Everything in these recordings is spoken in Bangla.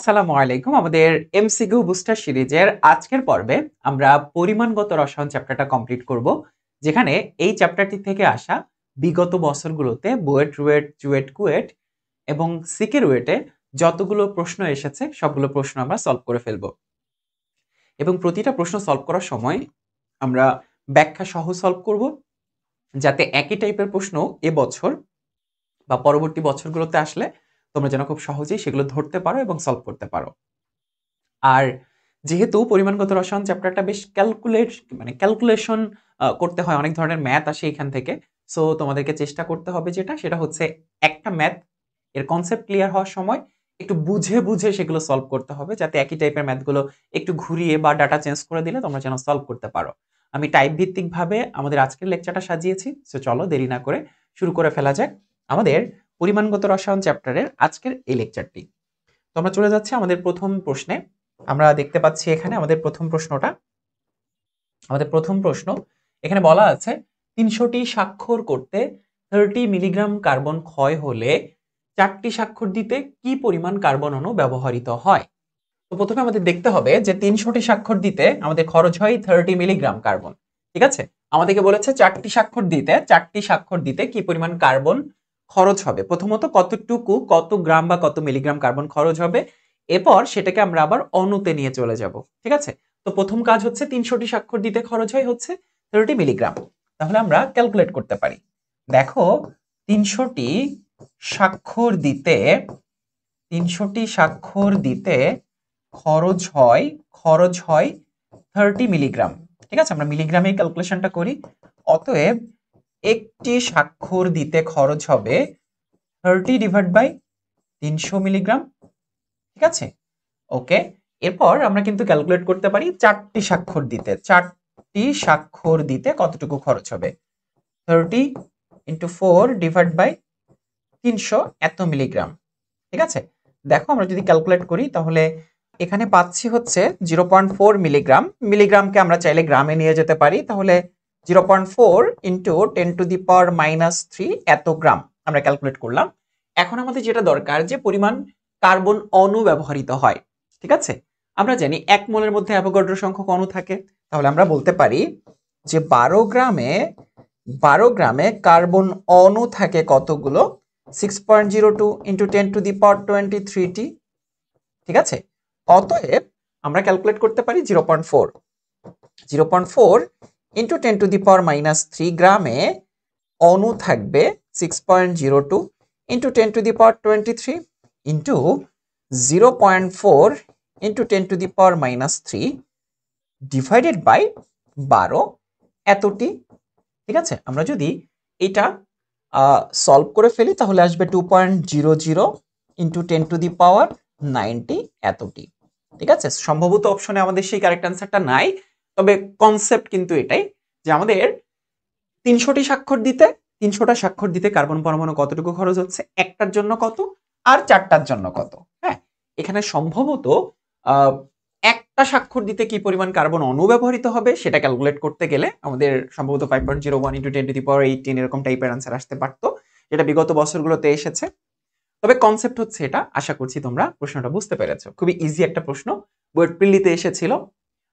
আসসালামু আলাইকুম। আমাদের এমসিকিউ বুস্টার সিরিজের আজকের পর্বে আমরা পরিমাণগত রসায়ন চ্যাপ্টারটা কমপ্লিট করব। যেখানে এই চ্যাপ্টারটি থেকে আসা বিগত বছরগুলোতে বুয়েট, রুয়েট, চুয়েট, কুয়েট এবং সিকে রুয়েটে যতগুলো প্রশ্ন এসেছে সবগুলো প্রশ্ন আমরা সলভ করে ফেলব। এবং প্রতিটা প্রশ্ন সলভ করার সময় আমরা ব্যাখ্যা সহ সলভ করব, যাতে একই টাইপের প্রশ্ন এবছর বা পরবর্তী বছরগুলোতে আসলে তোমরা যেন খুব সহজেই সেগুলো ধরতে পারো এবং সলভ করতে পারো। আর যেহেতু পরিমাণগত রসায়ন চ্যাপ্টারটা বেশ ক্যালকুলেশন করতে হয়, অনেক ধরনের ম্যাথ আসে এখান থেকে। সো তোমাদেরকে চেষ্টা করতে হবে সেটা হচ্ছে একটা ম্যাথ এর কনসেপ্ট ক্লিয়ার হওয়ার সময় একটু বুঝে বুঝে সেগুলো সলভ করতে হবে, যাতে একই টাইপের ম্যাথগুলো একটু ঘুরিয়ে বা ডাটা চেঞ্জ করে দিলে তোমরা যেন সলভ করতে পারো। আমি টাইপ ভিত্তিক ভাবে আমাদের আজকের লেকচারটা সাজিয়েছি। সো চলো দেরি না করে শুরু করে ফেলা যাক আমাদের পরিমাণগত রসায়ন চ্যাপ্টারের আজকের এই লেকচারটি। তো আমরা চলে যাচ্ছি আমাদের প্রথম প্রশ্নে। আমরা দেখতে পাচ্ছি এখানে আমাদের প্রথম প্রশ্ন এখানে বলা আছে 300টি স্বাক্ষর করতে 30 মিলিগ্রাম কার্বন ক্ষয় হলে 4টি স্বাক্ষর দিতে কি পরিমাণ কার্বন অণু ব্যবহৃত হয়। তো প্রথমে আমাদের দেখতে হবে যে 300টি স্বাক্ষর দিতে আমাদের খরচ হয় 30 মিলিগ্রাম কার্বন। ঠিক আছে, আমাদেরকে বলেছে 4টি স্বাক্ষর দিতে কি পরিমাণ কার্বন খরচ হবে। প্রথমত কতটুকু, কত গ্রাম বা কত মিলিগ্রাম কার্বন খরচ হবে, এরপর সেটাকে আমরা আবার অণুতে নিয়ে চলে যাব। ঠিক আছে, তো প্রথম কাজ হচ্ছে 300টি স্বাক্ষর দিতে খরচ হয় হচ্ছে 30 মিলিগ্রাম। তাহলে আমরা ক্যালকুলেট করতে পারি। দেখো 300টি স্বাক্ষর দিতে খরচ হয় 30 মিলিগ্রাম। ঠিক আছে, আমরা মিলিগ্রামে ক্যালকুলেশনটা করি। অতএব একটি স্বাক্ষর দিতে খরচ হবে 30 ডিভাইড বাই 300 মিলিগ্রাম। ঠিক আছে, ওকে। এরপর আমরা কিন্তু ক্যালকুলেট করতে পারি 4টি স্বাক্ষর দিতে কতটুকু খরচ হবে। 30 ইন্টু 4 ডিভাইড বাই 300 এত মিলিগ্রাম। ঠিক আছে, দেখো আমরা যদি ক্যালকুলেট করি তাহলে এখানে পাচ্ছি হচ্ছে 0.4 মিলিগ্রাম। মিলিগ্রামকে আমরা চাইলে গ্রামে নিয়ে যেতে পারি। তাহলে 0.4 ইন্টু 10 টু দি পাওয়ার -3 এত গ্রাম আমরা ক্যালকুলেট করলাম। এখন আমাদের যেটা দরকার যে পরিমাণ কার্বন অণু ব্যবহৃত হয়। ঠিক আছে, আমরা জানি 1 মোলের মধ্যে অ্যাভোগাড্রো সংখ্যক অণু থাকে। তাহলে আমরা বলতে পারি যে 12 গ্রামে কার্বন অণু থাকে কতগুলো, 6.02 ইন্টু 10 টু দি পাওয়ার 23টি। ঠিক আছে, অতএব আমরা ক্যালকুলেট করতে পারি 0.4 ইন্টু 10 টু দি পাওয়ার -3 গ্রামে অণু থাকবে 6.02 into 10 to the power 23 into 0.4 into 10 to the power -3 divided by 12 এতটি। ঠিক আছে, আমরা যদি এটা সলভ করে ফেলি তাহলে আসবে 2.00 ইন্টু 10 টু দি পাওয়ার 90 এতটি। ঠিক আছে, সম্ভবত অপশনে আমাদের সেই কারেক্ট অ্যান্সারটা নাই, তবে কনসেপ্ট কিন্তু এটাই যে আমাদের 300টা স্বাক্ষর দিতে কার্বন পরমাণু কতটুকু খরচ হচ্ছে, একটার জন্য কত আর 4টার জন্য কত। হ্যাঁ, এখানে সম্ভবত একটা স্বাক্ষর দিতে কি পরিমাণ কার্বন অণু ব্যবহৃত হবে সেটা ক্যালকুলেট করতে গেলে আমাদের সম্ভবত 5.01 ইন্টু 10 টু দি পাওয়ার 18 এরকম টাইপের আনসার আসতে পারতো, যেটা বিগত বছরগুলোতে এসেছে। তবে কনসেপ্ট হচ্ছে এটা। আশা করছি তোমরা প্রশ্নটা বুঝতে পেরেছো। খুবই ইজি একটা প্রশ্ন, বুয়েট প্রিলিতে এসেছিল।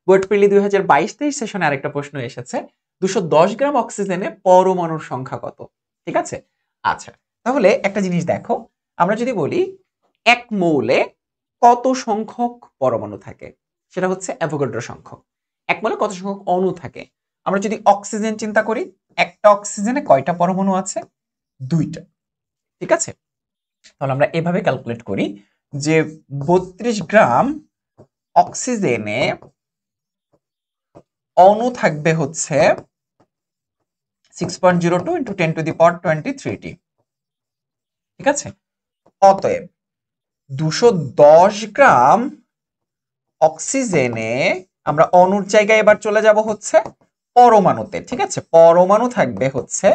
বুয়েট প্রিলি 2022-23 সেশনে আরেকটা প্রশ্ন এসেছে, 210 গ্রাম অক্সিজেনে পরমাণুর সংখ্যা কত। ঠিক আছে, আচ্ছা তাহলে একটা জিনিস দেখো, আমরা যদি বলি 1 মৌলে কত সংখ্যক পরমাণু থাকে, সেটা হচ্ছে অ্যাভোগাড্রো সংখ্যক। 1 মোলে কত সংখ্যক অণু থাকে। আমরা যদি অক্সিজেন চিন্তা করি, একটা অক্সিজেনে কয়টা পরমাণু আছে, 2টা। ঠিক আছে, তাহলে আমরা এভাবে ক্যালকুলেট করি যে 32 গ্রাম অক্সিজেনে অণু থাকবে হচ্ছে 6.02 ইন্টু 10 টু দি পাওয়ার 23টি। ঠিক আছে, অতএব 210 গ্রাম অক্সিজেনে আমরা অণুর জায়গায় এবার চলে যাব হচ্ছে পরমাণুতে। ঠিক আছে, পরমাণু থাকবে হচ্ছে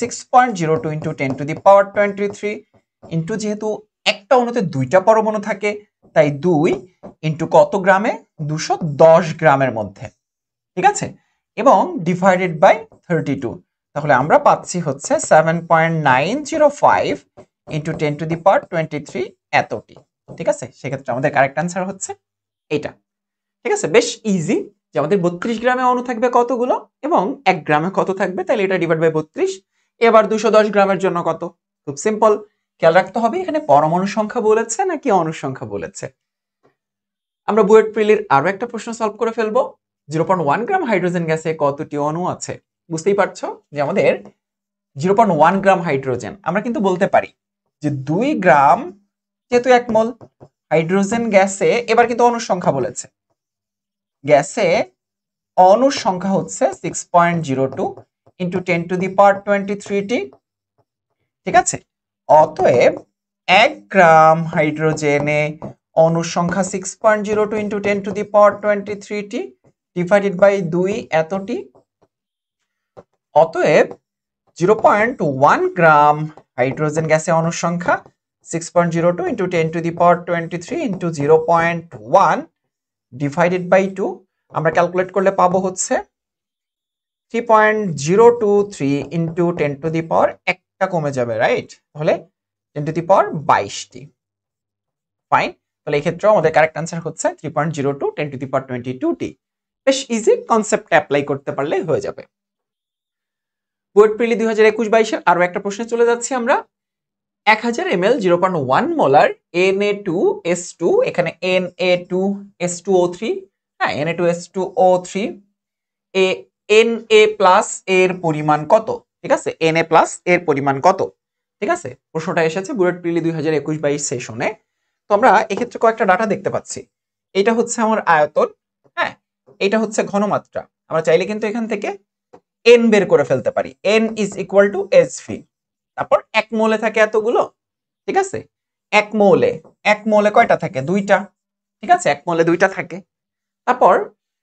6.02 into 10 to the power 23 into, যেহেতু একটা অণুতে 2টা পরমাণু থাকে তাই 2 ইন্টু কত গ্রামে, 210 গ্রামের মধ্যে। ঠিক আছে, এবং ডিভাইডেড বাই 32। তাহলে আমরা পাচ্ছি হচ্ছে 7.905 ইন্টু 10 টু দি পাওয়ার 23 এতটি। ঠিক আছে, সেক্ষেত্রে আমাদের কারেক্ট অ্যান্সার হচ্ছে এটা। ঠিক আছে, বেশ ইজি যে আমাদের 32 গ্রামে অণু থাকবে কতগুলো এবং 1 গ্রামে কত থাকবে, তাহলে এটা ডিভাইড বাই 32। এবার 210 গ্রামের জন্য কত, খুব সিম্পল, খেয়াল রাখতে হবে এখানে পরমাণু সংখ্যা বলেছে নাকি অণু সংখ্যা বলেছে। আমরা বুয়েট প্রিলির আরো একটা প্রশ্ন সলভ করে ফেলবো। 0.1 গ্রাম হাইড্রোজেন গ্যাসে কতটি অণু আছে? বুঝতেই পারছো যে আমাদের 0.1 গ্রাম হাইড্রোজেন, আমরা কিন্তু বলতে পারি যে 2 গ্রাম, যেহেতু 1 মোল হাইড্রোজেন গ্যাসে, এবার কিন্তু অণুর সংখ্যা বলেছে, গ্যাসে অণুর সংখ্যা হচ্ছে 6.02 ইন্টু 10 টু দি পাওয়ার 23টি। ঠিক আছে, অতএব 1 গ্রাম হাইড্রোজেনে অণুর সংখ্যা 6.02 ইন্টু 10 টু দি পাওয়ার 23টি ডিভাইডেড বাই 2 এতটি। অতএব 0.1 গ্রাম হাইড্রোজেন গ্যাসে অণুর সংখ্যা 6.02 into 10 to the power 23 into 0.1 divided by 2, আমরা ক্যালকুলেট করলে পাবো হচ্ছে 3.023 ইন্টু 10 টু দি পাওয়ার, একটা কমে যাবে, রাইট? তাহলে 10 টু দি পাওয়ার 22টি। ফাইন, তাহলে এই ক্ষেত্রে আমাদের কারেক্ট অ্যান্সার হচ্ছে 3.02 10 টু দি পাওয়ার 22টি। বেশ ইজি, কনসেপ্ট অ্যাপ্লাই করতে পারলেই হয়ে যাবে। বুয়েট প্রিলি 2021-22 আরো একটা প্রশ্নে চলে যাচ্ছি আমরা। 1000 ml 0.1 মোলার Na2S2, এখানে Na2S2O3, হ্যাঁ Na2S2O3 Na+ এর পরিমাণ কত? ঠিক আছে, Na+ এর পরিমাণ কত? ঠিক আছে, প্রশ্নটা এসেছে বুয়েট প্রিলি 2021-22 সেশনে। তো আমরা এক্ষেত্রে কয়েকটা ডাটা দেখতে পাচ্ছি। এটা হচ্ছে আমার আয়তন, হ্যাঁ, এটা হচ্ছে ঘনমাত্রা। আমরা চাইলে কিন্তু এখান থেকে n বের করে ফেলতে পারি, n is equal two Sv। তারপর 1 মোলে থাকে এতগুলো, ঠিক আছে, 1 মোলে কয়টা থাকে? 2টা। ঠিক আছে, 1 মোলে 2টা থাকে। তারপর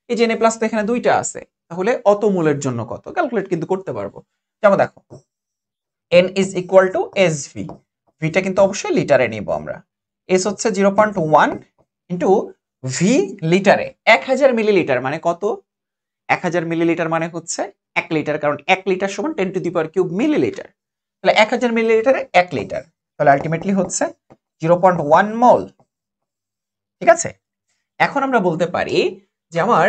এই যে Na+ তো এখানে 2টা আছে, তাহলে অত মোলের জন্য কত, ক্যালকুলেট কিন্তু করতে পারবো। যেমন দেখো n is equal two Sv, ভিটা কিন্তু অবশ্যই লিটারে নিব আমরা। S হচ্ছে 0.1 ইন্টু ভি লিটারে, 1000 মিলিলিটার মানে কত? 1000 মিলিলিটার মানে হচ্ছে 1 লিটার, কারণ 1 লিটার সমান 10 to the power cube millilitre. তাহলে 1000 মিলিলিটারে 1 লিটার, তাহলে আলটিমেটলি হচ্ছে 0.1 মোল। ঠিক আছে, এখন আমরা বলতে পারি যে আমার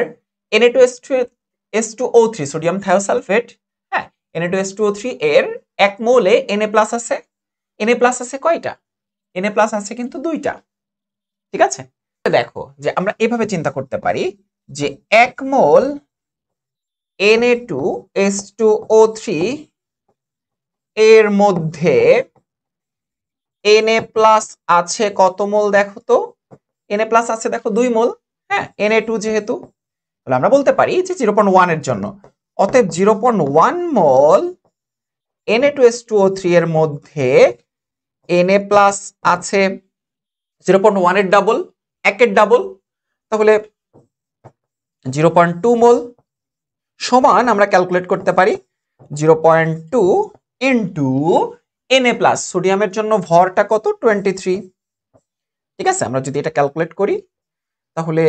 Na2S2O3 সোডিয়াম থায়োসালফেট, হ্যাঁ, Na2S2O3 এর 1 মোলে Na+ আছে। Na+ আছে কয়টা? Na+ আছে কিন্তু 2টা। ঠিক আছে, দেখো যে আমরা এভাবে চিন্তা করতে পারি যে 1 মোল Na2S2O3 এর মধ্যে Na+ আছে কত মোল? দেখো তো, Na+ আছে দেখো 2 মোল, হ্যাঁ, Na2 যেহেতু, তাহলে আমরা বলতে পারি যে 0.1 এর জন্য, অতএব 0.1 মোল Na2S2O3 এর মধ্যে Na+ আছে 0.1 এর ডাবল, 1 এর ডাবল, তাহলে 0.2 মোল সমান আমরা ক্যালকুলেট করতে পারি 0.2 ইন্টু Na+, সোডিয়ামের জন্য ভরটা কত? 23। ঠিক আছে, আমরা যদি এটা ক্যালকুলেট করি তাহলে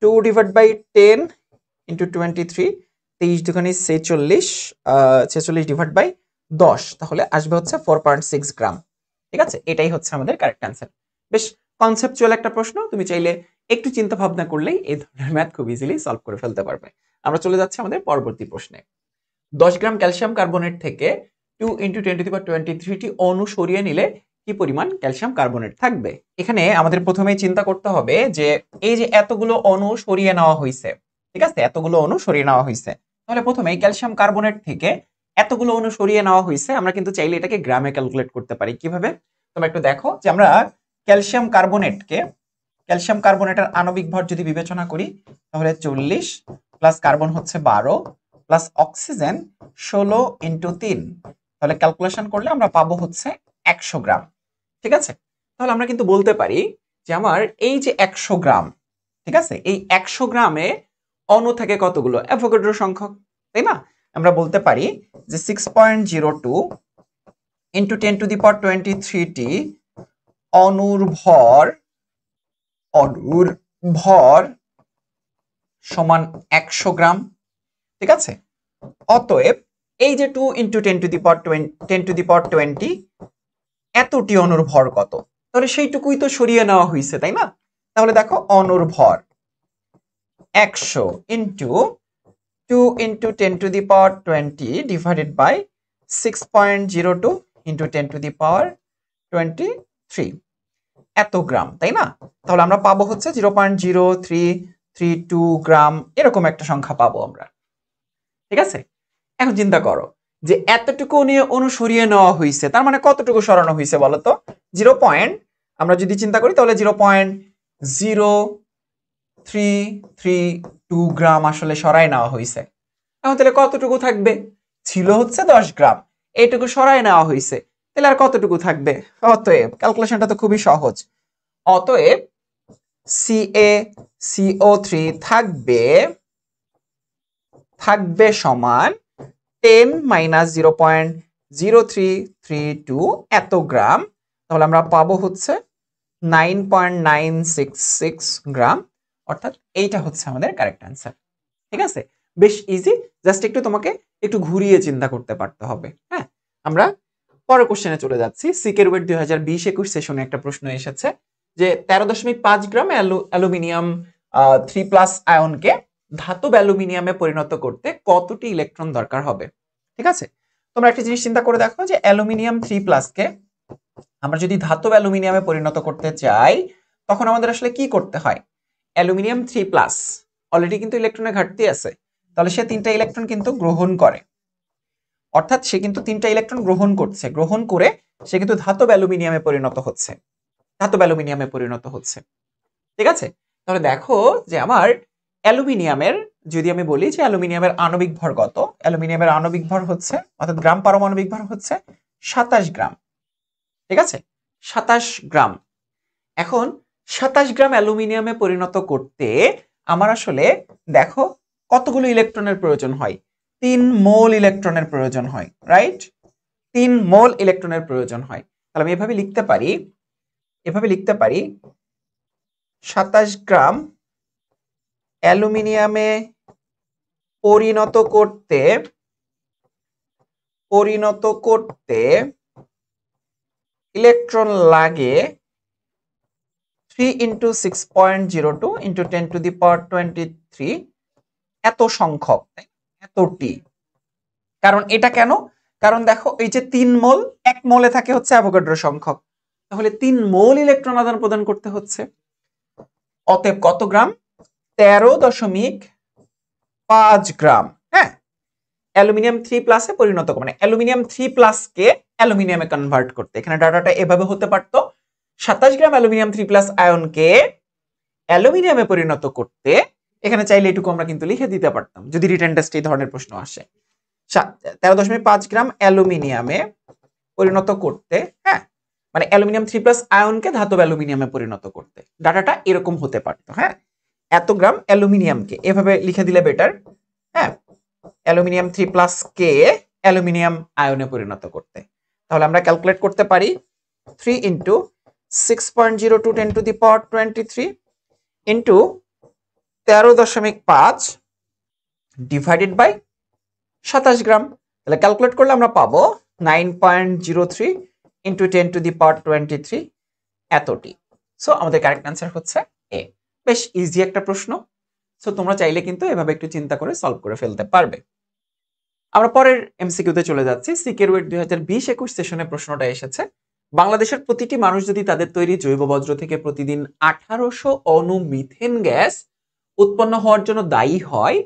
2 ডিভাইড বাই 10 ইন্টু 23, 23 দুগুণে 46, 46 ডিভাইড বাই 10, তাহলে আসবে হচ্ছে 4.6 গ্রাম। ঠিক আছে, এটাই হচ্ছে আমাদের কারেক্ট অ্যান্সার। বেশ কনসেপচুয়াল একটা প্রশ্ন, তুমি চাইলে একটু চিন্তা ভাবনা করলেই এই ধরনের ম্যাথ খুব ইজিলি সলভ করে ফেলতে পারবে। আমরা চলে যাচ্ছি আমাদের পরবর্তী প্রশ্নে। 10 গ্রাম ক্যালসিয়াম কার্বনেট থেকে 2 ইন্টু 10 টু দি পাওয়ার 23টি অণু সরিয়ে নিলে কি পরিমাণ ক্যালসিয়াম কার্বনেট থাকবে? এখানে আমাদের প্রথমেই চিন্তা করতে হবে যে এই যে এতগুলো অণু সরিয়ে নেওয়া হয়েছে, ঠিক আছে, এতগুলো অণু সরিয়ে নেওয়া হয়েছে, তাহলে প্রথমেই ক্যালসিয়াম কার্বনেট থেকে এতগুলো অণু সরিয়ে নেওয়া হয়েছে, আমরা কিন্তু চাইলে এটাকে গ্রামে ক্যালকুলেট করতে পারি। কিভাবে? তোমরা একটু দেখো যে আমরা ক্যালসিয়াম কার্বনেটের আণবিক ভর যদি বিবেচনা করি তাহলে 40 প্লাস কার্বন হচ্ছে 12 প্লাস অক্সিজেন 16 ইন্টু 3, তাহলে ক্যালকুলেশন করলে আমরা পাবো হচ্ছে 100 গ্রাম। ঠিক আছে, তাহলে আমরা কিন্তু বলতে পারি যে আমার এই যে 100 গ্রাম, ঠিক আছে, এই 100 গ্রামে অণু থাকে কতগুলো? অ্যাভোগাড্রো সংখ্যক, তাই না? আমরা বলতে পারি যে 6.02 ইন্টু 10 টু দি পাওয়ার 23টি অণুর ভর সমান 100 গ্রাম। ঠিক আছে, অতএব এই যে 2 ইন্টু 10 টু দি পাওয়ার 20 এতটি অণুর ভর কত? তাহলে সেইটুকুই তো সরিয়ে নেওয়া হয়েছে, তাই না? তাহলে দেখো অণুর ভর 100 into 2 into 10⁻20 divided by 6.02 into 10⁻23 এত গ্রাম, তাই না? তাহলে আমরা পাবো হচ্ছে 0.0332 গ্রাম, এরকম একটা সংখ্যা পাবো আমরা। ঠিক আছে, এখন চিন্তা করো যে এতটুকু নিয়ে অণু সরিয়ে নেওয়া হয়েছে, তার মানে কতটুকু সরানো হয়েছে বলো তো? আমরা যদি চিন্তা করি তাহলে 0.0332 গ্রাম আসলে সরাই নেওয়া হয়েছে। এখন তাহলে কতটুকু থাকবে? ছিল হচ্ছে 10 গ্রাম, এইটুকু সরাই নেওয়া হয়েছে, তাহলে আর কতটুকু থাকবে? অতএব ক্যালকুলেশনটা তো খুবই সহজ। অতএব CaCO3 থাকবে সমান 10 মাইনাস 0.0332 এত গ্রাম। তাহলে আমরা পাবো হচ্ছে 9.966 গ্রাম, অর্থাৎ এইটা হচ্ছে আমাদের কারেক্ট অ্যান্সার। ঠিক আছে, বেশ ইজি, জাস্ট একটু তোমাকে একটু ঘুরিয়ে চিন্তা করতে পারতে হবে। হ্যাঁ, আমরা পরের কোশ্চেনে চলে যাচ্ছি। সিকের ওয়েট 2020-21 সেশনে একটা প্রশ্ন এসেছে যে 13.5 গ্রাম অ্যালুমিনিয়াম 3+ আয়নকে ধাতব অ্যালুমিনিয়ামে পরিণত করতে কতটি ইলেকট্রন দরকার হবে? ঠিক আছে, তোমরা একটা জিনিস চিন্তা করে দেখো যে অ্যালুমিনিয়াম 3+ কে আমরা যদি ধাতব অ্যালুমিনিয়ামে পরিণত করতে চাই, তখন আমাদের আসলে কি করতে হয়? অ্যালুমিনিয়াম 3+ অলরেডি কিন্তু ইলেকট্রনের ঘাটতি আছে, তাহলে সে 3টা ইলেকট্রন কিন্তু গ্রহণ করে, অর্থাৎ সে কিন্তু 3টা ইলেকট্রন গ্রহণ করছে, গ্রহণ করে সে কিন্তু ধাতব অ্যালুমিনিয়ামে পরিণত হচ্ছে। ঠিক আছে, তাহলে দেখো যে আমার অ্যালুমিনিয়ামের, যদি আমি বলি যে অ্যালুমিনিয়ামের আণবিক ভর কত, অ্যালুমিনিয়ামের আণবিক ভর হচ্ছে, অর্থাৎ গ্রাম পারমাণবিক ভর হচ্ছে 27 গ্রাম। ঠিক আছে, 27 গ্রাম। এখন 27 গ্রাম অ্যালুমিনিয়ামে পরিণত করতে আমার আসলে দেখো কতগুলো ইলেকট্রনের প্রয়োজন হয়? 3 মোল ইলেকট্রনের প্রয়োজন হয়, রাইট? 3 মোল ইলেকট্রনের প্রয়োজন হয়। তাহলে আমি এভাবে লিখতে পারি 27 গ্রাম অ্যালুমিনিয়ামে পরিণত করতে ইলেকট্রন লাগে 3 ইন্টু 6.02 ইন্টু 10⁻23 এত সংখ্যক, এতটি। কারণ এটা কেন? কারণ দেখো এই যে 3 মোল, 1 মোলে থাকে হচ্ছে অ্যাভোগাড্রো সংখ্যক, তাহলে 3 মোল ইলেকট্রন আদান প্রদান করতে হচ্ছে। অতএব কত গ্রাম? 13.5 গ্রাম। হ্যাঁ, অ্যালুমিনিয়াম 3+ এ পরিণত, মানে অ্যালুমিনিয়াম 3+ কে অ্যালুমিনিয়ামে কনভার্ট করতে। এখানে ডাটাটা এভাবে হতে পারতো, 27 গ্রাম অ্যালুমিনিয়াম 3+ আয়নকে অ্যালুমিনিয়ামে পরিণত করতে, এখানে চাইলে এটুকু আমরা কিন্তু লিখে দিতে পারতাম যদি রিটেন টেস্টে এই ধরনের প্রশ্ন আসে। 13.5 গ্রাম অ্যালুমিনিয়ামে পরিণত করতে, হ্যাঁ, মানে অ্যালুমিনিয়াম 3+ আয়নকে ধাতব অ্যালুমিনিয়ামে পরিণত করতে, ডাটাটা এরকম হতে পারতো। হ্যাঁ, এত গ্রাম অ্যালুমিনিয়ামকে এভাবে লিখে দিলে বেটার। হ্যাঁ, অ্যালুমিনিয়াম 3+ কে অ্যালুমিনিয়াম আয়নে পরিণত করতে। তাহলে আমরা ক্যালকুলেট করতে পারি 3 ইন্টু 6.02 10⁻23 ইন্টু 13.5 ডিভাইডেড বাই 27 গ্রাম। তাহলে ক্যালকুলেট করলে আমরা পাবো 9.03 ইন্টু 10⁻23 এতটি। সো আমাদের কারেক্ট অ্যান্সার হচ্ছে এ। বেশ ইজি একটা প্রশ্ন। সো তোমরা চাইলে কিন্তু এভাবে একটু চিন্তা করে সলভ করে ফেলতে পারবে। আমরা পরের এমসিকিউতে চলে যাচ্ছি। সিকের ওয়েট 2020-21 সেশনে প্রশ্নটা এসেছে, বাংলাদেশের প্রতিটি মানুষ যদি তাদের তৈরি জৈব বজ্র থেকে প্রতিদিন 1800 অণু মিথেন গ্যাস উৎপন্ন হওয়ার জন্য দায়ী হয়,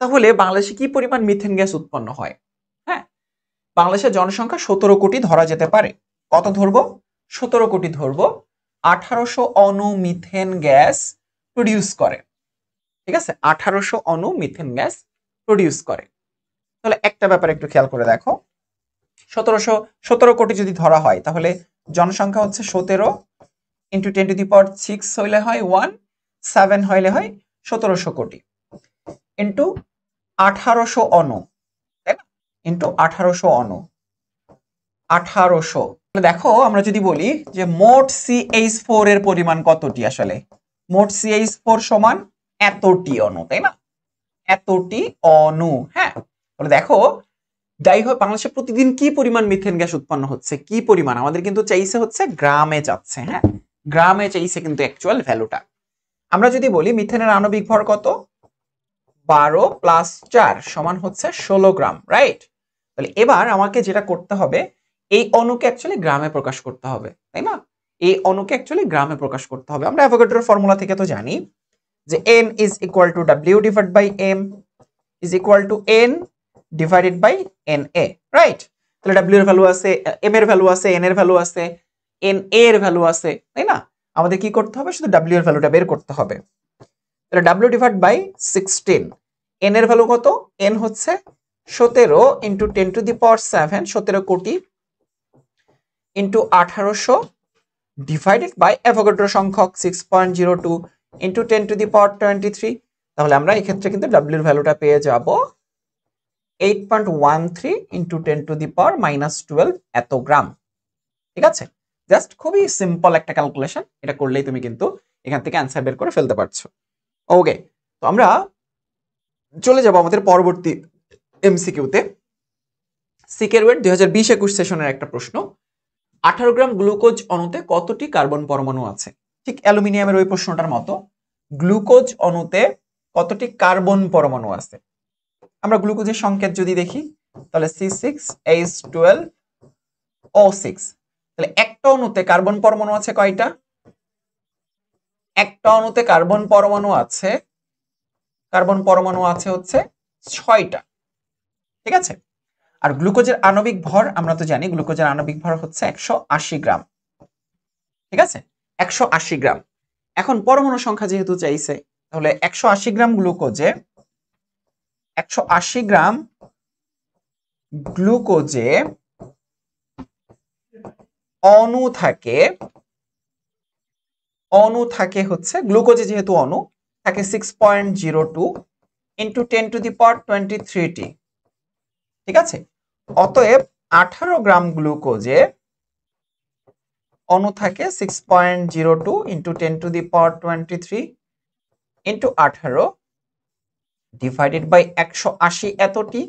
তাহলে বাংলাদেশে কি পরিমাণ মিথেন গ্যাস উৎপন্ন হয়? হ্যাঁ, বাংলাদেশের জনসংখ্যা 17 কোটি ধরা যেতে পারে। কত ধরবো? 17 কোটি ধরবো। 1800 অণু মিথেন গ্যাস প্রডিউস করে। ঠিক আছে, 1800 অণু মিথেন গ্যাস প্রডিউস করে। তাহলে একটা ব্যাপার একটু খেয়াল করে দেখো, 17 কোটি যদি ধরা হয়, তাহলে জনসংখ্যা হচ্ছে 17 ইন্টু 10⁶ হইলে হয় 1, 7 হইলে হয় 1700 কোটি ইন্টু 1800 অণু, তাই না? ইন্টু 1800 অণু, 1800। দেখো আমরা যদি বলি যে মোট CH4 এর পরিমাণ কতটি, আসলে মোট CH4 সমান এতটি অণু, তাই না? এতটি অণু। হ্যাঁ, তাহলে দেখো যাই হোক, বাংলাদেশে প্রতিদিন কি পরিমাণ মিথেন গ্যাস উৎপন্ন হচ্ছে, কি পরিমাণ আমাদের কিন্তু চাইছে হচ্ছে গ্রামে যাচ্ছে। হ্যাঁ, গ্রামে চাইছে কিন্তু অ্যাকচুয়াল ভ্যালুটা। আমরা যদি বলি মিথেনের আণবিক ভর কত, 12 + 4 সমান হচ্ছে 16 গ্রাম, রাইট? তাহলে এবার আমাকে যেটা করতে হবে, এই অণুকে অ্যাকচুয়ালি গ্রামে প্রকাশ করতে হবে, তাই না? এই অণুকে অ্যাকচুয়ালি গ্রামে প্রকাশ করতে হবে। আমরা অ্যাভোগাড্রোর ফর্মুলা থেকে তো জানি যে n = W / m = n / na, right? তাহলে W এর ভ্যালু আছে, m এর ভ্যালু আছে, n এর ভ্যালু আছে, na এর ভ্যালু আছে, তাই না? আমাদের কি করতে হবে, শুধু W এর ভ্যালুটা বের করতে হবে। তাহলে W / 16, n এর ভ্যালু কত? n হচ্ছে 17 × 10⁻⁷, 17 কোটি ইন্টু 1800 ডিভাইডেড বাই অ্যাভোগাড্রো সংখ্যক 6.02 × 10⁻23। তাহলে আমরা এই ক্ষেত্রে কিন্তু W এর ভ্যালুটা পেয়ে যাব 8.13 × 10⁻⁻12 এত গ্রাম। ঠিক আছে, জাস্ট খুবই সিম্পল একটা ক্যালকুলেশন, এটা করলেই তুমি কিন্তু এখান থেকে অ্যান্সার বের করে ফেলতে পারছো। ওকে, তো আমরা চলে যাব আমাদের পরবর্তী এমসিকিউতে। সিকের ওয়েট 2020-21 সেশনের একটা প্রশ্ন। 18 গ্রাম গ্লুকোজ অণুতে কতটি কার্বন পরমাণু আছে? ঠিক অ্যালুমিনিয়ামের ওই প্রশ্নটার মতো, গ্লুকোজ অণুতে কতটি কার্বন পরমাণু আছে? আমরা গ্লুকোজের সংকেত যদি দেখি তাহলে C6H12O6। তাহলে একটা অণুতে কার্বন পরমাণু আছে কয়টা? একটা অণুতে কার্বন পরমাণু আছে হচ্ছে 6টা। ঠিক আছে, আর গ্লুকোজের আণবিক ভর আমরা তো জানি, গ্লুকোজের আণবিক ভর হচ্ছে 180 গ্রাম। ঠিক আছে, 180 গ্রাম। এখন পরমাণু সংখ্যা যেহেতু চাইছে, তাহলে 180 গ্রাম গ্লুকোজে 180 গ্রাম গ্লুকোজে অণু থাকে হচ্ছে, গ্লুকোজে যেহেতু অণু থাকে 6.02 × 10⁻23টি। ঠিক আছে, অতএব 18 গ্রাম গ্লুকোজে অণু থাকে 6.02 × 10⁻23 × 18 ডিভাইডেড বাই 180 এতটি।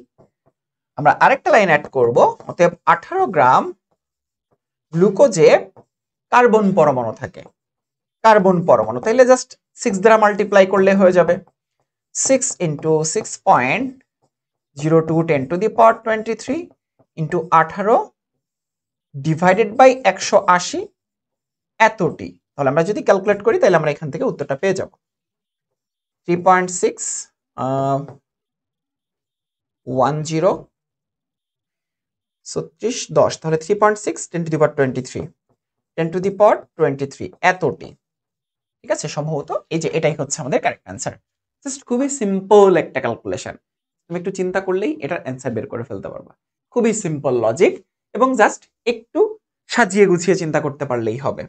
আমরা আরেকটা লাইন অ্যাড করব, অতএব 18 গ্রাম গ্লুকোজে কার্বন পরমাণু থাকে, কার্বন পরমাণু, তাইলে জাস্ট 6 দ্বারা মাল্টিপ্লাই করলে হয়ে যাবে। 6 × 6.02 10⁻23 × 18 ডিভাইডেড বাই 180 এতটি। তাহলে আমরা যদি ক্যালকুলেট করি তাহলে আমরা এখান থেকে উত্তরটা পেয়ে যাব 3.610 36 10, তাহলে 3.6 10⁻23 এতটি। ঠিক আছে, সম্ভবত এই যে এটাই হচ্ছে আমাদের কারেক্ট অ্যান্সার। জাস্ট খুবই সিম্পল একটা ক্যালকুলেশন, তুমি একটু চিন্তা করলেই এটার অ্যান্সার বের করে ফেলতে পারবা। খুবই সিম্পল লজিক, এবং জাস্ট একটু সাজিয়ে গুছিয়ে চিন্তা করতে পারলেই হবে।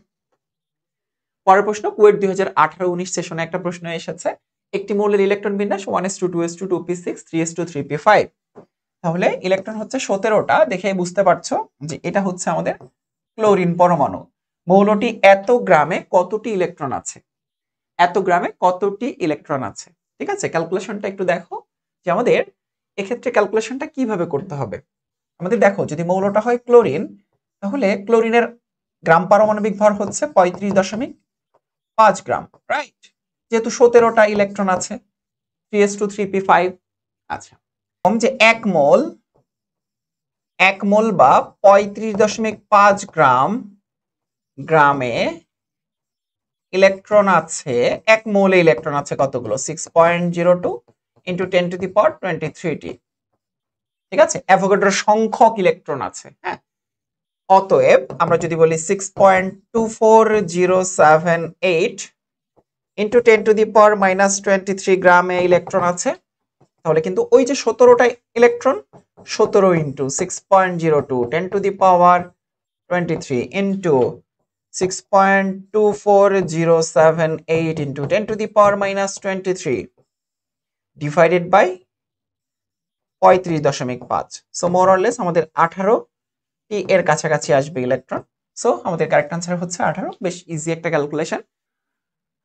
পরের প্রশ্ন, কুয়েট 2018-19 সেশনে একটা প্রশ্ন এসেছে, একটি মৌলের ইলেকট্রন বিন্যাস 1s2 2s2 2p6 3s2 3p5। তাহলে ইলেকট্রন হচ্ছে 17টা, দেখে বুঝতে পারছো যে এটা হচ্ছে আমাদের ক্লোরিন পরমাণু। মৌলটি এত গ্রামে কতটি ইলেকট্রন আছে? এত গ্রামে কতটি ইলেকট্রন আছে? ঠিক আছে, ক্যালকুলেশনটা একটু দেখো যে আমাদের এক্ষেত্রে ক্যালকুলেশনটা কিভাবে করতে হবে। আমাদের দেখো, যদি মৌলটা হয় ক্লোরিন, তাহলে ক্লোরিনের গ্রাম পারমাণবিক ভর হচ্ছে 35.5 গ্রাম, রাইট? যেহেতু 17টা ইলেকট্রন আছে, 3s2 3p5। আচ্ছা, যে 1 মোল বা 35.5 গ্রামে ইলেকট্রন আছে, 1 মোলে ইলেকট্রন আছে কতগুলো? 6.02 × 10⁻23টি। ঠিক আছে, অ্যাভোগাড্রো সংখ্যক ইলেকট্রন আছে। হ্যাঁ, অতএব আমরা যদি বলি 6.24078 × 10⁻23 গ্রামে ইলেকট্রন আছে, তাহলে কিন্তু ওই যে 17টা electron, 17 × 6.02 10⁻23 × 6.24078 × 10⁻23 divided by 35.5। So more or less আমাদের 18টি এর কাছাকাছি আসবে ইলেকট্রন। সো আমাদের কারেক্ট আনসার হচ্ছে 18। বেশ ইজি একটা ক্যালকুলেশন।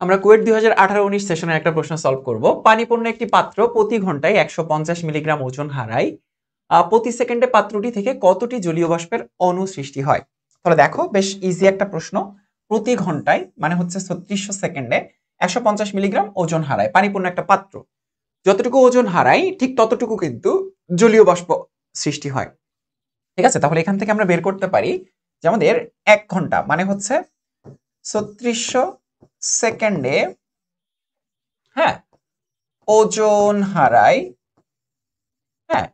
আমরা কুয়েট 2018-19 সেশনের একটা প্রশ্ন সলভ করব। পানিপূর্ণ একটি পাত্র প্রতি ঘন্টায় 150 মিলিগ্রাম ওজন হারায়, প্রতি সেকেন্ডে পাত্রটি থেকে কতটি জলীয় বাষ্পের অণু সৃষ্টি হয়? তাহলে দেখো বেশ ইজি একটা প্রশ্ন। প্রতি ঘন্টায় মানে হচ্ছে 3600 সেকেন্ডে 150 মিলিগ্রাম ওজন হারায় পানিপূর্ণ একটা পাত্র। যতটুকু ওজন হারায় ঠিক ততটুকু কিন্তু জলীয় বাষ্প সৃষ্টি হয়। ঠিক আছে, তাহলে এখান থেকে আমরা বের করতে পারি যে আমাদের 1 ঘন্টা মানে হচ্ছে 3600 সেকেন্ডে হ্যাঁ ওজন হারায়, হ্যাঁ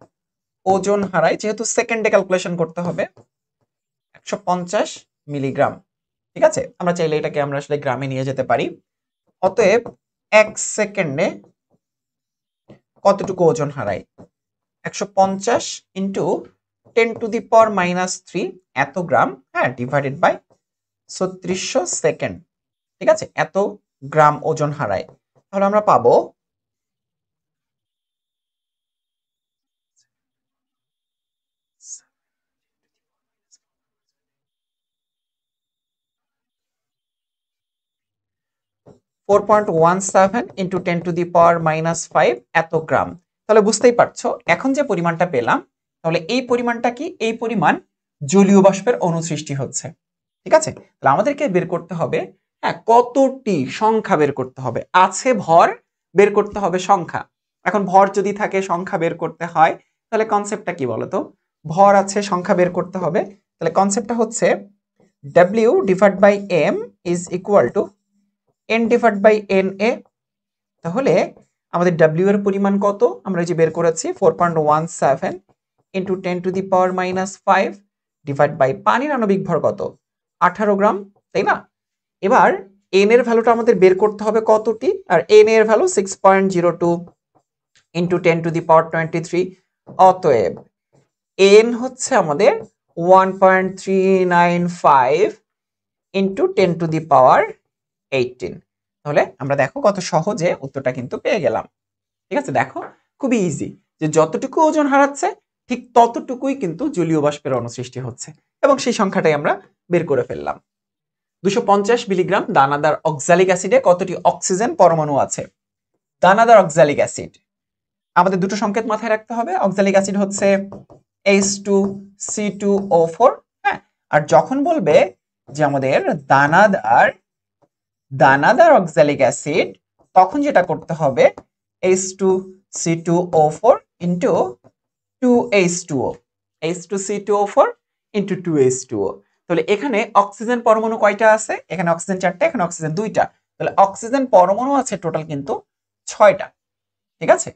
ওজন হারায়, যেহেতু সেকেন্ডে ক্যালকুলেশন করতে হবে, 150 মিলিগ্রাম। ঠিক আছে, আমরা চাইলে এটাকে আমরা আসলে গ্রামে নিয়ে যেতে পারি। অতএব 1 সেকেন্ডে কতটুকু ওজন হারায়? 150 ইন্টু 10⁻³ এত গ্রাম, হ্যাঁ ডিভাইডেড বাই 3600 সেকেন্ড। ঠিক আছে, এত গ্রাম ওজন হারায়। তাহলে আমরা পাবো 4.17 ইন্টু 10⁻⁻5 এত গ্রাম। তাহলে বুঝতেই পারছো এখন যে পরিমাণটা পেলাম, তাহলে এই পরিমাণটা কি? এই পরিমাণ জলীয় বাষ্পের অণু সৃষ্টি হচ্ছে। ঠিক আছে, তাহলে আমাদেরকে বের করতে হবে হ্যাঁ কতটি সংখ্যা বের করতে হবে। আছে ভর, বের করতে হবে সংখ্যা। এখন ভর যদি থাকে সংখ্যা বের করতে হয়, তাহলে কনসেপ্টটা কি বলতো? ভর আছে সংখ্যা বের করতে হবে, তাহলে কনসেপ্টটা হচ্ছে W divide by M is equal to N divide by NA। তাহলে আমাদের W এর পরিমাণ কত আমরা যে বের করেছি 4.17 ইন্টু 10⁻⁻5 ডিভাইড বাই পানির আণবিক ভর কত 18 গ্রাম, তাই না? এবার N এর ভ্যালুটা আমাদের বের করতে হবে কতটি, আর N এর ভ্যালু 6.02 ইন্টু 10⁻23। অতএব N হচ্ছে আমাদের 1.395 ইন্টু 10⁻18। তাহলে আমরা দেখো কত সহজে উত্তরটা কিন্তু পেয়ে গেলাম। ঠিক আছে, দেখো খুবই ইজি যে যতটুকু ওজন হারাচ্ছে ঠিক ততটুকুই কিন্তু জলীয় বাষ্পের অণু সৃষ্টি হচ্ছে, এবং সেই সংখ্যাটাই আমরা বের করে ফেললাম। 250 মিলিগ্রাম দানাদার অক্সালিক অ্যাসিডে কতটি অক্সিজেন পরমাণু আছে? দানাদার অক্সালিক অ্যাসিড আমাদের দুটো সংকেত মাথায় রাখতে হবে। অক্সালিক অ্যাসিড হচ্ছে H2C2O4, হ্যাঁ, আর যখন বলবে যে আমাদের দানাদার অক্সালিক অ্যাসিড, তখন যেটা করতে হবে H2C2O4 into 2H2O, H2C2O4 into 2H2O। তাহলে এখানে অক্সিজেন পরমাণু কয়টা আছে? এখানে অক্সিজেন 4টা, এখানে অক্সিজেন 2টা, তাহলে অক্সিজেন পরমাণু আছে টোটাল কিন্তু 6টা। ঠিক আছে,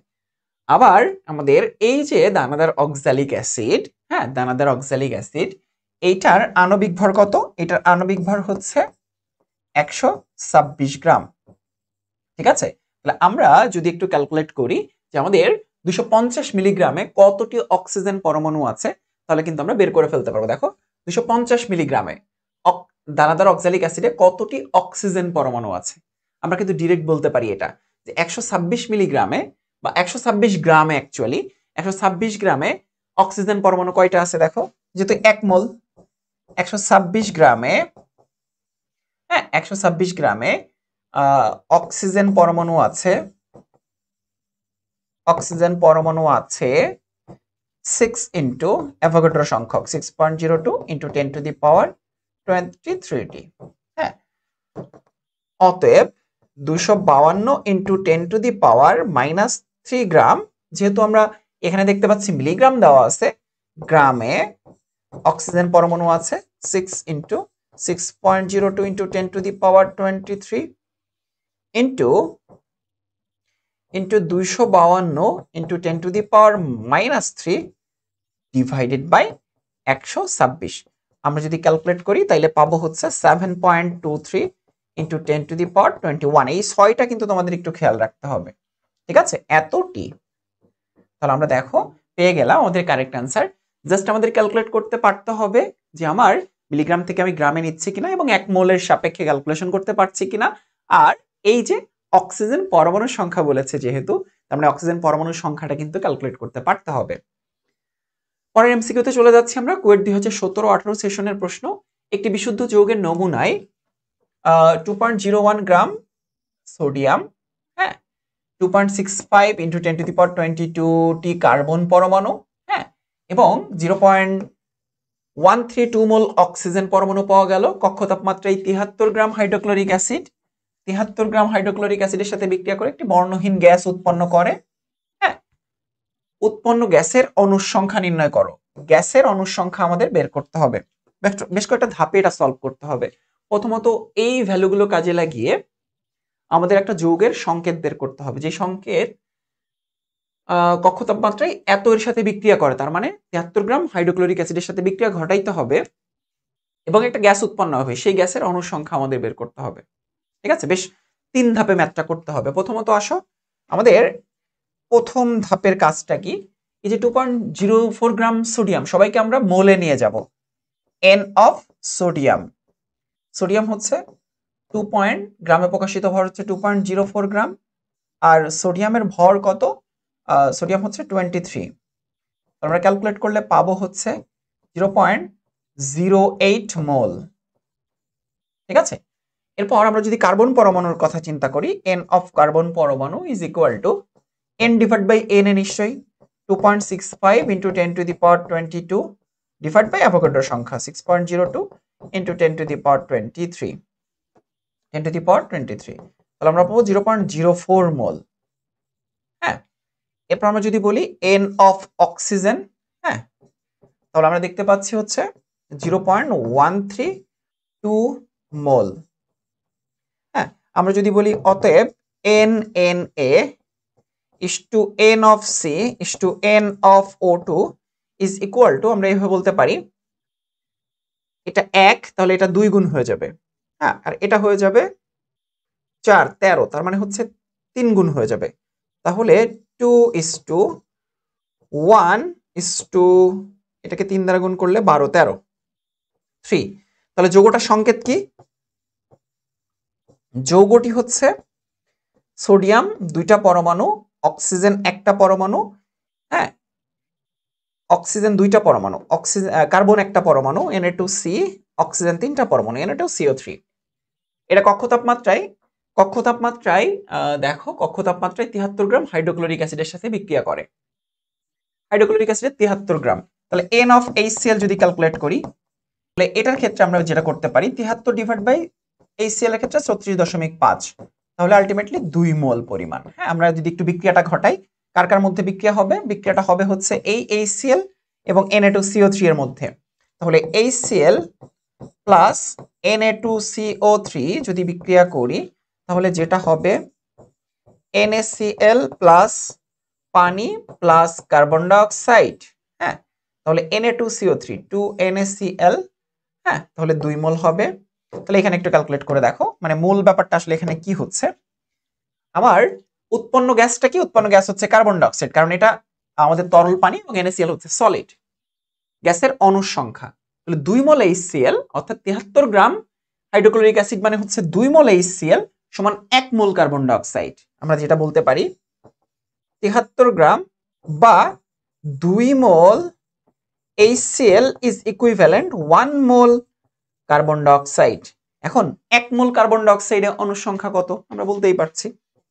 আবার আমাদের এই যে দানাদার অক্সালিক অ্যাসিড, হ্যাঁ দানাদার অক্সালিক অ্যাসিড, এইটার আণবিক ভর কত? এটার আণবিক ভর হচ্ছে 126 গ্রাম। ঠিক আছে, তাহলে আমরা যদি একটু ক্যালকুলেট করি যে আমাদের 250 মিলিগ্রামে কতটি অক্সিজেন পরমাণু আছে, তাহলে কিন্তু আমরা বের করে ফেলতে পারবো। দেখো 250 মিলিগ্রামে দানাদার অক্সালিক অ্যাসিডে কতটি অক্সিজেন পরমাণু আছে, আমরা কিন্তু ডিরেক্ট বলতে পারি এটা যে 126 মিলিগ্রামে বা 126 গ্রামে, অ্যাকচুয়ালি 126 গ্রামে অক্সিজেন পরমাণু কয়টা আছে দেখো, যেহেতু 1 মোল, 126 গ্রামে, হ্যাঁ 126 গ্রামে অক্সিজেন পরমাণু আছে, অক্সিজেন পরমাণু আছে 6 ইন্টু অ্যাভোগাড্রো সংখ্যক 6.02 ইন্টু 10⁻23টি, হ্যাঁ। অতএব 252 ইন্টু 10⁻³ গ্রাম, যেহেতু আমরা এখানে দেখতে পাচ্ছি মিলিগ্রাম দেওয়া আছে, গ্রামে অক্সিজেন পরমাণু আছে 6 into 6.02 into 10⁻23 into 252 into 10⁻³ divided by 126। আমরা যদি ক্যালকুলেট করি তাইলে পাবো হচ্ছে 7.23 ইন্টু 10⁻21। এই 6টা কিন্তু তোমাদের একটু খেয়াল রাখতে হবে। ঠিক আছে, এতটি। তাহলে আমরা দেখো পেয়ে গেলাম আমাদের কারেক্ট অ্যান্সার। জাস্ট আমাদের ক্যালকুলেট করতে পারতে হবে যে আমার মিলিগ্রাম থেকে আমি গ্রামে নিচ্ছি কিনা এবং 1 মোলের সাপেক্ষে ক্যালকুলেশন করতে পারছি কিনা। আর এই যে অক্সিজেন পরমাণুর সংখ্যা বলেছে যেহেতু, তার মানে অক্সিজেন পরমাণুর সংখ্যাটা কিন্তু ক্যালকুলেট করতে পারতে হবে। পরের এমসিকিউতে চলে যাচ্ছি আমরা। কুয়েট 2017-18 সেশনের প্রশ্ন। একটি বিশুদ্ধ যৌগের নমুনায় 2.01 গ্রাম সোডিয়াম, হ্যাঁ 2.65 ইন্টু 10⁻22টি কার্বন পরমাণু, হ্যাঁ এবং 0.132 মোল অক্সিজেন পরমাণু পাওয়া গেল। কক্ষ তাপমাত্রায় 73 গ্রাম হাইড্রোক্লোরিক অ্যাসিড 73 গ্রাম হাইড্রোক্লোরিক অ্যাসিডের সাথে বিক্রিয়া করে একটি বর্ণহীন গ্যাস উৎপন্ন করে। হ্যাঁ, উৎপন্ন গ্যাসের অণুর সংখ্যা নির্ণয় করো। গ্যাসের অণুর সংখ্যা আমাদের বের করতে হবে, বেশ কয়েকটা ধাপে এটা সলভ করতে হবে। প্রথমত এই ভ্যালুগুলো কাজে লাগিয়ে আমাদের একটা যৌগের সংকেত বের করতে হবে, যে সংকেত কক্ষ তাপমাত্রায় এত এর সাথে বিক্রিয়া করে, তার মানে 73 গ্রাম হাইড্রোক্লোরিক অ্যাসিডের সাথে বিক্রিয়া ঘটাইতে হবে এবং একটা গ্যাস উৎপন্ন হবে, সেই গ্যাসের অণুর সংখ্যা আমাদের বের করতে হবে। ঠিক আছে, বেশ 3 ধাপে ম্যাথটা করতে হবে। প্রথমত আসো, আমাদের প্রথম ধাপের কাজটা কি, এই যে 2.04 গ্রাম সোডিয়াম, সবাইকে আমরা মোলে নিয়ে যাব। এন অফ সোডিয়াম, সোডিয়াম হচ্ছে 2 গ্রামে প্রকাশিত ভর হচ্ছে 2.04 গ্রাম, আর সোডিয়ামের ভর কত, সোডিয়াম হচ্ছে 23। আমরা ক্যালকুলেট করলে পাবো হচ্ছে 0.08 মোল। ঠিক আছে, এরপর আমরা যদি কার্বন পরমাণুর কথা চিন্তা করি, এন অফ কার্বন পরমাণু is equal to N divide by N A নিশ্চয়ই 2.65 into 10 to the power 22 divide by অ্যাভোগাড্রোর সংখ্যা 6.02 into 10 to the power 23, 10 to the power 23, তাহলে আমরা পাবো 0.04 মোল। হ্যাঁ, এরপর আমরা যদি বলি এন অফ অক্সিজেন, হ্যাঁ, তাহলে আমরা দেখতে পাচ্ছি হচ্ছে 0.132 মোল। হ্যাঁ, আমরা যদি বলি অতএব N N A is to n of C is to n of O2 is equal to, আমরা এইভাবে বলতে পারি, এটা 1 তাহলে এটা 2 গুণ হয়ে যাবে, হ্যাঁ, আর এটা হয়ে যাবে 4 13, তার মানে হচ্ছে 3 গুণ হয়ে যাবে, তাহলে 2 is to 1 is to, এটাকে 3 দ্বারা গুণ করলে 12 13 3। তাহলে যৌগটার সংকেত কি, যৌগটি হচ্ছে সোডিয়াম 2টা পরমাণু, অক্সিজেন 1টা পরমাণু, হ্যাঁ, অক্সিজেন 2টা পরমাণু, অক্সিজেন কার্বন 1টা পরমাণু, Na2C, অক্সিজেন 3টা পরমাণু, Na2CO3। এটা কক্ষ তাপমাত্রায় দেখো, কক্ষ তাপমাত্রায় 73 গ্রাম হাইড্রোক্লোরিক অ্যাসিডের সাথে বিক্রিয়া করে। হাইড্রোক্লোরিক অ্যাসিডের 73 গ্রাম, তাহলে এন অফ HCl যদি ক্যালকুলেট করি, তাহলে এটার ক্ষেত্রে আমরা যেটা করতে পারি 73 ডিভাইড বাই HCl এর ক্ষেত্রে 36.5, তাহলে আলটিমেটলি 2 মোল পরিমাণ। হ্যাঁ, আমরা যদি একটু বিক্রিয়াটা ঘটাই, কার কার মধ্যে বিক্রিয়া হবে, বিক্রিয়াটা হবে হচ্ছে এই HCl এবং Na2CO3 এর মধ্যে, তাহলে HCl প্লাস Na2CO3 যদি বিক্রিয়া করি, তাহলে যেটা হবে NaCl প্লাস পানি প্লাস কার্বন ডাইঅক্সাইড। হ্যাঁ, তাহলে Na2CO3 2NaCl, হ্যাঁ, তাহলে 2 মোল হবে। তাহলে এখানে একটু ক্যালকুলেট করে দেখো, মানে মূল ব্যাপারটা আসলে এখানে কি হচ্ছে, আমার উৎপন্ন গ্যাসটা কি, উৎপন্ন গ্যাস হচ্ছে কার্বন ডাইঅক্সাইড, কারণ এটা আমাদের তরল পানি এবং NaCl হচ্ছে সলিড। গ্যাসের অণুর সংখ্যা, তাহলে 2 মোল HCl অর্থাৎ 73 গ্রাম হাইড্রোক্লোরিক অ্যাসিড মানে হচ্ছে 2 মোল HCl সমান 1 মোল কার্বন ডাইঅক্সাইড। আমরা যেটা বলতে পারি 73 গ্রাম বা 2 মোল HCl is equivalent 1 mole carbon dioxide. এখন 1 মোল কার্বন ডাইঅক্সাইডের অণুর সংখ্যা কত, আমরা বলতেই পারছি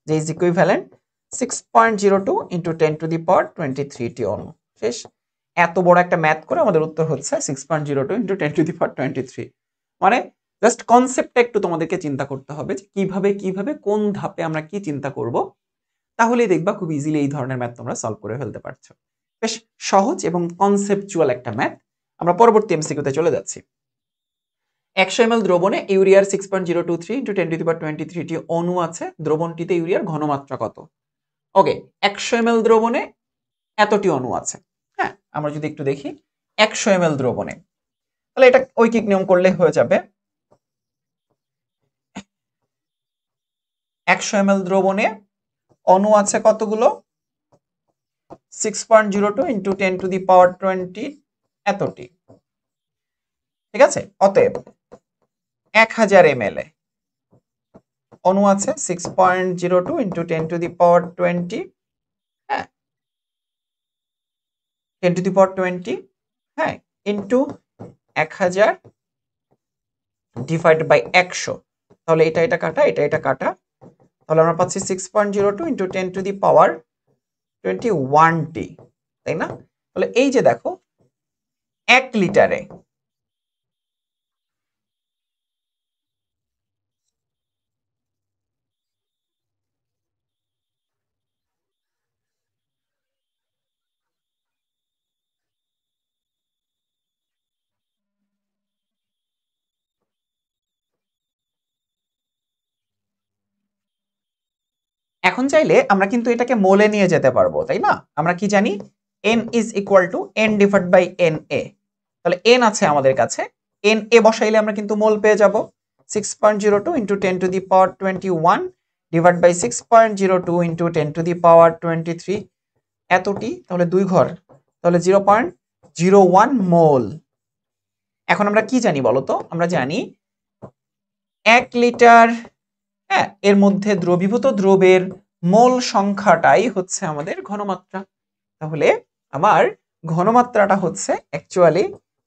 যে is equivalent 6.02 into 10 to the power 23 টি অণু। শেষ, এত বড় একটা ম্যাথ করে আমাদের উত্তর হচ্ছে 6.02 ইন্টু 10 টু দি পাওয়ার 23। মানে জাস্ট কনসেপ্টটা একটু তোমাদেরকে চিন্তা করতে হবে যে কিভাবে কোন ধাপে আমরা কি চিন্তা করব, তাহলেই দেখবা খুব ইজিলি এই ধরনের ম্যাথ তোমরা সলভ করে ফেলতে পারছো। বেশ সহজ এবং কনসেপচুয়াল একটা ম্যাথ। আমরা পরবর্তী এমসিকিউতে চলে যাচ্ছি। 100 ml দ্রবণে ইউরিয়ার 6.023 ইন্টু 10 টু দি পাওয়ার 23 টি অণু আছে, দ্রবণটিতে ইউরিয়ার ঘনমাত্রা কত? ওকে, 100 ml দ্রবণে এতটি অণু আছে। হ্যাঁ, আমরা যদি একটু দেখি 100 ml দ্রবণে, তাহলে এটা ঐকিক নিয়ম করলে হয়ে যাবে 100 ml দ্রবণে অণু আছে কতগুলো, 6.02 ইন্টু 10 টু দি পাওয়ার 20 এতটি। ঠিক আছে, অতএব 1000 ml এ অণু আছে 6.02 ইন্টু 10 টু দি পাওয়ার 20, হ্যাঁ, 10 টু দি পাওয়ার 20, হ্যাঁ, ইন্টু 1000 ডিভাইড বাই 100, তাহলে এটা কাটা, এটা কাটা, তাহলে আমরা পাচ্ছি 6.02 ইন্টু 10 টু দি পাওয়ার 21 টি, তাই না? তাহলে এই যে দেখো 1 লিটারে এখন চাইলে আমরা কিন্তু এটাকে মোলে নিয়ে যেতে পারবো, তাই না? আমরা কি জানি n is equal to n divide by na। তাহলে n আছে আমাদের কাছে, na বসাইলে আমরা কিন্তু মোল পেয়ে যাব। 6.02 into 10 to the power 21 divide by 6.02 into 10 to the power 23 এতটি, তাহলে 2 ঘর, তাহলে 0.01 মোল। এখন আমরা কি জানি বলো তো? আমরা জানি 1 লিটার, হ্যাঁ, এর মধ্যে দ্রবীভূত দ্রবের মোল সংখ্যাটাই হচ্ছে আমাদের ঘনমাত্রা। তাহলে আমার ঘনমাত্রাটা হচ্ছে অ্যাকচুয়ালি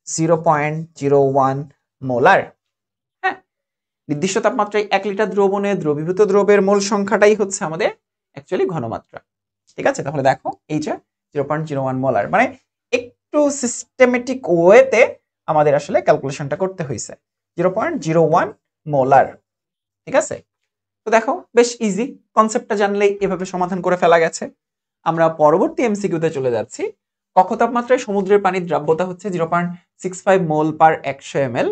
0.01 মোলার। হ্যাঁ, নির্দিষ্ট তাপমাত্রায় 1 লিটার দ্রবণে দ্রবীভূত দ্রবের মোল সংখ্যাটাই হচ্ছে আমাদের অ্যাকচুয়ালি ঘনমাত্রা। ঠিক আছে, তাহলে দেখো এই যে 0.01 মোলার, মানে একটু সিস্টেমেটিক ওয়েতে আমাদের আসলে ক্যালকুলেশনটা করতে হয়েছে। 0.01 মোলার। ঠিক আছে, তো দেখো বেশ ইজি, কনসেপ্টটা জানলেই এভাবে সমাধান করে ফেলা গেছে। আমরা পরবর্তী এমসিকিউতে চলে যাচ্ছি। কক্ষ তাপমাত্রায় সমুদ্রের পানির দ্রাব্যতা হচ্ছে 0.65 মোল পার 100 ml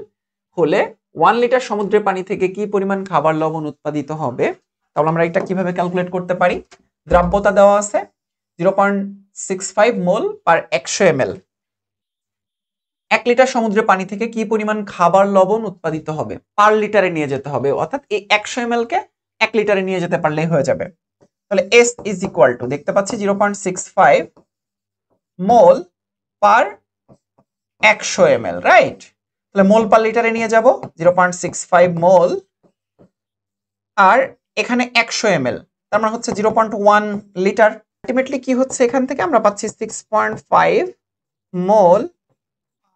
হলে 1 লিটার সমুদ্রের পানি থেকে কি পরিমাণ খাবার লবণ উৎপাদিত হবে? তাহলে আমরা এটা কিভাবে ক্যালকুলেট করতে পারি? দ্রাব্যতা দেওয়া আছে 0.65 মোল পার 100 ml। 1 লিটার সমুদ্রের পানি থেকে কি পরিমাণ খাবার লবণ উৎপাদিত হবে পার লিটারে নিয়ে যেতে হবে, অর্থাৎ এই 100 ml কে 1 লিটারে নিয়ে যেতে পারলেই হয়ে যাবে। তাহলে S ইজ ইকুয়াল টু, দেখতে পাচ্ছি 0.65 মোল পার 100 ml, রাইট? তাহলে মোল পার লিটারে নিয়ে যাব 0.65 মোল, আর এখানে 100 ml, তার মানে হচ্ছে 0.1 লিটার। আলটিমেটলি কি হচ্ছে, এখান থেকে আমরা পাচ্ছি 6.5 মোল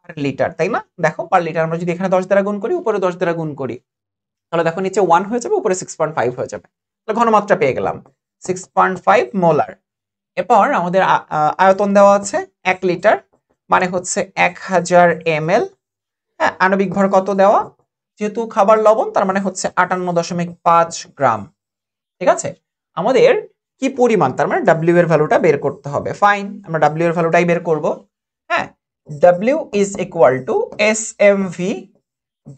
পার লিটার, তাই না? দেখো পার লিটার আমরা যদি এখানে 10 দ্বারা গুণ করি, উপরে 10 দ্বারা গুণ করি, তাহলে দেখো নিচে 1 হয়ে যাবে, উপরে 6.5 হয়ে যাবে। তাহলে ঘনমাত্রা পেয়ে গেলাম 6.5 মোলার। এরপর আমাদের আয়তন দেওয়া আছে 1 লিটার, মানে হচ্ছে 1000 ml। হ্যাঁ, আণবিক ভর কত দেওয়া? যেহেতু খাবার লবণ, তার মানে হচ্ছে 58.5 গ্রাম। ঠিক আছে, আমাদের কি পরিমাণ, তার মানে W এর ভ্যালুটা বের করতে হবে। ফাইন, আমরা W এর ভ্যালুটাই বের করব। হ্যাঁ, W is equal to SMV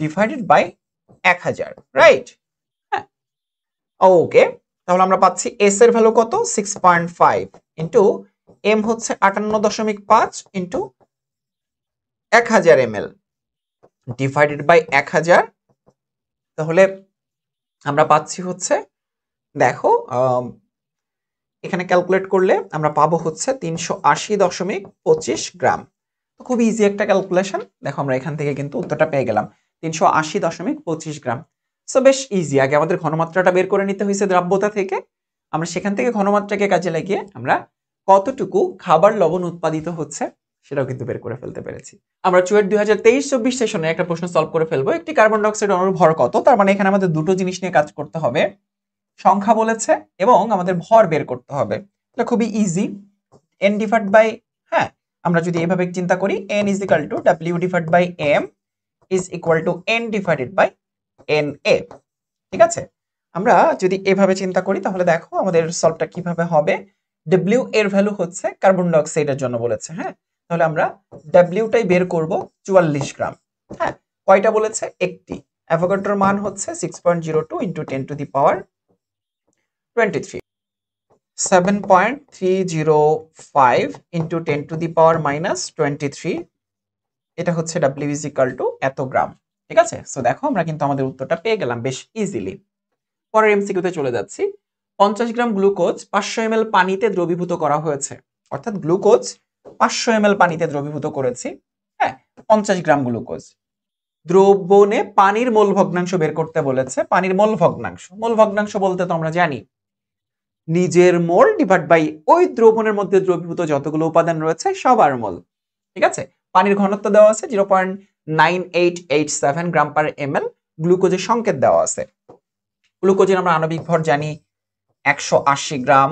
divided by 1000, right? হ্যাঁ, ওকে, তাহলে আমরা পাচ্ছি S এর ভ্যালু কত? 6.5 ইন্টু M হচ্ছে 58.5 ইন্টু 1000 ml ডিভাইডেড বাই 1000। তাহলে আমরা পাচ্ছি হচ্ছে, দেখো এখানে ক্যালকুলেট করলে আমরা পাবো হচ্ছে 380.25 গ্রাম। তো খুব ইজি একটা ক্যালকুলেশন। দেখো আমরা এখান থেকে কিন্তু উত্তরটা পেয়ে গেলাম 380.25 গ্রাম। সো বেশ ইজি। আগে আমাদের ঘনমাত্রাটা বের করে নিতে হয়েছে দ্রাব্যতা থেকে, আমরা সেখান থেকে ঘনমাত্রাকে কাজে লাগিয়ে আমরা কতটুকু খাবার লবণ উৎপাদিত হচ্ছে সেটাও কিন্তু বের করে ফেলতে পেরেছি। আমরা চুয়েট 2023-24 সেশনে একটা প্রশ্ন সলভ করে ফেলবো, একটি কার্বন ডাইঅক্সাইড অণুর ভর কত। তার মানে এখানে আমাদের দুটো জিনিস নিয়ে কাজ করতে হবে, সংখ্যা বলেছে এবং আমাদের ভর বের করতে হবে। এটা খুবই ইজি। n ডিভাইড বাই, হ্যাঁ, আমরা যদি এভাবে চিন্তা করি, n is equal to w divide by m is equal to n divided by na। ঠিক আছে, আমরা যদি এভাবে চিন্তা করি তাহলে দেখো আমাদের সলভটা কিভাবে হবে। w এর ভ্যালু হচ্ছে কার্বন ডাইঅক্সাইডের জন্য বলেছে, হ্যাঁ, তাহলে আমরা w টাই বের করব 44 গ্রাম। হ্যাঁ, কয়টা বলেছে? একটি। অ্যাভোগাড্রোর মান হচ্ছে 6.02 into 10 to the power 23, 7.305 into 10 to the power minus 23, এটা হচ্ছে W ইজ ইকুয়াল টু এত গ্রাম। ঠিক আছে, সো দেখো আমরা কিন্তু আমাদের উত্তরটা পেয়ে গেলাম বেশ ইজিলি। পরের এমসিকিউতে চলে যাচ্ছি। 50 গ্রাম গ্লুকোজ 500 ml পানিতে দ্রবীভূত করা হয়েছে, অর্থাৎ গ্লুকোজ 500 ml পানিতে দ্রবীভূত করেছি। হ্যাঁ, 50 গ্রাম গ্লুকোজ। দ্রবণে পানির মোল ভগ্নাংশ বের করতে বলেছে। পানির মোল ভগ্নাংশ, মোল ভগ্নাংশ বলতে তো আমরা জানি নিজের মোল ডিভাইড বাই ওই দ্রবণের মধ্যে দ্রবীভূত যতগুলো উপাদান রয়েছে সবার মোল। ঠিক আছে, পানির ঘনত্ব দেওয়া আছে 0.9887 গ্রাম পার ml। গ্লুকোজের সংকেত দেওয়া আছে। গ্লুকোজের আমরা আণবিক ভর জানি 180 গ্রাম।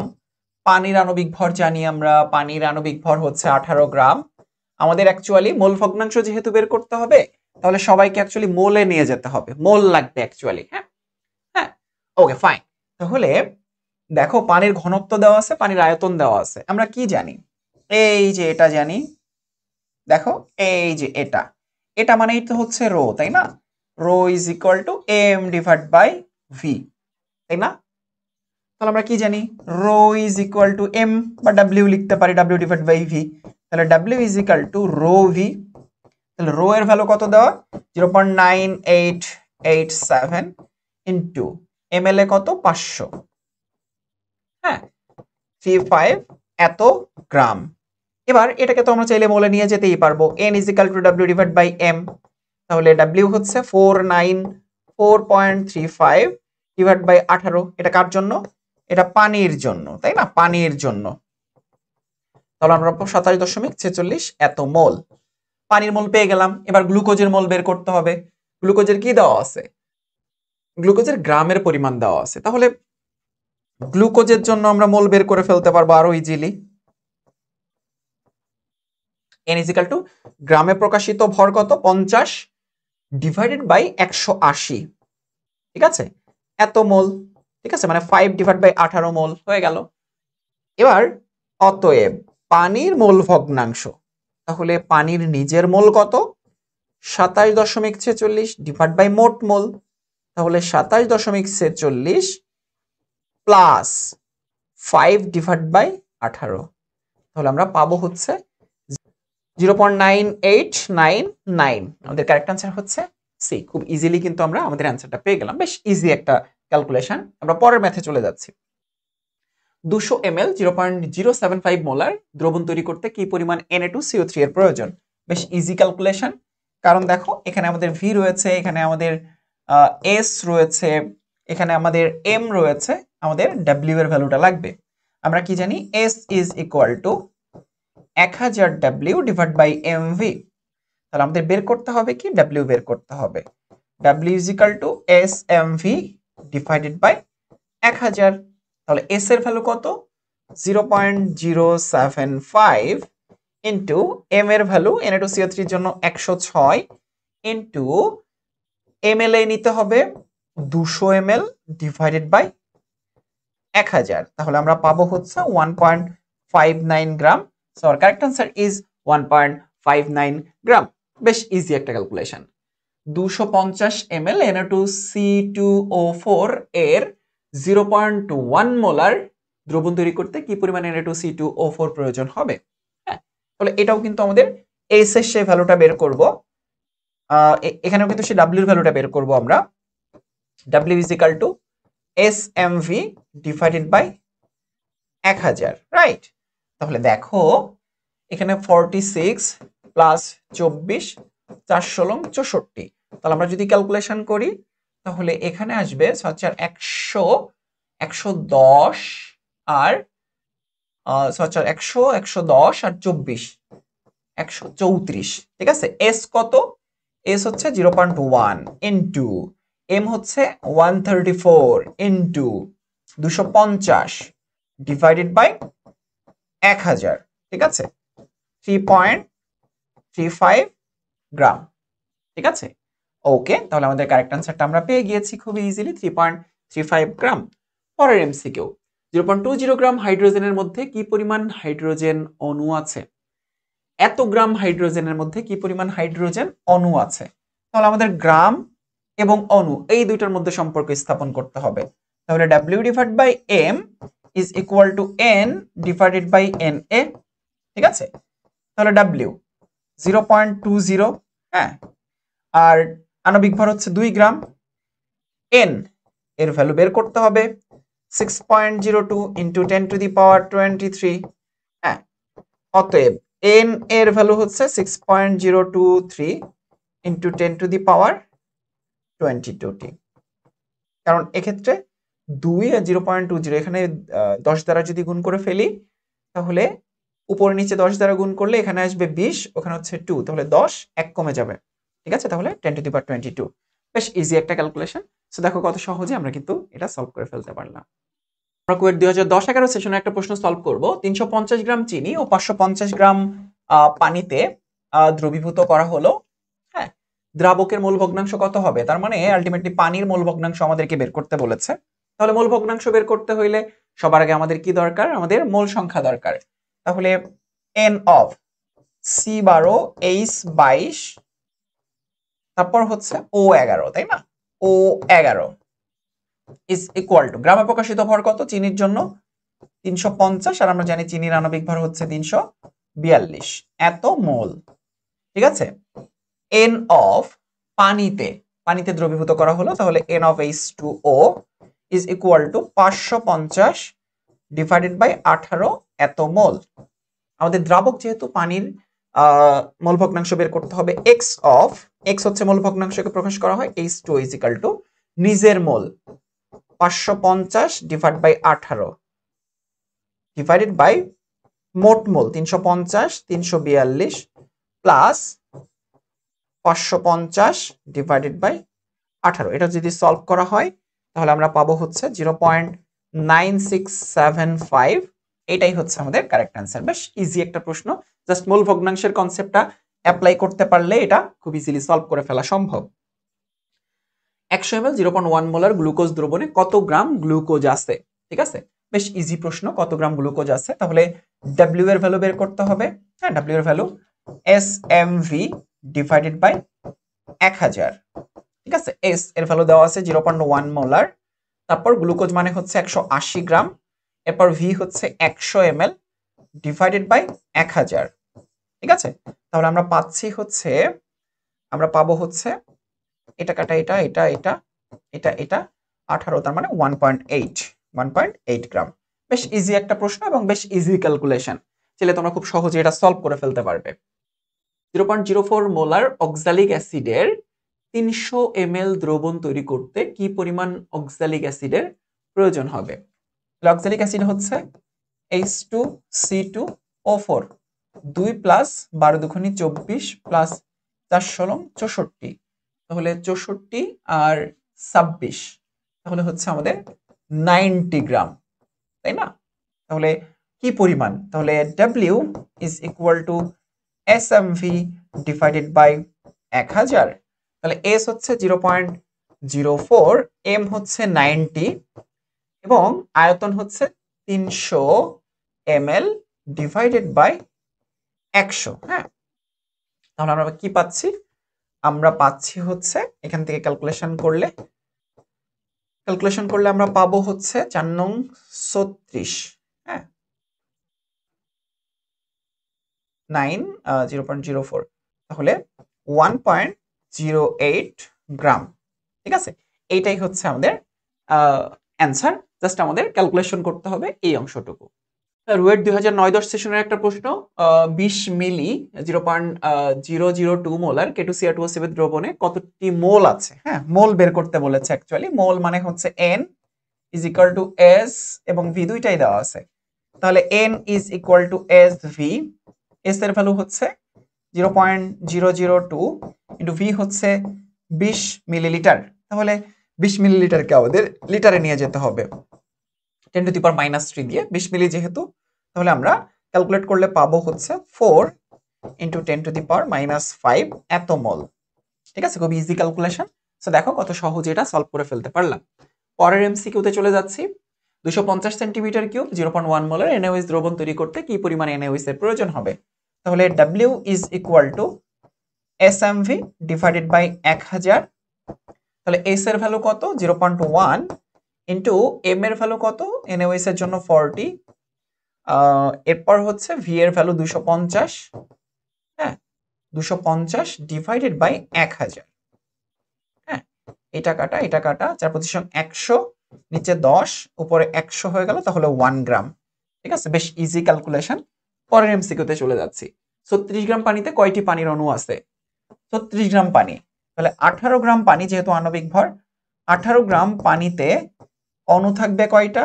পানির আণবিক ভর জানি আমরা, পানির আণবিক ভর হচ্ছে 18 গ্রাম। আমাদের অ্যাকচুয়ালি মোল ভগ্নাংশ যেহেতু বের করতে হবে, তাহলে সবাইকে অ্যাকচুয়ালি মোলে নিয়ে যেতে হবে, মোল লাগবে অ্যাকচুয়ালি। হ্যাঁ হ্যাঁ, ওকে ফাইন। তাহলে দেখো পানির ঘনত্ব দেওয়া আছে, পানির আয়তন দেওয়া আছে, আমরা কি জানি? এই যে এটা জানি, দেখো এই যে এটা, এটা মানেই তো হচ্ছে রো, তাই না? Rho is equal to M divide by V, তাই না? তাহলে আমরা কি জানি? Rho is equal to M বা ডাব্লিউ লিখতে পারি, ডাব্লিউ ডিভাইড বাই ভি। তাহলে W is equal to rho V. তাহলে রো এর ভ্যালু কত দেওয়া? 0.9887 ইন্টু এম এল এ কত? 500। হ্যাঁ, 35 এত গ্রাম। এবার এটাকে তো আমরা চাইলে মোলে নিয়ে যেতেই পারবো, n is equal to W divide by M. তাহলে ডাব্লিউ হচ্ছে 494.35 ডিভাইড বাই 18। এটা কার জন্য? এটা পানির জন্য, তাই না? পানির জন্য। তাহলে আমরা 27.46 এত মোল পানির মোল পেয়ে গেলাম। এবার গ্লুকোজের মোল বের করতে হবে। গ্লুকোজের কি দেওয়া আছে? গ্লুকোজের গ্রামের পরিমাণ দেওয়া আছে। তাহলে গ্লুকোজের জন্য আমরা মোল বের করে ফেলতে পারবো আরো easily. n is equal two গ্রামে প্রকাশিত ভর কত? 50 ডিভাইডেড বাই 180, ঠিক আছে? এত মোল, ঠিক আছে? মানে 5 ডিভাইড বাই 18 মোল হয়ে গেল। এবার অতএব পানির মোল ভগ্নাংশ, তাহলে পানির নিজের মোল কত? 27.46 ডিভাইড বাই মোট মোল, তাহলে 27.46 প্লাস 5 ডিভাইড বাই 18, তাহলে আমরা পাবো হচ্ছে 0.9899। আমাদের কারেক্ট আনসার হচ্ছে সি। খুব ইজিলি কিন্তু আমরা আমাদের অ্যান্সারটা পেয়ে গেলাম। বেশ ইজি একটা ক্যালকুলেশন। আমরা পরের ম্যাথে চলে যাচ্ছি। 200 ml 0.075 মোলার দ্রবণ তৈরি করতে কি পরিমাণ Na2CO3 এর প্রয়োজন? বেশ ইজি ক্যালকুলেশন, কারণ দেখো এখানে আমাদের ভি রয়েছে, এখানে আমাদের এস রয়েছে, এখানে আমাদের এম রয়েছে, আমাদের ডাব্লিউ এর ভ্যালুটা লাগবে। আমরা কি জানি? S is equal to 1000 W divide by MV. তাহলে আমাদের বের করতে হবে কি? ডাব্লিউ বের করতে হবে। W is equal to S MV divided by 1000। তাহলে এস এর ভ্যালু কত? 0.075 ইন্টু এম এর ভ্যালু Na2CO3 এর জন্য 106 ইন্টু এম এল এ নিতে হবে 200 ml ডিভাইডেড বাই 1000। তাহলে আমরা পাবো হচ্ছে 1.59 gram. So our correct answer is 1.59 gram. বেশ ইজি একটা ক্যালকুলেশন। 250 ml Na2C2O4 এর 0.1 মোলার দ্রবণ তৈরি করতে কি পরিমাণ Na2C2O4 প্রয়োজন হবে? হ্যাঁ, তাহলে এটাও কিন্তু আমাদের এস এর সেই ভ্যালুটা বের করব। এখানেও কিন্তু সেই ডাব্লিউ এর ভ্যালুটা বের করব আমরা। W is equal to S M V divided by 1000, right? তাহলে দেখো এখানে 46 প্লাস 24 4 64। তাহলে আমরা যদি ক্যালকুলেশন করি তাহলে এখানে আসবে হচ্ছে 100 110 আর 100 110 আর 24 134, ঠিক আছে? এস কত? এস হচ্ছে 0.1 ইনটু এম হচ্ছে 134 ইনটু 250 ডিভাইডেড বাই 1000, ঠিক আছে? 3.35 গ্রাম, ঠিক আছে? ওকে, তাহলে আমাদের কারেক্ট আনসারটা আমরা পেয়ে গিয়েছি খুব ইজিলি, 3.35 গ্রাম। পরের এমসিকিউ, 0.20 গ্রাম হাইড্রোজেনের মধ্যে কি পরিমাণ হাইড্রোজেন অণু আছে? এত গ্রাম হাইড্রোজেনের মধ্যে কি পরিমাণ হাইড্রোজেন অণু আছে? তাহলে আমাদের গ্রাম এবং অণু এই দুইটার মধ্যে সম্পর্ক স্থাপন করতে হবে। তাহলে W divide by M is equal to N divided by N A, ঠিক আছে? তাহলে ডাব্লিউ 0.20, হ্যাঁ, আর আণবিক ভর হচ্ছে 2 গ্রাম। এন এর ভ্যালু বের করতে হবে 6.02 ইন্টু 10 টু দি পাওয়ার 23, হ্যাঁ। অতএব এন এর ভ্যালু হচ্ছে 6.023 ইন্টু 10 টু দি পাওয়ার 22, কারণ এক্ষেত্রে 2 আর 0.20 এখানে 10 দ্বারা যদি গুণ করে ফেলি তাহলে উপরে নিচে 10 দ্বারা গুণ করলে এখানে আসবে 20, ওখানে হচ্ছে 2, তাহলে 10 এক কমে যাবে, ঠিক আছে? তাহলে 10 টু দি পাওয়ার 22। বেশ ইজি একটা ক্যালকুলেশন। সো দেখো কত সহজে আমরা কিন্তু এটা সলভ করে ফেলতে পারলাম। আমরা কুয়েট 2010-11 সেশনে একটা প্রশ্ন সলভ করব। 350 গ্রাম চিনি ও 550 গ্রাম পানিতে দ্রবীভূত করা হলো। হ্যাঁ, দ্রাবকের মোল ভগ্নাংশ কত হবে? তার মানে আলটিমেটলি পানির মোল ভগ্নাংশ আমাদেরকে বের করতে বলেছে। তাহলে মোল ভগ্নাংশ বের করতে হইলে সবার আগে আমাদের কি দরকার? আমাদের মোল সংখ্যা দরকার। তাহলে n অফ C12 H22 তারপর হচ্ছে O11, তাই না? O11 ইজ ইকুয়াল টু, গ্রামে প্রকাশিত ভর কত চিনির জন্য? 350, আর আমরা জানি চিনির আণবিক ভর হচ্ছে 342 এত মোল। ঠিক আছে, n অফ পানিতে দ্রবীভূত করা হলো, তাহলে n of H2O is equal to 550 divided by 18 এত মোল। আমাদের দ্রাবক যেহেতু পানির মোল ভগ্নাংশ বের করতে হবে, x হচ্ছে মোল ভগ্নাংশকে প্রকাশ করা হয়, H2O ইজ ইকুয়াল টু নিজের মোল 550 ডিভাইড বাই 18 ডিভাইডেড বাই মোট মোল 350 342 প্লাস 550 ডিভাইডেড বাই 18। এটা যদি সলভ করা হয় তাহলে আমরা পাবো হচ্ছে 0.9675। এটাই হচ্ছে আমাদের কারেক্ট অ্যান্সার। বেশ ইজি একটা প্রশ্ন, জাস্ট মোল ভগ্নাংশের কনসেপ্টটা অ্যাপ্লাই করতে পারলে এটা খুব ইজিলি সলভ করে ফেলা সম্ভব। 100 ml 0.1 মোলার গ্লুকোজ দ্রবণে কত গ্রাম গ্লুকোজ আছে? ঠিক আছে, বেশ ইজি প্রশ্ন, কত গ্রাম গ্লুকোজ আছে। তাহলে W এর ভ্যালু বের করতে হবে। হ্যাঁ, W এর ভ্যালু SMV ডিভাইডেড বাই 1000। ঠিক আছে, S এর ভ্যালু দেওয়া আছে 0.1 মোলার, তারপর গ্লুকোজ মানে হচ্ছে 180 গ্রাম, এরপর V হচ্ছে 100 ml ডিভাইডেড বাই 1000। ঠিক আছে, তাহলে আমরা পাবো হচ্ছে এটা কাটা এটা এটা এটা এটা এটা 18, তার মানে 1.8 গ্রাম। বেশ ইজি একটা প্রশ্ন এবং বেশ ইজি ক্যালকুলেশন, চাইলে তোমরা খুব সহজে এটা সলভ করে ফেলতে পারবে। 0.04 মোলার অক্সালিক অ্যাসিডের 300 ml দ্রবণ তৈরি করতে কি পরিমাণ অক্সালিক অ্যাসিডের প্রয়োজন হবে? অক্সালিক অ্যাসিড হচ্ছে H2C2O4, 2 প্লাস 12 দুগুণে 24 প্লাস 4 ষোলং 64, তাহলে 64 আর 26, তাহলে হচ্ছে আমাদের 90 গ্রাম, তাই না? তাহলে কি পরিমাণ? তাহলে W is equal to SMV divided by 1000। তাহলে S হচ্ছে 0.04, M হচ্ছে 90 এবং আয়তন হচ্ছে 300 ml ডিভাইডেড বাই 100। হ্যাঁ, তাহলে আমরা কি পাচ্ছি? আমরা পাচ্ছি হচ্ছে এখান থেকে ক্যালকুলেশন করলে আমরা পাবো হচ্ছে 4 নং 36। হ্যাঁ, 0.04, তাহলে 1.08 গ্রাম। ঠিক আছে, এইটাই হচ্ছে আমাদের অ্যান্সার। জাস্ট আমাদের ক্যালকুলেশন করতে হবে এই অংশটুকু। রুয়েট 2009-10 সেশনের একটা প্রশ্ন, 20 মিলি 0.002 মোলার K2Cr2O7 দ্রবণে কতটি মোল আছে? হ্যাঁ, মোল বের করতে বলেছে অ্যাকচুয়ালি। মোল মানে হচ্ছে N is equal two S এবং V দুইটাই দেওয়া আছে। তাহলে N is equal two SV, S এর ভ্যালু হচ্ছে 0.002 ইন্টু V হচ্ছে 20 মিলিলিটার। তাহলে 20 মিলিলিটারকে আমাদের লিটারে নিয়ে যেতে হবে 10 টু দি পাওয়ার -3 দিয়ে, 20 মিলি যেহেতু, তাহলে আমরা ক্যালকুলেট করলে পাবো হচ্ছে 4 ইন্টু 10 টু দি পাওয়ার -5 এত মোল। ঠিক আছে, খুব ইজি ক্যালকুলেশন। সো দেখো কত সহজে এটা সলভ করে ফেলতে পারলাম। পরের এমসিকিউতে চলে যাচ্ছি। 250 সেন্টিমিটার কিউব 0.1 মোলার NaOH দ্রবণ তৈরি করতে কি পরিমাণ NaOH এর প্রয়োজন হবে? তাহলে W is equal to SMV divided by 1000। তাহলে S এর ভ্যালু কত? 0.1 ইন্টু M এর ভ্যালু কত? NaOH এর জন্য 40, এরপর হচ্ছে V এর ভ্যালু 250। হ্যাঁ, 250 ডিভাইডেড বাই 1000। হ্যাঁ, এটা কাটা 4 পজিশন 100, নিচে 10, উপরে 100 হয়ে গেল, তাহলে 1 গ্রাম। ঠিক আছে, বেশ ইজি ক্যালকুলেশন। পরের এমসিকিউতে চলে যাচ্ছি। 36 গ্রাম পানিতে কয়টি পানির অণু আছে? 36 গ্রাম পানি, তাহলে 18 গ্রাম পানি, যেহেতু আণবিক ভর, 18 গ্রাম পানিতে অণু থাকবে কয়টা?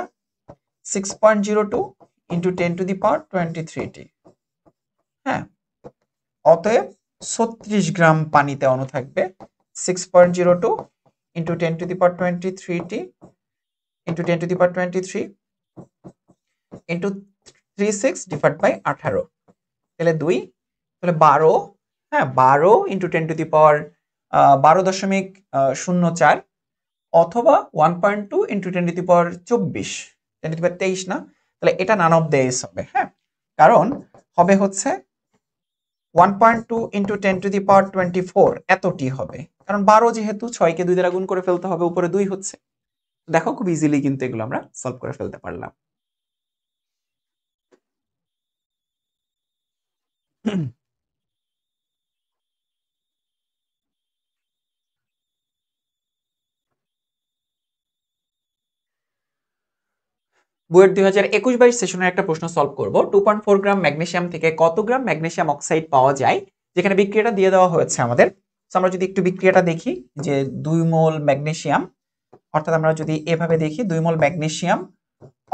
6.02 ইন্টু 10 টু দি পাওয়ার 23টি। হ্যাঁ, অতএব 36 গ্রাম পানিতে অণু থাকবে 6.02 ইন্টু 10 টু দি পাওয়ার 23টি into 10 to the power 23 into 36 divide by 18, তাহলে 2, তাহলে 12 হ্যাঁ 12 ইন্টু 10^12.04 অথবা 1.2 ইন্টু 10^24 10^23 না, তাহলে এটা নান অফ দ্য এস হবে। হ্যাঁ কারণ হবে হচ্ছে 1.2 ইন্টু 10^24 এতটি হবে, কারণ 12 যেহেতু 6কে 2 দ্বারা গুণ করে ফেলতে হবে, উপরে 2 হচ্ছে। দেখো খুব ইজিলি কিন্তু এগুলো আমরা সলভ করে ফেলতে পারলাম। বুয়েট 2021-22 সেশনের একটা প্রশ্ন সলভ করব। 2.4 গ্রাম ম্যাগনেসিয়াম থেকে কত গ্রাম ম্যাগনেসিয়াম অক্সাইড পাওয়া যায়, যেখানে বিক্রিয়াটা দিয়ে দেওয়া হয়েছে আমাদের। আমরা যদি একটু বিক্রিয়াটা দেখি যে 2 মোল ম্যাগনেসিয়াম, অর্থাৎ আমরা যদি এভাবে দেখি 2 মোল ম্যাগনেসিয়াম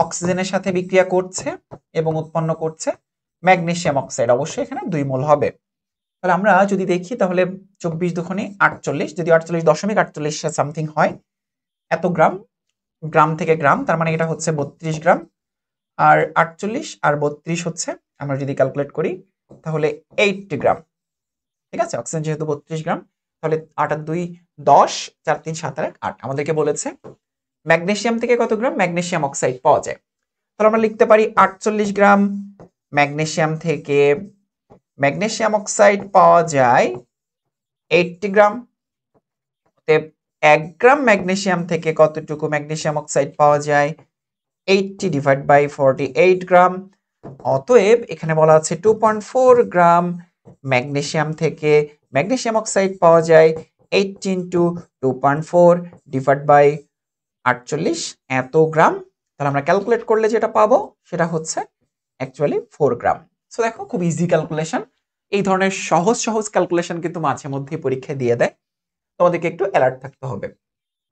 অক্সিজেনের সাথে বিক্রিয়া করছে এবং উৎপন্ন করছে ম্যাগনেসিয়াম অক্সাইড, অবশ্যই এখানে 2 মোল হবে। তাহলে আমরা যদি দেখি তাহলে 24 দুগুণে 48, যদি 48.48 সামথিং হয় এত গ্রাম, গ্রাম থেকে গ্রাম, তার মানে এটা হচ্ছে 32 গ্রাম, আর 48 আর 32 হচ্ছে, আমরা যদি ক্যালকুলেট করি তাহলে 80 গ্রাম। ঠিক আছে, অক্সিজেন যেহেতু 32 গ্রাম, তাহলে 8 আর 2 10, 4 3 7 আর 8 আমাদেরকে বলেছে ম্যাগনেসিয়াম থেকে কত গ্রাম ম্যাগনেসিয়াম অক্সাইড পাওয়া যায়। তাহলে আমরা লিখতে পারি 48 গ্রাম ম্যাগনেসিয়াম থেকে ম্যাগনেসিয়াম অক্সাইড পাওয়া যায় 80 গ্রাম। 1 গ্রাম ম্যাগনেসিয়াম থেকে কতটুকু ম্যাগনেসিয়াম অক্সাইড পাওয়া যায়, 80 ডিভাইড বাই 48 গ্রাম। অতএব এখানে বলা আছে 2.4 গ্রাম ম্যাগনেসিয়াম থেকে ম্যাগনেসিয়াম অক্সাইড পাওয়া যায় 80 ইন্টু 2.4 ডিভাইড বাই 48 এত গ্রাম। তাহলে আমরা ক্যালকুলেট করলে যেটা পাবো সেটা হচ্ছে অ্যাকচুয়ালি 4 গ্রাম। সো দেখো খুব ইজি ক্যালকুলেশন। এই ধরনের সহজ সহজ ক্যালকুলেশন কিন্তু মাঝে মধ্যে পরীক্ষায় দিয়ে দেয়, তোমাদেরকে একটু অ্যালার্ট থাকতে হবে।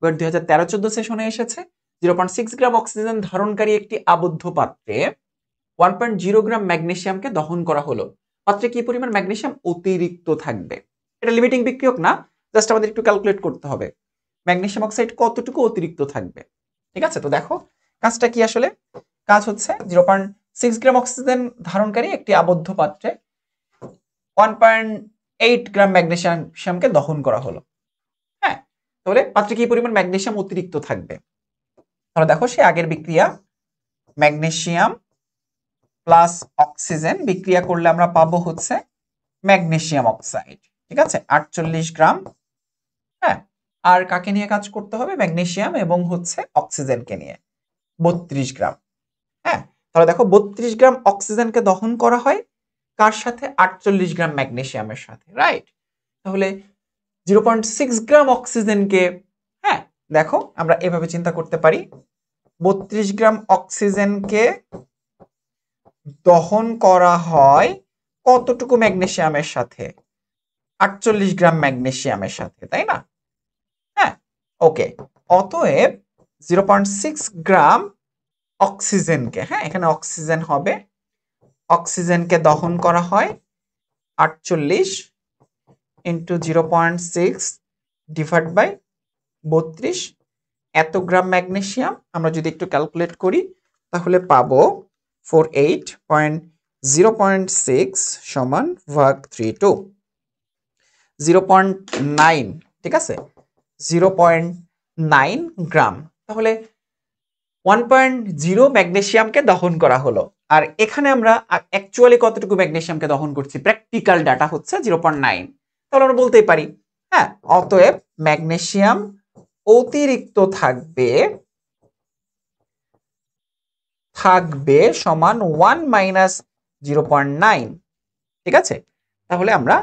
2013-14 সেশনে এসেছে 0.6 গ্রাম অক্সিজেন ধারণকারী একটি আবদ্ধ পাত্রে 1.0 গ্রাম ম্যাগনেসিয়ামকে দহন করা হলো। পাত্রে কি পরিমাণ ম্যাগনেসিয়াম অতিরিক্ত থাকবে? এটা লিমিটিং বিক্রিয়ক না, জাস্ট আমাদের একটু ক্যালকুলেট করতে হবে ম্যাগনেসিয়াম অক্সাইড কতটুকু অতিরিক্ত থাকবে। ঠিক আছে, তো দেখো কাজটা কি আসলে, কাজ হচ্ছে 0.6 গ্রাম অক্সিজেন ধারণকারী একটি আবদ্ধ পাত্রে 1.8 গ্রাম ম্যাগনেসিয়ামকে দহন করা হলো। হ্যাঁ, তাহলে পাত্রে কি পরিমাণ ম্যাগনেসিয়াম অতিরিক্ত থাকবে? তাহলে দেখো সে আগের বিক্রিয়া, ম্যাগনেসিয়াম প্লাস অক্সিজেন বিক্রিয়া করলে আমরা পাবো হচ্ছে ম্যাগনেসিয়াম অক্সাইড। ঠিক আছে, 48 গ্রাম। হ্যাঁ, আর কাকে নিয়ে কাজ করতে হবে, ম্যাগনেসিয়াম এবং হচ্ছে অক্সিজেনকে নিয়ে 32 গ্রাম। হ্যাঁ, তাহলে দেখো 32 গ্রাম অক্সিজেনকে দহন করা হয় কার সাথে, 48 গ্রাম ম্যাগনেসিয়ামের সাথে, রাইট। তাহলে 0.6 গ্রাম অক্সিজেনকে, হ্যাঁ দেখো আমরা এভাবে চিন্তা করতে পারি 32 গ্রাম অক্সিজেনকে দহন করা হয় কতটুকু ম্যাগনেসিয়ামের সাথে, 48 গ্রাম ম্যাগনেসিয়ামের সাথে, তাই না? হ্যাঁ, ওকে। অতএব 0.6 গ্রাম অক্সিজেনকে, হ্যাঁ এখানে অক্সিজেন হবে, অক্সিজেনকে দহন করা হয় 48 ইন্টু 0.6 ডিভাইড বাই 32 এত গ্রাম ম্যাগনেসিয়াম। আমরা যদি একটু ক্যালকুলেট করি তাহলে পাবো 0.6 সমান ভাগ 32 0.9। ঠিক আছে, 0.9 গ্রাম। তাহলে 1.0 ম্যাগনেসিয়ামকে দহন করা হলো। আর এখানে আমরা অ্যাকচুয়ালি কতটুকু ম্যাগনেসিয়ামকে দহন করছি, প্র্যাকটিক্যাল ডাটা হচ্ছে 0.9। তাহলে আমরা বলতেই পারি হ্যাঁ, অতএব ম্যাগনেসিয়াম অতিরিক্ত থাকবে সমান 1 মাইনাস 0.9। ঠিক আছে, তাহলে আমরা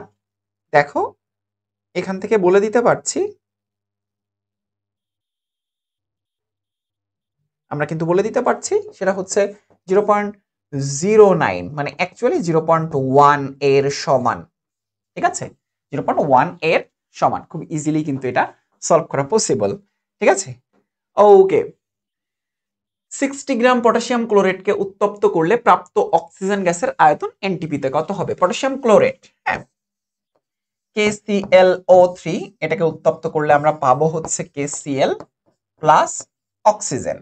দেখো এখান থেকে বলে দিতে পারছি, আমরা কিন্তু বলে দিতে পারছি সেটা হচ্ছে 0.09, মানে অ্যাকচুয়ালি 0.1 এর সমান। ঠিক আছে, 0.1 এর সমান। খুব ইজিলি কিন্তু এটা সলভ করা পসিবল। ঠিক আছে, ওকে। 60 গ্রাম পটাশিয়াম ক্লোরেটকে উত্তপ্ত করলে প্রাপ্ত অক্সিজেন গ্যাসের আয়তন এনটিপিতে কত হবে? পটাশিয়াম ক্লোরেট, হ্যাঁ KClO3, এটাকে উত্তপ্ত করলে আমরা পাবো হচ্ছে KCl প্লাস অক্সিজেন।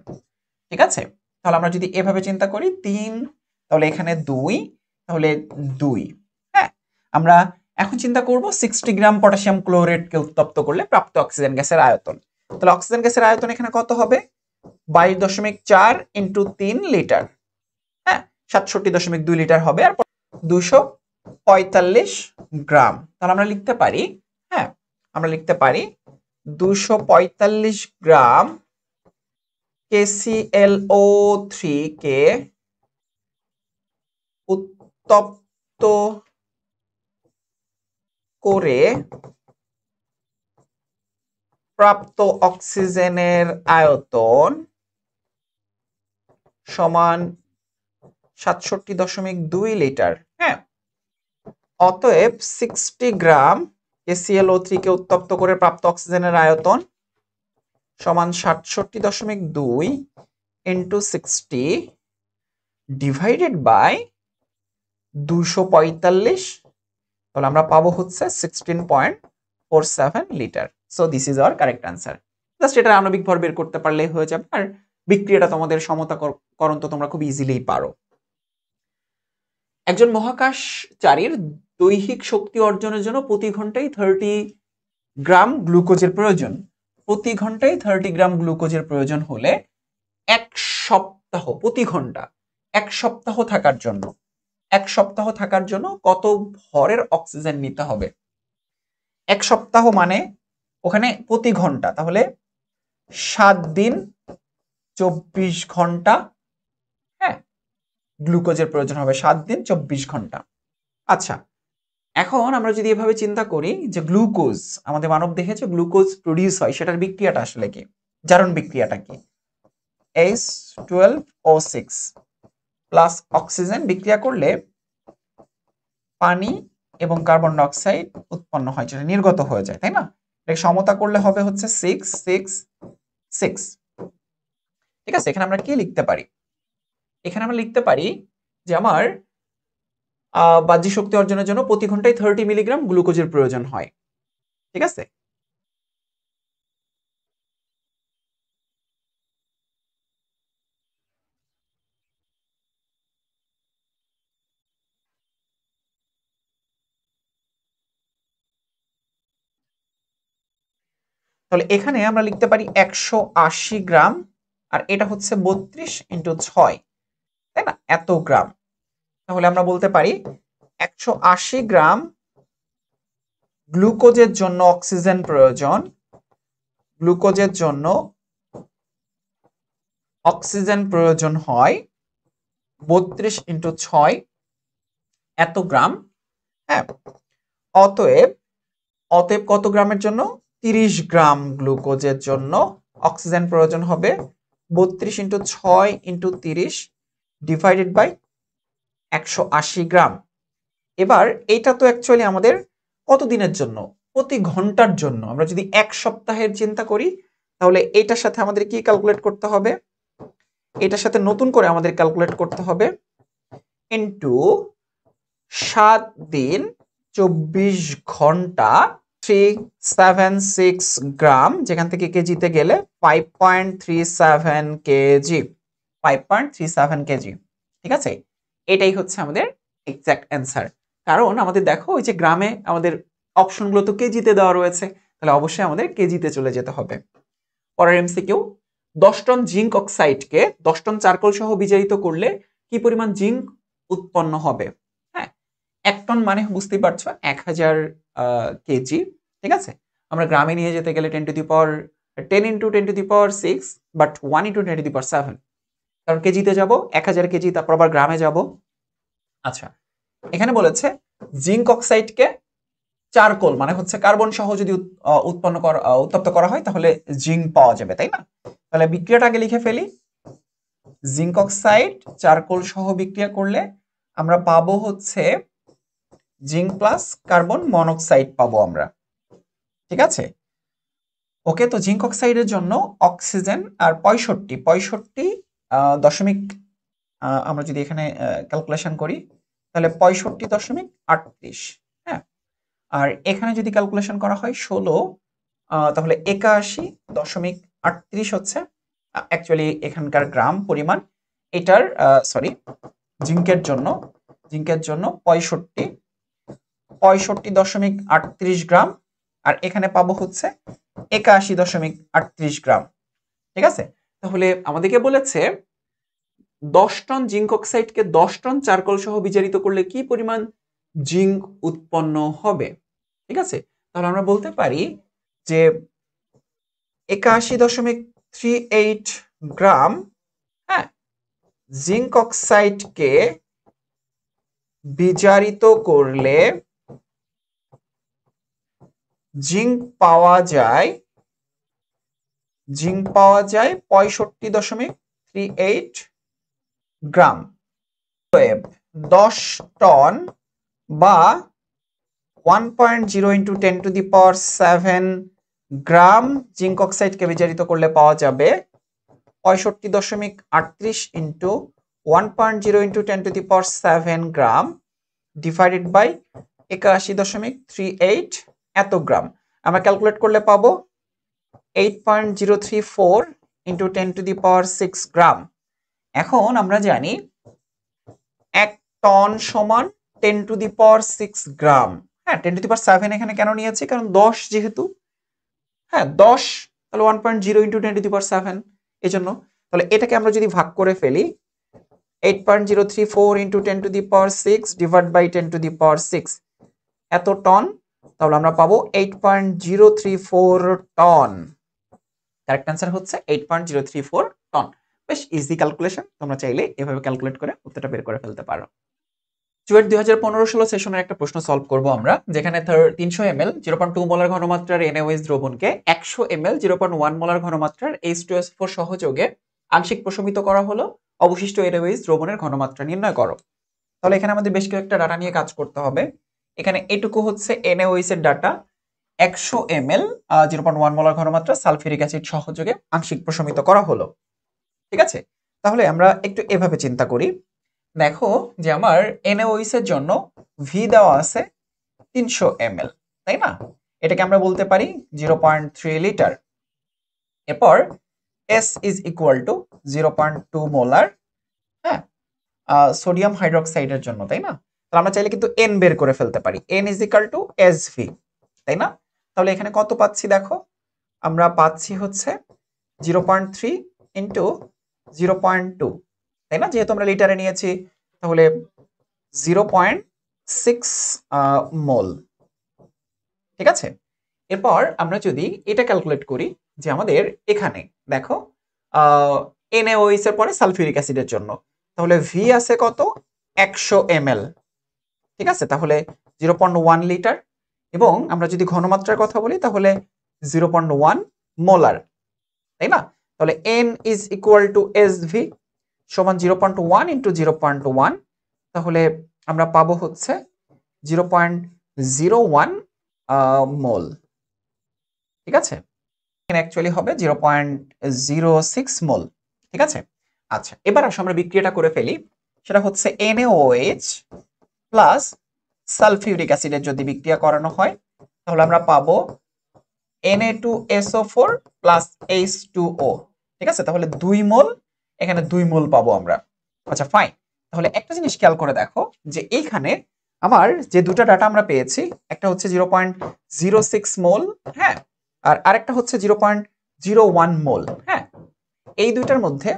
ঠিক আছে, তাহলে আমরা যদি এভাবে চিন্তা করি 3, তাহলে এখানে 2, তাহলে 2। হ্যাঁ, আমরা এখন চিন্তা করব 60 গ্রাম পটাশিয়াম ক্লোরাইডকে উত্তপ্ত করলে প্রাপ্ত অক্সিজেন গ্যাসের আয়তন। তাহলে অক্সিজেন গ্যাসের আয়তন এখানে কত হবে? 22.4 × 3 লিটার, হ্যাঁ 67.2 লিটার হবে, আর 245 গ্রাম। তাহলে আমরা লিখতে পারি, হ্যাঁ আমরা লিখতে পারি 245 গ্রাম KClO3 কে উত্তপ্ত করে প্রাপ্ত অক্সিজেনের আয়তন সমান 67.2 লিটার। হ্যাঁ, অতএব 60 গ্রাম KClO3 কে উত্তপ্ত করে প্রাপ্ত অক্সিজেনের আয়তন সমান 67.2 × 60 ডিভাইডেড বাই 245। তাহলে আমরা পাবো হচ্ছে 16.47 litre. So this is our correct answer. Just এটা আণবিক ভর বের করতে পারলেই হয়ে যাবে, আর বিক্রিয়াটা তোমাদের সমতাকরণ তো তোমরা খুব ইজিলি পারো। একজন মহাকাশচারীর দৈহিক শক্তি অর্জনের জন্য প্রতি ঘন্টায় 30 গ্রাম গ্লুকোজের প্রয়োজন। প্রতি ঘন্টায় 30 গ্রাম গ্লুকোজের প্রয়োজন হলে এক সপ্তাহ, প্রতি ঘন্টা এক সপ্তাহ থাকার জন্য কত ভরের অক্সিজেন নিতে হবে? এক সপ্তাহ মানে ওখানে প্রতি ঘন্টা, তাহলে 7 দিন 24 ঘন্টা, হ্যাঁ গ্লুকোজের প্রয়োজন হবে 7 দিন 24 ঘন্টা। আচ্ছা, এখন আমরা যদি এভাবে চিন্তা করি যে গ্লুকোজ, আমাদের মানব দেহে যে গ্লুকোজ প্রডিউস হয় সেটার বিক্রিয়াটা আসলে কি, জারণ বিক্রিয়াটা কি? H12O6 প্লাস অক্সিজেন বিক্রিয়া করলে পানি এবং কার্বন ডাই অক্সাইড উৎপন্ন হয়, যেটা নির্গত হয়ে যায়, তাই না? এটা সমতা করলে হবে হচ্ছে 666। ঠিক আছে, এখানে আমরা কি লিখতে পারি? এখানে আমরা লিখতে পারি যে আমার বাহ্যিক শক্তি অর্জনের জন্য প্রতি ঘন্টায় 30 মিলিগ্রাম গ্লুকোজের প্রয়োজন হয়। ঠিক আছে, তাহলে এখানে আমরা লিখতে পারি 180 গ্রাম, আর এটা হচ্ছে 32 × 6, তাই না? এত গ্রাম। তাহলে আমরা বলতে পারি 180 গ্রাম গ্লুকোজের জন্য অক্সিজেন প্রয়োজন, গ্লুকোজের জন্য অক্সিজেন প্রয়োজন হয় 32 × 6 এত গ্রাম। হ্যাঁ, অতএব কত গ্রামের জন্য? 30 গ্রাম গ্লুকোজের জন্য অক্সিজেন প্রয়োজন হবে 32 × 6 × 30 ডিভাইডেড বাই 180 গ্রাম। এবার এটা তো অ্যাকচুয়ালি আমাদের কত দিনের জন্য? প্রতি ঘন্টার জন্য। আমরা যদি এক সপ্তাহের চিন্তা করি তাহলে এটার সাথে আমাদের কি ক্যালকুলেট করতে হবে? এটার সাথে নতুন করে আমাদের ক্যালকুলেট করতে হবে ইনটু 7 দিন 24 ঘন্টা 376 গ্রাম, যেখান থেকে কেজিতে গেলে 5.37 কেজি, 5.37 কেজি। ঠিক আছে, এটাই হচ্ছে আমাদের এক্সাক্ট অ্যান্সার। কারণ আমাদের দেখো ওই যে গ্রামে আমাদের অপশনগুলো তো কেজিতে দেওয়া রয়েছে, তাহলে অবশ্যই আমাদের কেজিতে চলে যেতে হবে। পরের এমসিকিউ, 10 টন জিঙ্ক অক্সাইডকে 10 টন চারকোল সহ বিজারিত করলে কি পরিমাণ জিঙ্ক উৎপন্ন হবে? হ্যাঁ, 1 টন মানে বুঝতেই পারছো 1000 কেজি। ঠিক আছে, আমরা গ্রামে নিয়ে যেতে গেলে 10 × 10 × 6, বাট 1 × 10⁻7, কারণ কেজিতে যাব 1000 কেজি, তারপর আবার গ্রামে যাব। আচ্ছা, এখানে বলেছে জিঙ্ক অক্সাইডকে চারকোল মানে হচ্ছে কার্বন সহ যদি উত্তপ্ত করা হয় তাহলে জিঙ্ক পাওয়া যাবে, তাই না? তাহলে বিক্রিয়াটা আগে লিখে ফেলি। জিঙ্ক অক্সাইড চারকোল সহ বিক্রিয়া করলে আমরা পাবো হচ্ছে জিঙ্ক প্লাস কার্বন মনোক্সাইড পাবো আমরা। ঠিক আছে, ওকে। তো জিঙ্ক অক্সাইডের জন্য অক্সিজেন আর 65 দশমিক, আমরা যদি এখানে ক্যালকুলেশন করি তাহলে 65.38, হ্যাঁ। আর এখানে যদি ক্যালকুলেশন করা হয় 16, তাহলে 81.38 হচ্ছে অ্যাকচুয়ালি এখানকার গ্রাম পরিমাণ। এটার সরি জিঙ্কের জন্য 65 65.38 গ্রাম, আর এখানে পাবো হচ্ছে 81.38 গ্রাম। ঠিক আছে, তাহলে আমাদেরকে বলেছে 10 টন জিঙ্ক অক্সাইডকে 10 টন চারকোল সহ বিজারিত করলে কি পরিমাণ জিঙ্ক উৎপন্ন হবে। ঠিক আছে, তাহলে আমরা বলতে পারি যে 81.38 গ্রাম, হ্যাঁ, জিঙ্ক অক্সাইডকে বিজারিত করলে জিঙ্ক পাওয়া যায় 65.38 গ্রাম। 10 টন বা 1.0 × 10⁻7 গ্রাম জিঙ্ক অক্সাইডকে বিজারিত করলে পাওয়া যাবে 65.38 × 1.0 × 10⁻7 গ্রাম ডিভাইডেড বাই 81.38 এত গ্রাম। আমরা ক্যালকুলেট করলে পাবো 8.034 × 10⁻6 গ্রাম। এখন আমরা জানি 1 টন সমান 10⁻6 গ্রাম। হ্যাঁ, 10⁻7 এখানে কেন নিয়েছি, কারণ 10 যেহেতু, হ্যাঁ 10, তাহলে 1.0 × 10⁻7 এই জন্য। তাহলে এটাকে আমরা যদি ভাগ করে ফেলি 8.034 × 10⁻6 ডিভাইড বাই 10⁻6 এত টন, তাহলে আমরা পাবো 8.034 টন। কারেক্ট অ্যান্সার হচ্ছে 8.034 টন। বেশ ইজি ক্যালকুলেশন, তোমরা চাইলে এভাবে ক্যালকুলেট করে উত্তরটা বের করে ফেলতে পারো। চুয়েট 2015-16 সেশনের একটা প্রশ্ন সলভ করব আমরা, যেখানে 300 ml 0.2 মোলার ঘনমাত্রার NaOH দ্রবণকে 100 ml 0.1 মোলার ঘনমাত্রার H2SO4 সহযোগে আংশিক প্রশমিত করা হলো, অবশিষ্ট NaOH দ্রবণের ঘনমাত্রা নির্ণয় করো। তাহলে এখানে আমাদের বেশ কয়েকটা ডাটা নিয়ে কাজ করতে হবে। এখানে এটুকু হচ্ছে NaOH এর ডাটা, 100 ml 0.1 মোলার ঘনমাত্রা সালফিউরিক অ্যাসিড সহযোগে আংশিক প্রশমিত করা হলো। ঠিক আছে, তাহলে আমরা একটু এভাবে চিন্তা করি। দেখো যে আমার NaOH এর জন্য V দেওয়া আছে 300 ml, তাই না? এটাকে আমরা বলতে পারি 0.3 লিটার। এরপর S is equal two 0.2 molar, হ্যাঁ, সোডিয়াম হাইড্রোক্সাইডের জন্য, তাই না? তাহলে আমরা চাইলে কিন্তু N বের করে ফেলতে পারি, N is equal two SV, তাই না? তাহলে এখানে কত পাচ্ছি দেখো, আমরা পাচ্ছি হচ্ছে 0.3 ইন্টু 0.2, তাই না? যেহেতু আমরা লিটারে নিয়েছি, তাহলে 0.6 মোল। ঠিক আছে, এরপর আমরা যদি এটা ক্যালকুলেট করি যে আমাদের এখানে দেখো NaOH এর পরে সালফিউরিক অ্যাসিডের জন্য, তাহলে V আছে কত, 100 ml। ঠিক আছে, তাহলে 0.1 লিটার, এবং আমরা যদি ঘনমাত্রার কথা বলি তাহলে 0.1 মোলার, তাই না? তাহলে N is equal two SV সমান 0.1 ইন্টু 0.1, তাহলে আমরা পাবো হচ্ছে 0.01 মোল। ঠিক আছে, এখানে অ্যাকচুয়ালি হবে 0.06 মোল। ঠিক আছে, আচ্ছা এবার আসো আমরা বিক্রিয়াটা করে ফেলি। সেটা হচ্ছে NaOH প্লাস সালফিউরিক অ্যাসিডের যদি বিক্রিয়া করানো হয়, তাহলে আমরা পাবো Na2SO4 প্লাস H2O। ঠিক আছে, তাহলে 2 মোল, এখানে 2 মোল পাবো আমরা। আচ্ছা ফাইন, তাহলে একটা জিনিস খেয়াল করে দেখো যে এইখানে আমার যে দুটো ডাটা আমরা পেয়েছি, একটা হচ্ছে 0.06 মোল, হ্যাঁ, আর আরেকটা হচ্ছে 0.01 মোল। হ্যাঁ, এই দুইটার মধ্যে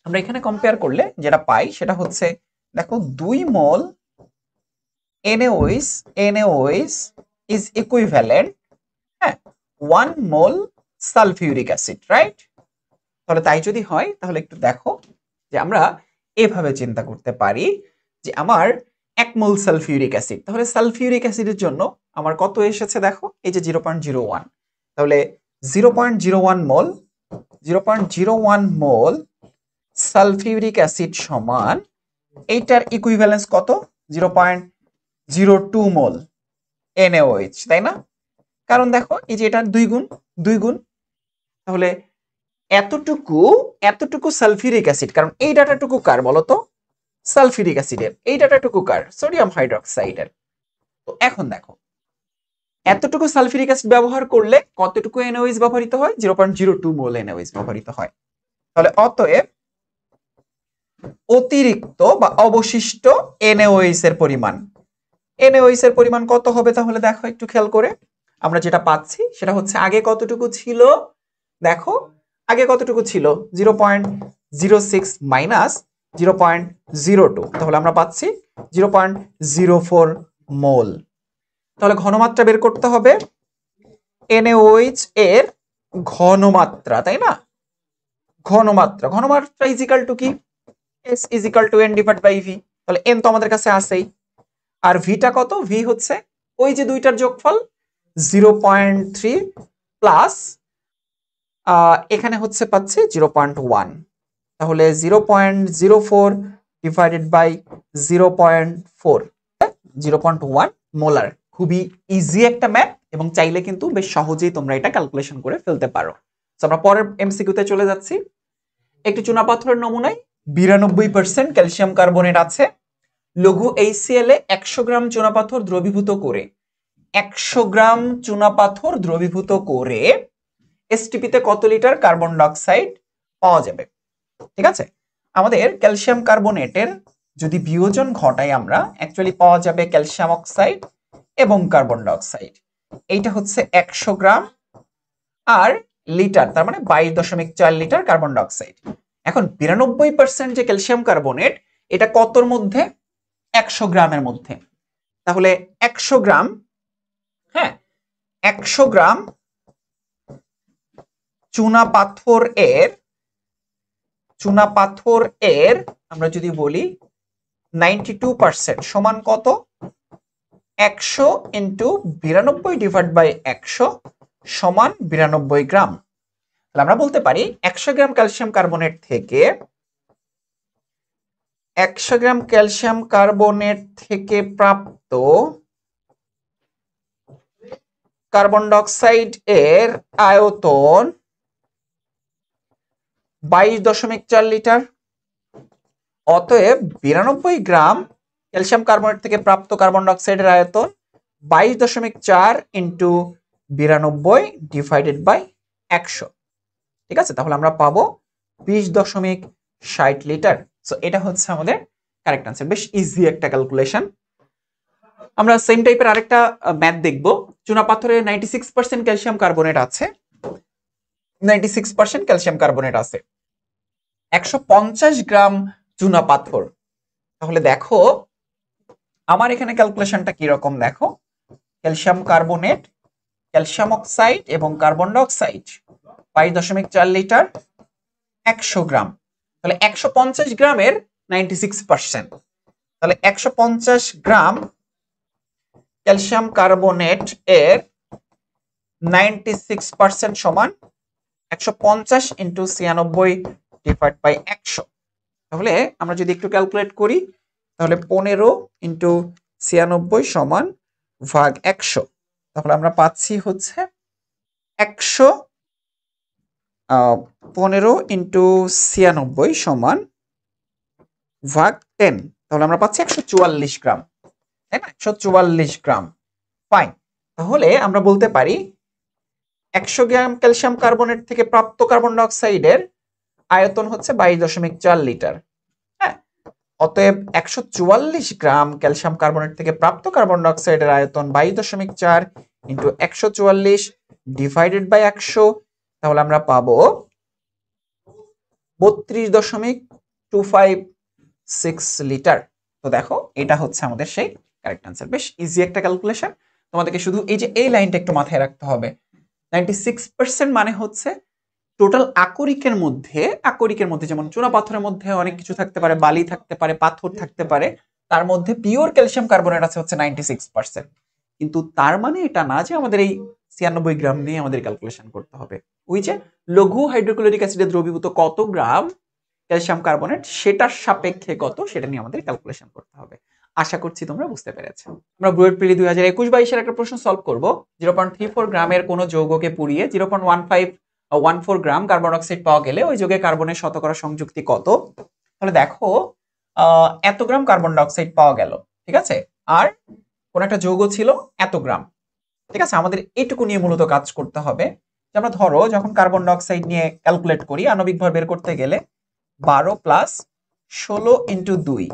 আমরা এখানে কম্পেয়ার করলে যেটা পাই সেটা হচ্ছে দেখো 2 মোল NaOH is equivalent, হ্যাঁ, 1 মোল সালফিউরিক অ্যাসিড, রাইট? তাহলে তাই যদি হয় তাহলে একটু দেখো যে আমরা এভাবে চিন্তা করতে পারি যে আমার 1 মোল সালফিউরিক অ্যাসিড, তাহলে সালফিউরিক অ্যাসিডের জন্য আমার কত এসেছে দেখো, এই যে 0.01, তাহলে 0.01 মোল 0.01 মোল সালফিউরিক অ্যাসিড সমান এইটার ইকুইভ্যালেন্স কত, 0.02 মোল NaOH, তাই না? কারণ দেখো এই যে এটা 2 গুণ, তাহলে এতটুকু সালফিউরিক অ্যাসিড, কারণ এই ডাটাটুকু কার বলতো, সালফিউরিক অ্যাসিডের, এই ডাটাটুকু কার, সোডিয়াম হাইড্রোক্সাইডের। তো এখন দেখো এতটুকু সালফিউরিক অ্যাসিড ব্যবহার করলে কতটুকু NaOH ব্যবহৃত হয়, 0.02 মোল NaOH ব্যবহৃত হয়। তাহলে অতএব অতিরিক্ত বা অবশিষ্ট NaOH এর পরিমাণ, NaOH এর পরিমাণ কত হবে তাহলে দেখো একটু খেয়াল করে। আমরা যেটা পাচ্ছি সেটা হচ্ছে আগে কতটুকু ছিল, দেখো আগে কতটুকু ছিল 0.06 মাইনাস 0.02, তাহলে আমরা পাচ্ছি 0.04 মোল। তাহলে ঘনমাত্রা বের করতে হবে NaOH এর ঘনমাত্রা, তাই না? ঘনমাত্রা ইজ ইকুয়াল টু কি? S is equal to N divide by V। তাহলে N তো আমাদের কাছে আছেই, আর ভিটা কত? ভি হচ্ছে ওই যে দুইটার যোগফল 0.3 প্লাস এখানে হচ্ছে পাচ্ছি 0.1, তাহলে 0.04 ডিভাইডেড বাই 0.4, 0.1 মোলার। খুবই ইজি একটা ম্যাথ এবং চাইলে কিন্তু বেশ সহজেই তোমরা এটা ক্যালকুলেশন করে ফেলতে পারো। তো আমরা পরের এমসিকিউতে চলে যাচ্ছি। একটি চুনাপাথরের নমুনায় 92% ক্যালসিয়াম কার্বনেট আছে। লঘু HCl এ 100 গ্রাম চুনাপাথর দ্রবীভূত করে 100 গ্রাম চুনাপাথর দ্রবীভূত করে STP তে কত লিটার কার্বন ডাইঅক্সাইড পাওয়া যাবে? ঠিক আছে, আমাদের ক্যালসিয়াম কার্বনেটের যদি বিয়োজন ঘটাই আমরা অ্যাকচুয়ালি পাওয়া যাবে ক্যালসিয়াম অক্সাইড এবং কার্বন ডাইঅক্সাইড। এইটা হচ্ছে 100 গ্রাম আর লিটার, তার মানে 22.4 লিটার কার্বন ডাইঅক্সাইড। এখন 92% যে ক্যালসিয়াম কার্বনেট, এটা কতর মধ্যে? 100 গ্রামের মধ্যে। তাহলে 100 গ্রাম, হ্যাঁ 100 গ্রাম চুনাপাথর এর আমরা যদি বলি 92% সমান কত? 100 ইন্টু 92 ডিভাইড বাই 100 সমান 92 গ্রাম। তাহলে আমরা বলতে পারি 100 গ্রাম ক্যালসিয়াম কার্বনেট থেকে 100 গ্রাম ক্যালসিয়াম কার্বনেট থেকে প্রাপ্ত কার্বন ডাইঅক্সাইড এর আয়তন 22.4 লিটার। অতএব 92 গ্রাম ক্যালসিয়াম কার্বনেট থেকে প্রাপ্ত কার্বন ডাইঅক্সাইডের আয়তন 22.4 ইন্টু 92 ডিভাইডেড বাই 100। ঠিক আছে, তাহলে আমরা পাবো 20.60 লিটার। সো এটা হচ্ছে আমাদের কারেক্ট আনসার। বেশ ইজি একটা ক্যালকুলেশন। আমরা সেম টাইপের আরেকটা ম্যাথ দেখব। চুনাপাথরে 96% ক্যালসিয়াম কার্বনেট আছে, 96% ক্যালসিয়াম কার্বনেট আছে 150 গ্রাম চুনাপাথর। তাহলে দেখো আমার এখানে ক্যালকুলেশনটা কি রকম, দেখো ক্যালসিয়াম কার্বনেট, ক্যালসিয়াম অক্সাইড এবং কার্বন ডাইঅক্সাইড 22.4 লিটার 100 গ্রাম। তাহলে 150 গ্রামের 96%, তাহলে 150 গ্রাম ক্যালসিয়াম কার্বনেট এর 96% সমান 150 ইন্টু 96 ডিভাইড বাই 100। তাহলে আমরা যদি একটু ক্যালকুলেট করি তাহলে 15 ইন্টু 96 সমান ভাগ 100। তাহলে আমরা পাচ্ছি হচ্ছে 15 ইন্টু 96 সমান ভাগ 10। তাহলে আমরা পাচ্ছি 144 গ্রাম, তাই না? 144 গ্রাম। ফাইন, তাহলে আমরা বলতে পারি 100 গ্রাম ক্যালসিয়াম কার্বনেট থেকে প্রাপ্ত কার্বন ডাইঅক্সাইডের আয়তন হচ্ছে 22.4 লিটার। হ্যাঁ, অতএব 144 গ্রাম ক্যালসিয়াম কার্বনেট থেকে প্রাপ্ত কার্বন ডাইঅক্সাইডের আয়তন 22.4 ইন্টু 144 ডিভাইডেড বাই 100। তাহলে আমরা পাবো 32.256 লিটার। তো দেখো এটা হচ্ছে আমাদের সেই কারেক্ট আনসার। বেশ ইজি একটা ক্যালকুলেশন। তোমাদেরকে শুধু এই যে এই লাইনটা একটু মাথায় রাখতে হবে। 96% মানে হচ্ছে টোটাল আকরিকের মধ্যে যেমন চুনাপাথরের মধ্যে অনেক কিছু থাকতে পারে, বালি থাকতে পারে, পাথর থাকতে পারে, তার মধ্যে পিওর ক্যালসিয়াম কার্বনেট আছে হচ্ছে 96%। কিন্তু তার মানে এটা না যে আমাদের এই 96 গ্রাম নিয়ে আমাদের ক্যালকুলেশন করতে হবে। ওই যে লঘু হাইড্রোক্লোরিক অ্যাসিডে দ্রবীভূত কত গ্রাম ক্যালসিয়াম কার্বনেট সেটার সাপেক্ষে কত সেটা নিয়ে আমাদের ক্যালকুলেশন করতে হবে। আশা করছি তোমরা বুঝতে পেরেছো। আমরা বুয়েট প্রিলি 2021-22 একটা প্রশ্ন সলভ করব। 0.34 গ্রামের কোন যৌগকে পুড়িয়ে 0.14 গ্রাম কার্বন ডাইঅক্সাইড পাওয়া গেলে ওই যৌগে কার্বনের শতকরা সংযুক্তি কত? তাহলে দেখো এত গ্রাম কার্বন ডাইঅক্সাইড পাওয়া গেল, ঠিক আছে, আর কোন একটা যৌগ ছিল এত গ্রাম। ঠিক আছে, আমাদের এইটুকু নিয়ে মূলত কাজ করতে হবে। যে আমরা ধরো যখন কার্বন ডাইঅক্সাইড নিয়ে ক্যালকুলেট করি আণবিক ভর বের করতে গেলে 12 প্লাস 16 ইন্টু 2,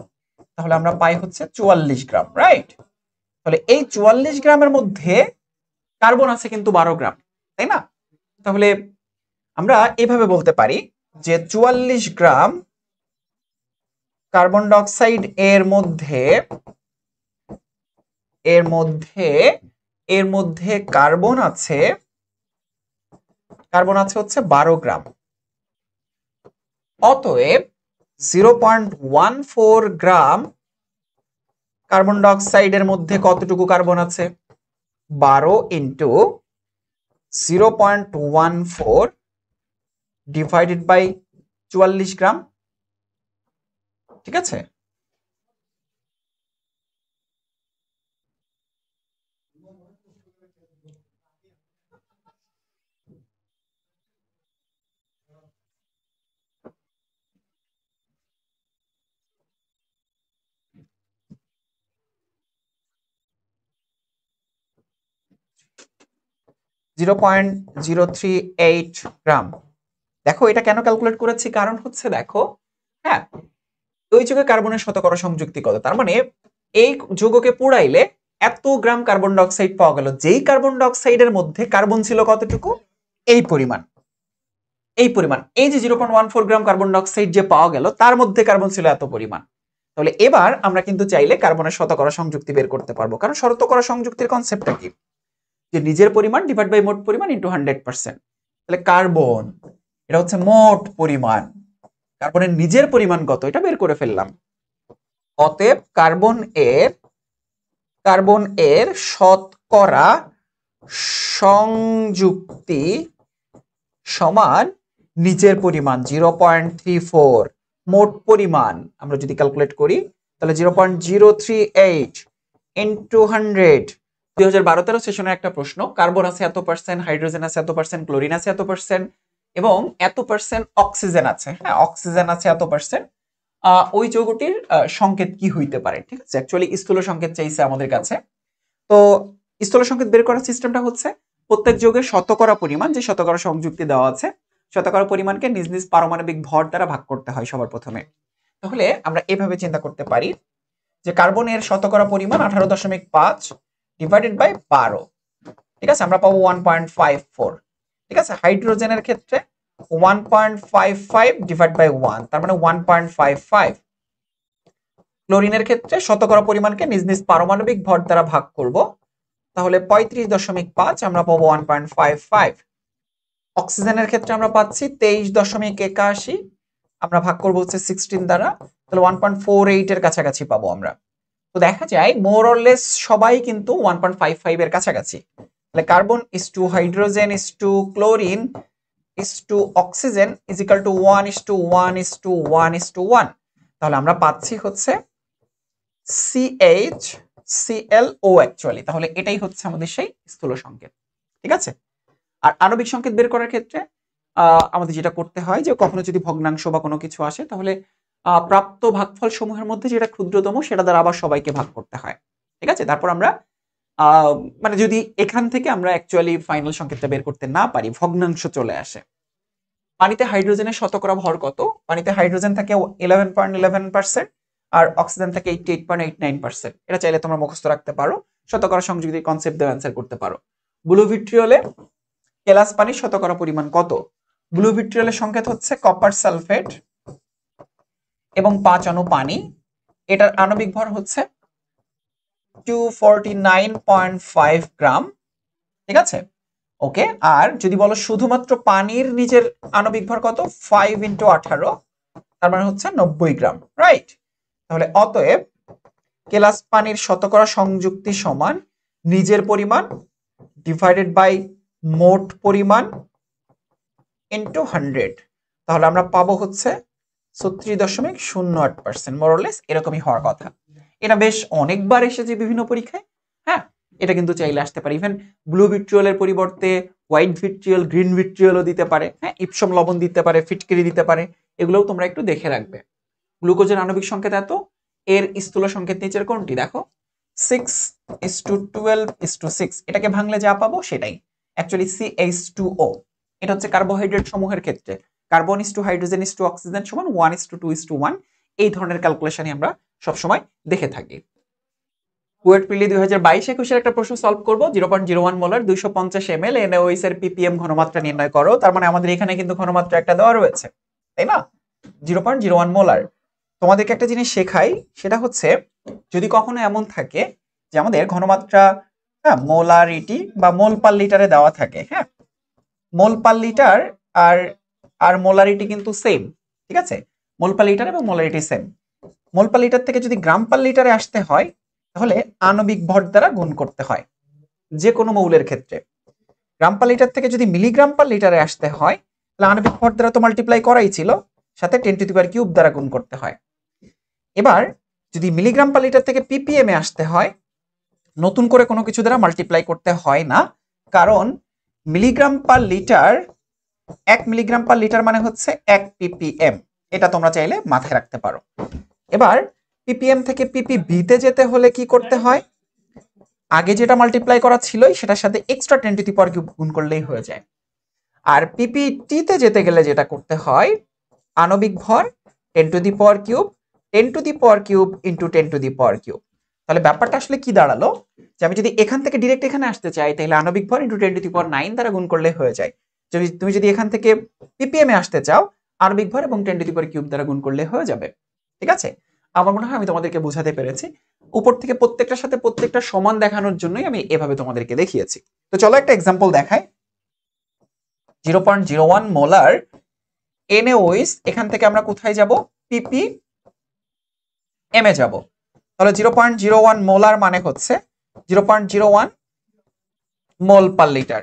তাহলে আমরা পাই হচ্ছে 44 গ্রাম, রাইট? তাহলে এই 44 গ্রামের মধ্যে কার্বন আছে কিন্তু 12 গ্রাম, তাই না? তাহলে আমরা এভাবে বলতে পারি যে 44 গ্রাম কার্বন ডাইঅক্সাইড এর মধ্যে কার্বন আছে হচ্ছে 12 গ্রাম। অতএব 0.14 গ্রাম কার্বন ডাইঅক্সাইডের মধ্যে কতটুকু কার্বন আছে? 12 ইন্টু 0.14 ডিভাইডেড বাই 44 গ্রাম। ঠিক আছে? (0.038 গ্রাম। দেখো এটা কেন ক্যালকুলেট করেছি, কারণ হচ্ছে দেখো, হ্যাঁ, ওই যৌগে কার্বনের শতকরা সংযুক্তি কত, তার মানে এই যৌগকে পোড়াইলে এত গ্রাম কার্বন ডাইঅক্সাইড পাওয়া গেল। যেই কার্বন ডাইঅক্সাইডের মধ্যে কার্বন ছিল কতটুকু? এই পরিমাণ। এই যে 0.14 গ্রাম কার্বন ডাইঅক্সাইড যে পাওয়া গেল, তার মধ্যে কার্বন ছিল এত পরিমাণ। তাহলে এবার আমরা কিন্তু চাইলে কার্বনের শতকরা সংযুক্তি বের করতে পারবো, কারণ শতকরা সংযুক্তির কনসেপ্টটা কি? যে নিজের পরিমাণ ডিভাইড বাই মোট পরিমাণ ইনটু 100%। তাহলে কার্বন এটা হচ্ছে মোট পরিমাণ, কার্বনের নিজের পরিমাণ কত এটা বের করে ফেললাম। অতএব কার্বন এর শতকরা সংযুক্তি সমান নিজের পরিমাণ 0.34। মোট পরিমাণ আমরা যদি ক্যালকুলেট করি তাহলে 0.038 ইনটু 100। 2012-13 সেশনের একটা প্রশ্ন, কার্বন আছে এত পার্সেন্ট, হাইড্রোজেন আছে এত পার্সেন্ট, ক্লোরিন আছে এত পার্সেন্ট এবং এত পার্সেন্ট অক্সিজেন আছে। হ্যাঁ, অক্সিজেন আছে এত পার্সেন্ট। ওই যৌগটির সংকেত কি হইতে পারে? ঠিক আছে, অ্যাকচুয়ালি স্থূল সংকেত চাইছে আমাদের কাছে। তো স্থূল সংকেত বের করার সিস্টেমটা হচ্ছে প্রত্যেক যৌগের শতকরা পরিমাণ, যে শতকরা সংযুক্তি দেওয়া আছে, শতকরা পরিমাণকে নিজ নিজ পারমাণবিক ভর দ্বারা ভাগ করতে হয় সবার প্রথমে। তাহলে আমরা এভাবে চিন্তা করতে পারি যে কার্বনের শতকরা পরিমাণ 18.5 ডিভাইডেড বাই 12। ঠিক আছে, আমরা পাবো 1.54। ঠিক আছে, হাইড্রোজেনের ক্ষেত্রে 1.55 ডিভাইড বাই 1, তার মানে 1.55। ক্লোরিনের ক্ষেত্রে শতকরা পরিমাণকে নিজ নিজ পারমাণবিক ভর দ্বারা ভাগ করব, তাহলে 35.5 আমরা পাবো 1.55। অক্সিজেনের ক্ষেত্রে আমরা পাচ্ছি 23.81, আমরা ভাগ করবো হচ্ছে 16 দ্বারা, তাহলে 1.48 এর কাছাকাছি পাবো আমরা। তো দেখা যায় মোর অর লেস সবাই কিন্তু 1.55 এর কাছাকাছি। তাহলে carbon is to hydrogen is to chlorine is to oxygen is equal to 1:1:1:1। তাহলে আমরা পাচ্ছি হচ্ছে CHClO অ্যাকচুয়ালি। তাহলে এটাই হচ্ছে আমাদের সেই স্থূল সংকেত। ঠিক আছে, আর আণবিক সংকেত বের করার ক্ষেত্রে আমাদের যেটা করতে হয় যে কখনো যদি ভগ্নাংশ বা কোনো কিছু আসে, তাহলে প্রাপ্ত ভাগফল সমূহের মধ্যে যেটা ক্ষুদ্রতম সেটা দ্বারা আবার সবাইকে ভাগ করতে হয়। ঠিক আছে, তারপর আমরা মানে যদি এখান থেকে আমরা অ্যাকচুয়ালি ফাইনাল সংকেতটা বের করতে না পারি, ভগ্নাংশ চলে আসে। পানিতে হাইড্রোজেনের শতকরা ভর কত? পানিতে হাইড্রোজেন থাকে 11.11% আর অক্সিজেন থাকে 88.89%। এটা চাইলে তোমরা মুখস্থ রাখতে পারো, শতকরা সংযুক্তির কনসেপ্ট দিয়ে অ্যান্সার করতে পারো। ব্লু ভিট্রিয়লে কেলাস পানির শতকরা পরিমাণ কত? ব্লু ভিট্রিয়লের সংকেত হচ্ছে কপার সালফেট এবং 5 অণু পানি। এটার আণবিক ভর হচ্ছে 249.5 গ্রাম। ঠিক আছে, ওকে। আর যদি বলো শুধুমাত্র পানির নিজের আণবিক ভর কত? 5 × 18, তার মানে হচ্ছে 90 গ্রাম, রাইট? তাহলে অতএব কেলাস পানির শতকরা সংযুক্তি সমান নিজের পরিমাণ ডিভাইডেড বাই মোট পরিমাণ ইনটু 100। তাহলে আমরা পাবো হচ্ছে 36.08%, মোর অর লেস এরকমই হওয়ার কথা। এটা বেশ অনেকবার এসেছে বিভিন্ন পরীক্ষায়। হ্যাঁ, এটা কিন্তু চাইলে আসতে পারে। ইভেন ব্লু ভিট্রিয়লের পরিবর্তে হোয়াইট ভিট্রিয়ল, গ্রিন ভিট্রিয়লও দিতে পারে। হ্যাঁ, ইপসম লবণ দিতে পারে, ফিটকিরি দিতে পারে, এগুলোও তোমরা একটু দেখে রাখবে। গ্লুকোজের আণবিক সংকেত এত, এর স্থূল সংকেত নিচের কোনটি? দেখো 6:12:6। এটাকে ভাঙলে যা পাবো সেটাই অ্যাকচুয়ালি CH2O। এটা হচ্ছে কার্বোহাইড্রেট সমূহের ক্ষেত্রে carbon is to hydrogen is to oxygen সমান 1:2:1। এই ধরনের ক্যালকুলেশনই আমরা সবসময় দেখে থাকি। বুয়েট প্রিলি 2022-21 একটা প্রশ্ন সলভ করব। 0.01 মোলার 250 ml NaOH এর ppm ঘনমাত্রা নির্ণয় করো। তার মানে আমাদের এখানে কিন্তু ঘনমাত্রা একটা দেওয়া রয়েছে, তাই না? 0.01 মোলার। তোমাদেরকে একটা জিনিস শেখাই, সেটা হচ্ছে যদি কখনো এমন থাকে যে আমাদের ঘনমাত্রা মোলারিটি বা মোল পার লিটারে দেওয়া থাকে, হ্যাঁ, মোল পার লিটার আর মোলারিটি কিন্তু সেম, ঠিক আছে? মোল পার লিটার এবং মোলারিটি সেম। মোল পার লিটার থেকে যদি গ্রাম পার লিটারে আসতে হয় তাহলে আণবিক ভর দ্বারা গুণ করতে হয় যে কোনো মৌলের ক্ষেত্রে। গ্রাম পার লিটার থেকে যদি মিলিগ্রাম পার লিটারে আসতে হয় তাহলে আণবিক ভর দ্বারা তো মাল্টিপ্লাই করাই ছিল, সাথে 10³ দ্বারা গুণ করতে হয়। এবার যদি মিলিগ্রাম পার লিটার থেকে ppm এ আসতে হয়, নতুন করে কোনো কিছু দ্বারা মাল্টিপ্লাই করতে হয় না, কারণ milligram per litre 1 milligram per litre মানে হচ্ছে 1 ppm। এটা তোমরা চাইলে মাথায় রাখতে পারো। এবার ppm থেকে ppb তে যেতে হলে কি করতে হয়? আগে যেটা মাল্টিপ্লাই করা ছিল সেটার সাথে এক্সট্রা 10³ গুণ করলেই হয়ে যায়। আর ppt তে যেতে গেলে যেটা করতে হয়, আণবিক ভর 10³ 10³ ইন্টু 10³ তাহলে ব্যাপারটা আসলে কি দাঁড়ালো, যে আমি যদি এখান থেকে ডিরেক্ট এখানে আসতে চাই তাহলে আণবিক ভর ইন্টু 10⁹ দ্বারা গুণ করলে হয়ে যায়। তুমি যদি এখান থেকে ppm এ আসতে চাও, আণবিক ভর এবং 10³ দ্বারা গুণ করলে হয়ে যাবে, ঠিক আছে? আমার মনে হয় আমি তোমাদেরকে বোঝাতে পেরেছি। উপর থেকে প্রত্যেকটার সাথে প্রত্যেকটা সমান দেখানোর জন্যই আমি এভাবে তোমাদেরকে দেখিয়েছি। তো চলো একটা এক্সাম্পল দেখাই। 0.01 মোলার NaOH, এখান থেকে আমরা কোথায় যাব? ppm এ যাব। তাহলে 0.01 মোলার মানে হচ্ছে 0.01 মোল পার লিটার।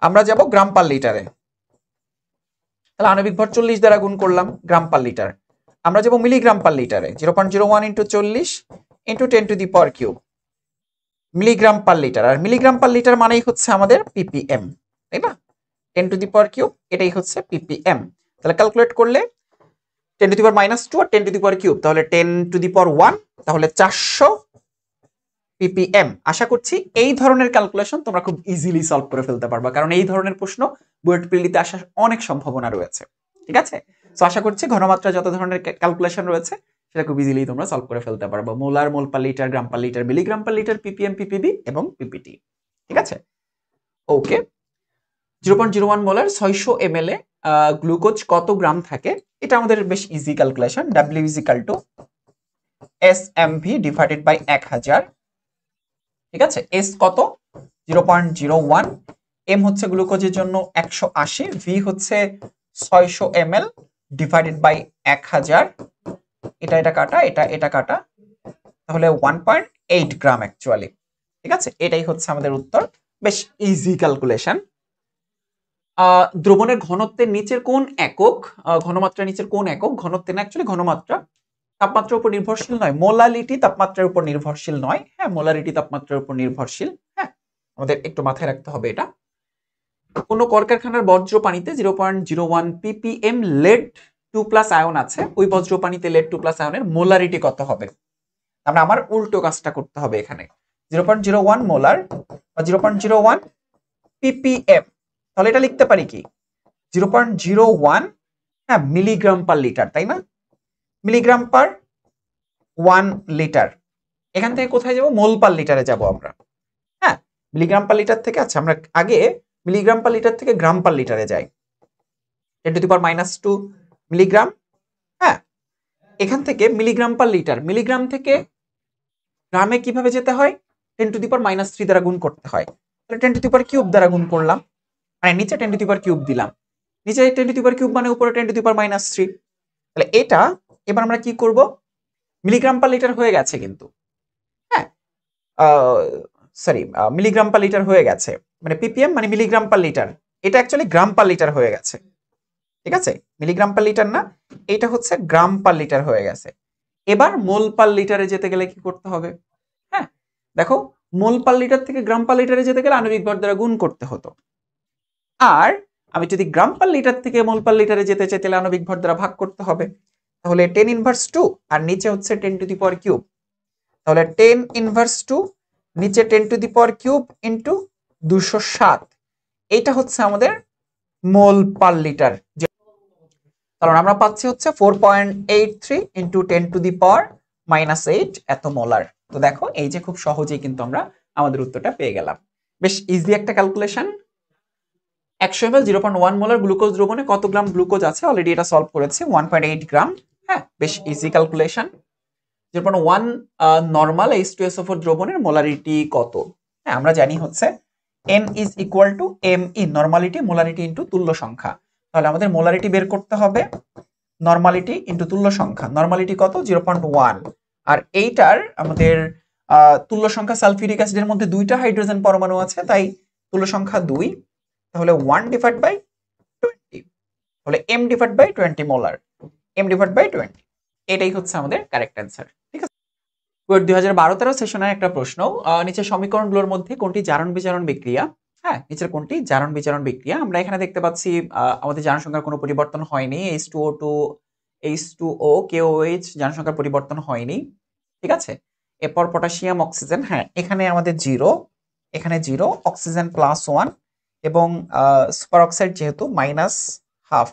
আমরা যাব গ্রাম পার লিটারে, তাহলে আণবিক ভর 40 দ্বারা গুণ করলাম গ্রাম পার লিটার। আমরা যাব মিলিগ্রাম পার লিটারে, 0.01 into 40 into 10³ milligram per litre. আর মিলিগ্রাম পার লিটার মানেই হচ্ছে আমাদের ppm, তাই না? 10³ এটাই হচ্ছে ppm। তাহলে ক্যালকুলেট করলে 10⁻² আর 10³ তাহলে 10⁻1, তাহলে 400 ppm। আশা করছি এই ধরনের ক্যালকুলেশন তোমরা খুব ইজিলি সলভ করে ফেলতে পারবা, কারণ এই ধরনের প্রশ্ন বুয়েট প্রিলিতে আসার অনেক সম্ভাবনা রয়েছে, ঠিক আছে? সো আশা করছি ঘনমাত্রা যত ধরনের ক্যালকুলেশন রয়েছে সেটা খুব ইজিলি তোমরা সলভ করে ফেলতে পারবা। Molar, mole per litre, gram per litre, milligram per litre, ppm, ppb এবং ppt, ঠিক আছে? ওকে। 0.01 মোলার 600 ml এ গ্লুকোজ কত গ্রাম থাকে? এটা আমাদের বেশ easy calculation. W = SMV divided by 1000, ঠিক আছে? S কত? 0.01, M হচ্ছে গ্লুকোজের জন্য 180, V হচ্ছে 600 ml ডিভাইডেড বাই 1000। এটা কাটা, এটা কাটা, তাহলে 1.8 গ্রাম অ্যাকচুয়ালি, ঠিক আছে? এটাই হচ্ছে আমাদের উত্তর। বেশ ইজি ক্যালকুলেশন। দ্রবণের ঘনত্বের নিচের কোন একক, ঘনমাত্রার নিচের কোন একক, ঘনত্বের না অ্যাকচুয়ালি ঘনমাত্রা, তাপমাত্রার উপর নির্ভরশীল নয়। মোলারিটি তাপমাত্রার উপর নির্ভরশীল নয়, হ্যাঁ, মোলারিটি তাপমাত্রার উপর নির্ভরশীল, হ্যাঁ, আমাদের একটু মাথায় রাখতে হবে এটা। কোন কলকারখানার বজ্র পানিতে 0.01 ppm lead 2+ আয়ন আছে, ওই বজ্র পানিতে lead 2+ আয়নের মোলারিটি কত হবে? আমরা আমার উল্টো কাজটা করতে হবে এখানে। 0.01 মোলার বা 0.01 ppm, তাহলে এটা লিখতে পারি কি 0.01, হ্যাঁ, মিলিগ্রাম পার লিটার, তাই না? Milligram per 1 litre. এখান থেকে কোথায় যাব? মোল পার লিটারে যাব আমরা, হ্যাঁ, মিলিগ্রাম পার লিটার থেকে। আচ্ছা, আমরা আগে মিলিগ্রাম পার লিটার থেকে গ্রাম পার লিটারে যাই, 10⁻² মিলিগ্রাম, হ্যাঁ। এখান থেকে মিলিগ্রাম পার লিটার, মিলিগ্রাম থেকে গ্রামে কিভাবে যেতে হয়? 10⁻³ দ্বারা গুণ করতে হয়। তাহলে 10³ দ্বারা গুণ করলাম, মানে নিচে 10³ দিলাম, নিচে 10³ মানে উপরে 10⁻³। তাহলে এটা এবার আমরা কি করব? মিলিগ্রাম পার লিটার হয়ে গেছে কিন্তু, হ্যাঁ, সরি, মিলিগ্রাম পার লিটার হয়ে গেছে, মানে ppm মানে মিলিগ্রাম পার লিটার, এটা অ্যাকচুয়ালি গ্রাম পার লিটার হয়ে গেছে, ঠিক আছে? মিলিগ্রাম পার লিটার না, এটা হচ্ছে গ্রাম পার লিটার হয়ে গেছে। এবার মোল পার লিটারে যেতে গেলে কি করতে হবে? হ্যাঁ, দেখো, মোল পার লিটার থেকে গ্রাম পার লিটারে যেতে গেলে আণবিক ভর দ্বারা গুণ করতে হতো, আর আমি যদি গ্রাম পার লিটার থেকে মোল পার লিটারে যেতে চাই তাহলে আণবিক ভর দ্বারা ভাগ করতে হবে। তাহলে 10⁻², আর নিচে হচ্ছে 10⁻³, তাহলে 10⁻², নিচে 10⁻³ ইন্টু 207, এইটা হচ্ছে আমাদের মোল পার লিটার। কারণ আমরা পাচ্ছি হচ্ছে 4.83 ইন্টু 10⁻³ -8 এত মোলার। তো দেখো এই যে খুব সহজেই কিন্তু আমরা আমাদের উত্তরটা পেয়ে গেলাম। বেশ ইজি একটা ক্যালকুলেশন। 100 ml 0.1 মোলার গ্লুকোজ দ্রবণে কত গ্রাম গ্লুকোজ আছে অলরেডি এটা সলভ করেছি 1.8 গ্রাম। হ্যাঁ, বেশ ইজি ক্যালকুলেশন। 0.1 নরমাল H2SO4 দ্রবণের মোলারিটি কত? হ্যাঁ, আমরা জানি হচ্ছে N is equal to ME normality molarity into তুল্য সংখ্যা। তাহলে আমাদের মোলারিটি বের করতে হবে নরমালিটি ইনটু তুল্য সংখ্যা। নরমালিটি কত? 0.1। আর এইটার আমাদের তুল্য সংখ্যা সালফিউরিক অ্যাসিডের মধ্যে দুইটা হাইড্রোজেন পরমাণু আছে, তাই তুল্য সংখ্যা 2। তাহলে 1 ডিভাইড বাই 20, তাহলে m divide by 20 molar, m divide by 20। এটাই হচ্ছে আমাদের কারেক্ট অ্যান্সার। ঠিক আছে, 2012-13 সেশনের একটা প্রশ্ন। নিচের সমীকরণগুলোর মধ্যে কোনটি জারণ বিজারণ বিক্রিয়া? হ্যাঁ, নিচের কোনটি জারণ বিজারণ বিক্রিয়া? আমরা এখানে দেখতে পাচ্ছি আমাদের জারণ সংখ্যার কোনো পরিবর্তন হয়নি। H2O2 H2O KOH জারণ সংখ্যার পরিবর্তন হয়নি। ঠিক আছে, এরপর পটাশিয়াম অক্সিজেন, হ্যাঁ এখানে আমাদের 0, এখানে 0, অক্সিজেন +1 এবং সুপার অক্সাইড যেহেতু -1/2।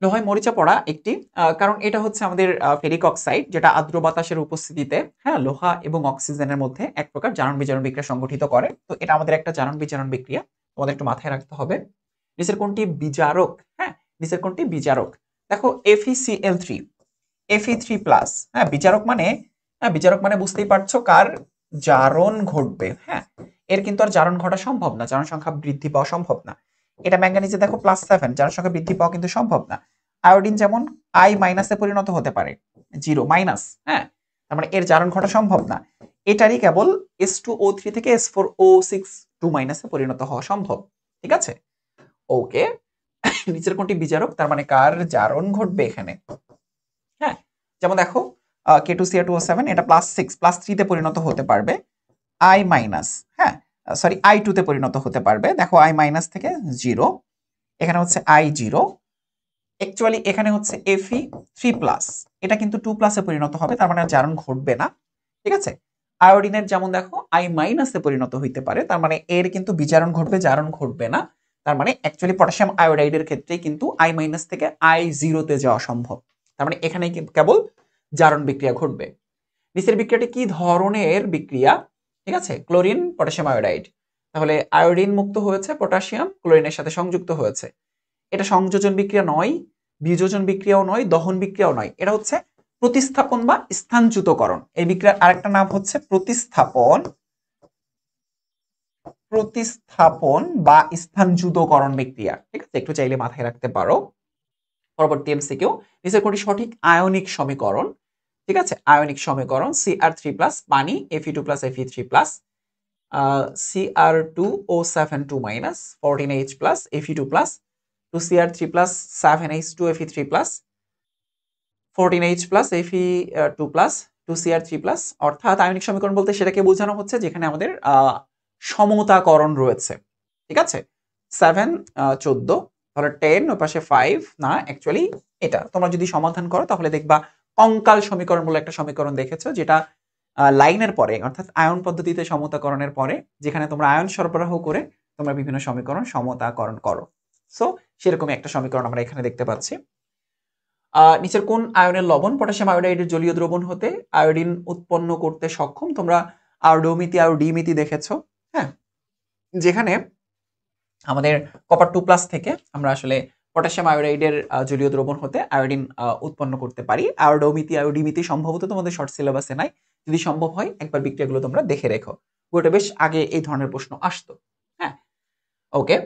লোহায় মরিচা পড়া একটি, কারণ এটা হচ্ছে আমাদের ফেরিক অক্সাইড, যেটা আর্দ্র বাতাসের উপস্থিতিতে হ্যাঁ লোহা এবং অক্সিজেনের মধ্যে এক প্রকার জারণ বিজারণ বিক্রিয়া সংগঠিত করে। তো এটা আমাদের একটা জারণ বিজারণ বিক্রিয়া, তোমাদের একটু মাথায় রাখতে হবে। নিচের কোনটি বিজারক? হ্যাঁ, নিচের কোনটি বিজারক? দেখো FeCl3 Fe3+, হ্যাঁ বিজারক মানে, হ্যাঁ বিজারক মানে বুঝতেই পারছো কার জারণ ঘটবে। হ্যাঁ, এর কিন্তু আর জারণ ঘটা সম্ভব না, জারণ সংখ্যা বৃদ্ধি পাওয়া সম্ভব না। এটা ম্যাঙ্গানিজে দেখো +7, জারণ সংখ্যা বৃদ্ধি পাওয়া কিন্তু সম্ভব না। আয়োডিন যেমন I- এ পরিণত হতে পারে, 0 মাইনাস, হ্যাঁ তার মানে এর জারণ ঘটা সম্ভব না। এটারই কেবল H2O3 থেকে S4O6 2- এ পরিণত হওয়া সম্ভব। ঠিক আছে, ওকে। নিচের কোনটি বিজারক, তার মানে কার জারণ ঘটবে এখানে? হ্যাঁ, যেমন দেখো K2Cr2O7 এটা +6 +3 তে পরিণত হতে পারবে, I-, হ্যাঁ সরি I2 তে পরিণত হতে পারবে। দেখো I- থেকে 0, এখানে হচ্ছে I0, অ্যাকচুয়ালি এখানে হচ্ছে Fe3+, এটা কিন্তু 2+ এ পরিণত হবে, তার মানে জারণ ঘটবে না। ঠিক আছে, আয়োডিনের যেমন দেখো I- এ পরিণত হইতে পারে, তার মানে এর কিন্তু বিজারণ ঘটবে, জারণ ঘটবে না। তার মানে অ্যাকচুয়ালি পটাশিয়াম আয়োডাইডের ক্ষেত্রে কিন্তু I- থেকে I0 তে যাওয়া সম্ভব। তার মানে এখানে কেবল জারণ বিক্রিয়া ঘটবে। নিচের বিক্রিয়াটি কি ধরনের বিক্রিয়া? ঠিক আছে, ক্লোরিন পটাশিয়াম আয়োডাইড। তাহলে আয়োডিন মুক্ত হয়েছে, পটাশিয়াম ক্লোরিনের সাথে সংযুক্ত হয়েছে। এটা সংযোজন বিক্রিয়া নয়, বিযোজন বিক্রিয়াও নয়, দহন বিক্রিয়াও নয়, এটা হচ্ছে প্রতিস্থাপন বা স্থানচ্যুতকরণ। এই বিক্রিয়ার আরেকটা নাম হচ্ছে প্রতিস্থাপন বা স্থানচ্যুতকরণ বিক্রিয়া। ঠিক আছে, একটু চাইলে মাথায় রাখতে পারো। পরবর্তী এমসিকিউ, নিচের কোনটি সঠিক আয়নিক সমীকরণ? ঠিক আছে, আয়নিক সমীকরণ Cr3+, পানি Fe2+, Fe3+, Cr2O7 2-, 14H+, Fe2+, 2Cr3+, 7H2 Fe3+, 14H+, Fe2+, 2Cr3+। অর্থাৎ আয়নিক সমীকরণ বলতে সেটাকে বোঝানো হচ্ছে যেখানে আমাদের সমতাকরণ রয়েছে। ঠিক আছে, 7 14, তাহলে 10 ওই পাশে 5 না, অ্যাকচুয়ালি এটা তোমরা যদি সমাধান করো তাহলে দেখবা কঙ্কাল সমীকরণ বলে একটা সমীকরণ দেখেছো, যেটা লাইনের পরে অর্থাৎ আয়ন পদ্ধতিতে সমতাকরণের পরে, যেখানে তোমরা আয়ন সরবরাহ করে তোমরা বিভিন্ন সমীকরণ সমতাকরণ করো। সো সেরকমই একটা সমীকরণ আমরা এখানে দেখতে পাচ্ছি। নিচের কোন আয়নের লবণ পটাশিয়াম আয়োডাইডের জলীয় দ্রবণ হতে আয়োডিন উৎপন্ন করতে সক্ষম? তোমরা আয়োডোমিতি আয়োডিমিতি দেখেছো, হ্যাঁ যেখানে আমাদের কপার 2+ থেকে আমরা আসলে পটাশিয়াম আয়োডাইডের জলীয় দ্রবণ হতে আয়োডিন উৎপন্ন করতে পারি। আয়োডোমিতি আয়োডিমিতি সম্ভবত তোমাদের শর্ট সিলেবাসে নাই, যদি সম্ভব হয় একবার বিক্রিয়াগুলো তোমরা দেখে রেখো, ওটা বেশ আগে এই ধরনের প্রশ্ন আসতো। হ্যাঁ, ওকে।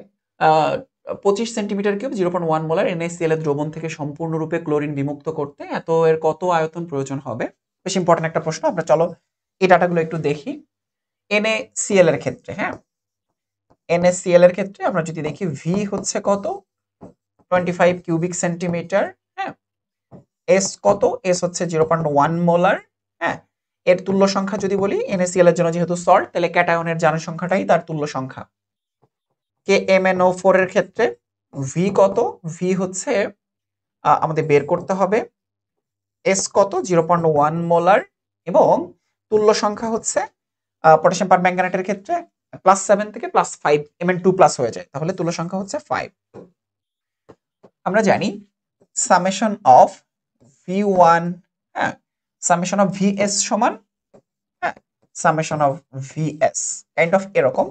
25 সেন্টিমিটার কিউব 0.1 মোলার NaCl এর দ্রবণ থেকে সম্পূর্ণরূপে ক্লোরিন বিমুক্ত করতে এর কত আয়তন প্রয়োজন হবে? বেশ ইম্পর্টেন্ট একটা প্রশ্ন। আমরা চলো এই ডাটাগুলো একটু দেখি। NaCl এর ক্ষেত্রে, হ্যাঁ NaCl এর ক্ষেত্রে আমরা যদি দেখি V হচ্ছে কত 25 কিউবিক সেন্টিমিটার, হ্যাঁ S কত? S হচ্ছে 0.1 মোলার, হ্যাঁ এর তুল্য সংখ্যা যদি বলি NaCl এর জন্য যেহেতু সল্ট, তাহলে ক্যাটায়নের জারণ সংখ্যাটাই তার তুল্য সংখ্যা। KMnO4 এর ক্ষেত্রে V কত? V হচ্ছে আমাদের বের করতে হবে S কত 0.1 মোলার, এবং তুল্য সংখ্যা হচ্ছে পটাশিয়াম পারম্যাঙ্গানেটের ক্ষেত্রে +7 থেকে +5 Mn2+ হয়ে যায়, তাহলে তুল্য সংখ্যা হচ্ছে 5। আমরা জানি সামেশন অফ V1, হ্যাঁ সামেশন অফ ভিএস সমান, হ্যাঁ, summation of v's kind of এরকম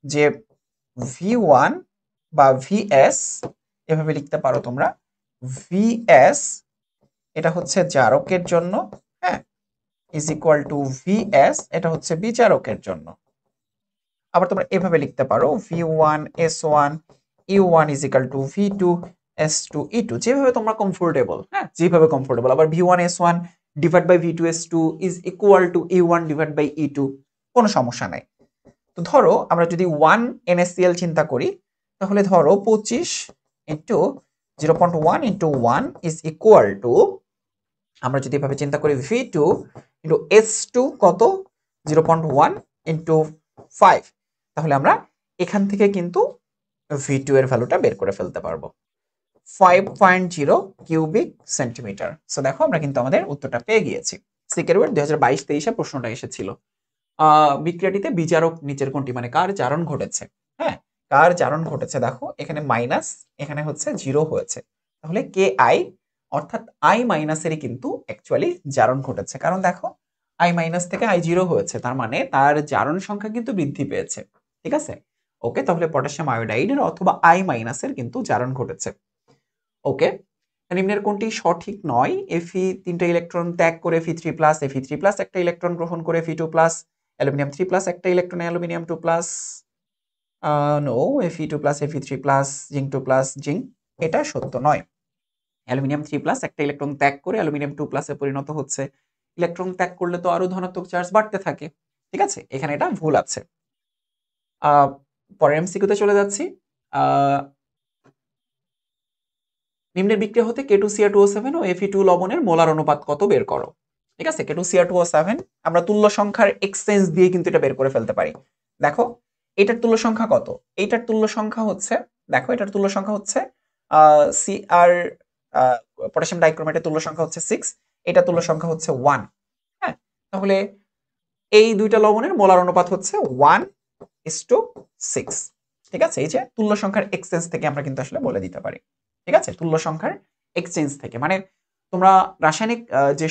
যে ভি1 বা ভিএস এভাবে লিখতে পারো তোমরা। ভিএস এটা হচ্ছে জারকের জন্য, হ্যাঁ, ইজ ইকুয়াল টু ভিএস এটা হচ্ছে বিচারকের জন্য। আবার তোমরা এভাবে লিখতে পারো V one S one U one is equal to V two S two E two, যেভাবে তোমরা কমফোর্টেবল, হ্যাঁ, যেভাবে কমফোর্টেবল। আবার V one S one divide by V two S two is equal to U one divide by E two, কোনো সমস্যা নাই। তো ধরো আমরা যদি 1 NaCl চিন্তা করি, তাহলে ধরো 25 into 0.1 into 1 is equal two, আমরা যদি এভাবে চিন্তা করি ভি2 ইন্টু এস2 কত 0.1 ইন্টু 5, তাহলে আমরা এখান থেকে কিন্তু ভি2 এর ভ্যালুটা বের করে ফেলতে পারবো 5.0 কিউবিক সেন্টিমিটার। সো দেখো আমরা কিন্তু আমাদের উত্তরটা পেয়ে গিয়েছি। সিকেরওয়েট 2022-23 প্রশ্নটা এসেছিল। বিক্রিয়াটিতে বিজারক নিচের কোনটি, মানে কার জারণ ঘটেছে, হ্যাঁ, কার জারণ ঘটেছে। দেখো এখানে মাইনাস, এখানে হচ্ছে 0 হয়েছে, তাহলে কে আই অর্থাৎ আই মাইনাসেরই কিন্তু অ্যাকচুয়ালি জারণ ঘটেছে। কারণ দেখো আই মাইনাস থেকে আই 0 হয়েছে, তার মানে তার জারণ সংখ্যা কিন্তু বৃদ্ধি পেয়েছে। ঠিক আছে, ওকে, তাহলে পটাশিয়াম আয়োডাইডের অথবা আই মাইনাসের কিন্তু জারণ ঘটেছে। ওকে, নিম্নের কোনটি সঠিক নয়। Fe 3টা ইলেকট্রন ত্যাগ করে Fe3+, Fe3+ একটা ইলেকট্রন গ্রহণ করে Fe2+, অ্যালুমিনিয়াম 3+, একটা electron aluminium 2+, no, Fe2+, Fe3+, zinc 2+, zinc, এটা সত্য নয়। অ্যালুমিনিয়াম 3+, একটা ইলেকট্রন ত্যাগ করে অ্যালুমিনিয়াম 2+ এ পরিণত হচ্ছে। ইলেকট্রন ত্যাগ করলে তো আরো ধনাত্মক চার্জ বাড়তে থাকে। ঠিক আছে, এখানে এটা ভুল আছে। পরের এমসিকিউতে চলে যাচ্ছি। নিম্নের বিক্রিয়া হতে K2Cr2O7 ও Fe2 লবণের মোলার অনুপাত কত বের করো। ঠিক আছে, K2Cr2O7 আমরা তুল্য সংখ্যার এক্সচেঞ্জ দিয়ে কিন্তু এটা বের করে ফেলতে পারি। দেখো এটার তুল্য সংখ্যা কত, এইটার তুল্য সংখ্যা হচ্ছে, দেখো এটার তুল্য সংখ্যা হচ্ছে Cr পটাশিয়াম ডাইক্রোমেটের তুল্য সংখ্যা হচ্ছে 6, এটা তুল্য সংখ্যা হচ্ছে 1। হ্যাঁ, তাহলে এই দুইটা লবণের মোলার অনুপাত হচ্ছে 1:6। ঠিক আছে, এই যে তুল্য সংখ্যার এক্সচেঞ্জ থেকে আমরা কিন্তু আসলে বলে দিতে পারি। ঠিক আছে, তুল্য সংখ্যার এক্সচেঞ্জ থেকে মানে তোমরা রাসায়নিক যে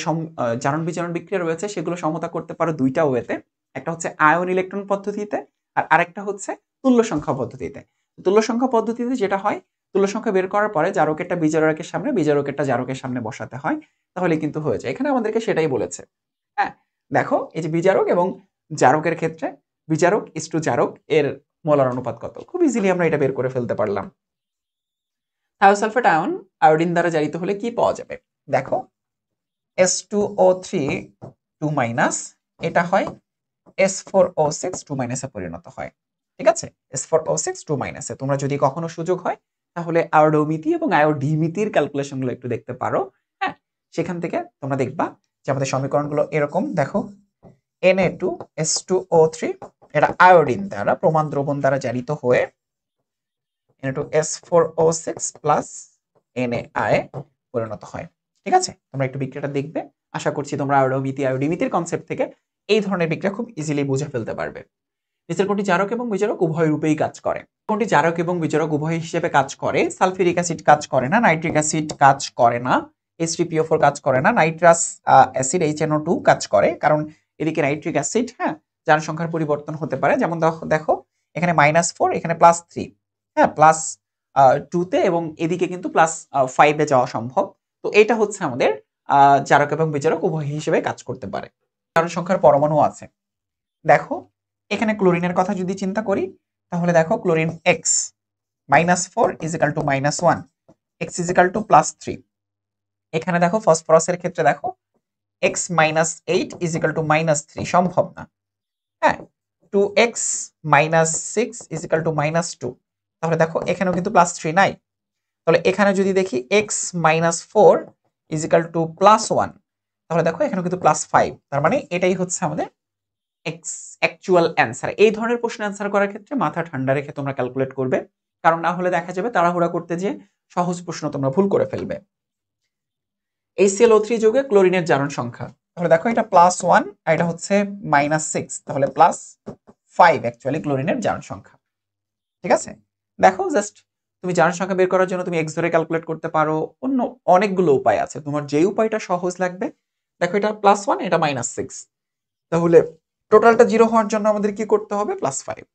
জারণ বিজারণ বিক্রিয়া রয়েছে সেগুলো সমতা করতে পারো দুইটা ওয়েতে। একটা হচ্ছে আয়ন ইলেকট্রন পদ্ধতিতে, আর আরেকটা হচ্ছে তুল্য সংখ্যা পদ্ধতিতে। তুল্য সংখ্যা পদ্ধতিতে যেটা হয়, তুল্য সংখ্যা বের করার পরে জারকেরটা বিজারকের সামনে, বিজারকেরটা জারকের সামনে বসাতে হয়, তাহলে কিন্তু হয়ে যায়। এখানে আমাদেরকে সেটাই বলেছে। হ্যাঁ, দেখো এই যে বিজারক এবং জারকের ক্ষেত্রে বিজারক ইস্টু জারক এর মোলার অনুপাত কত, খুব ইজিলি আমরা এটা বের করে ফেলতে পারলাম। থায়োসালফেট আয়ন আয়োডিন দ্বারা জারিত হলে কি পাওয়া যাবে। দেখো S2O3 2- এটা হয় S4O6 2- এ পরিণত হয়। ঠিক আছে, S4O6 2- এ তোমরা যদি কখনো সুযোগ হয় তাহলে আয়োডোমিতি এবং আয়োডিমিতির ক্যালকুলেশনগুলো একটু দেখতে পারো। হ্যাঁ, সেখান থেকে তোমরা দেখবা যে আমাদের সমীকরণগুলো এরকম। দেখো Na2S2O3 এটা আয়োডিন দ্বারা প্রমাণ দ্রবণ দ্বারা জারিত হয়ে Na2S4O6 প্লাস Na পরিণত হয়। ঠিক আছে, তোমরা একটু বিক্রিয়াটা দেখবে। আশা করছি তোমরা আয়োডোমিতি আয়োডিমিতির কনসেপ্ট থেকে এই ধরনের বিক্রিয়া খুব ইজিলি বুঝে ফেলতে পারবে। নিচের কোনটি জারক এবং বিজারক উভয় রূপেই কাজ করে। কোনটি জারক এবং বিজারক উভয় হিসেবে কাজ করে। সালফিউরিক অ্যাসিড কাজ করে না, নাইট্রিক অ্যাসিড কাজ করে না, H3PO4 কাজ করে না, নাইট্রাস অ্যাসিড HNO2 কাজ করে, কারণ এদিকে নাইট্রিক অ্যাসিড, হ্যাঁ, জারণ সংখ্যার পরিবর্তন হতে পারে। যেমন দেখো এখানে -4, এখানে +3, হ্যাঁ, +2 এবং এদিকে কিন্তু +5 যাওয়া সম্ভব। তো এটা হচ্ছে আমাদের জারক এবং বিজারক উভয় হিসেবে কাজ করতে পারে। জারণ সংখ্যার পরমাণু আছে। দেখো এখানে ক্লোরিনের কথা যদি চিন্তা করি, তাহলে দেখো ক্লোরিন X -4 = -1, X = +3। এখানে দেখো ফসফরাসের ক্ষেত্রে দেখো X - 8 = -3, সম্ভব না। হ্যাঁ, 2X - 6 = -2, তাহলে দেখো এখানেও কিন্তু +3 নাই। তাহলে এখানে যদি দেখি X - 4 = +1, তাহলে দেখো এখানেও কিন্তু +5, তার মানে এটাই হচ্ছে আমাদের অ্যাকচুয়াল অ্যান্সার। এই ধরনের প্রশ্ন অ্যান্সার করার ক্ষেত্রে মাথা ঠান্ডা রেখে তোমরা ক্যালকুলেট করবে, কারণ না হলে দেখা যাবে তাড়াহুড়া করতে যে সহজ প্রশ্ন তোমরা ভুল করে ফেলবে। HClO3 যৌগে ক্লোরিনের জারণ সংখ্যা, তাহলে দেখো এটা +1 আর এটা হচ্ছে -6, তাহলে +5 অ্যাকচুয়ালি ক্লোরিনের জারণ সংখ্যা। ঠিক আছে, দেখো জাস্ট তুমি জারণ সংখ্যা বের করার জন্য তুমি X ধরে ক্যালকুলেট করতে পারো, অন্য অনেকগুলো উপায় আছে, তোমার যে উপায়টা সহজ লাগবে দেখো এটা +1, এটা -6, তাহলে টোটালটা 0 হওয়ার জন্য আমাদের কি করতে হবে? +5।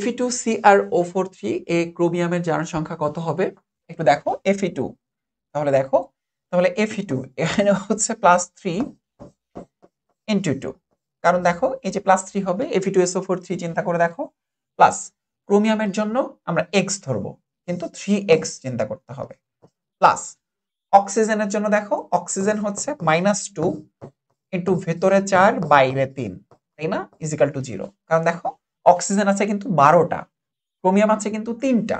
Fe2CrO43 এ ক্রোমিয়ামের জারণ সংখ্যা কত হবে? একটু দেখো Fe2, তাহলে দেখো, তাহলে Fe2 এখানে হচ্ছে +3 × 2, কারণ দেখো এই যে +3 হবে, Fe2SO43 চিন্তা করে দেখো, প্লাস ক্রোমিয়ামের জন্য আমরা x ধরবো, কিন্তু 3x চিন্তা করতে হবে, প্লাস অক্সিজেনের জন্য দেখো, অক্সিজেন হচ্ছে -2 × ভেতরে 4 বাইরে 3, তাই না, = 0, কারণ দেখো অক্সিজেন আছে কিন্তু 12টা, ক্রোমিয়াম আছে কিন্তু 3টা।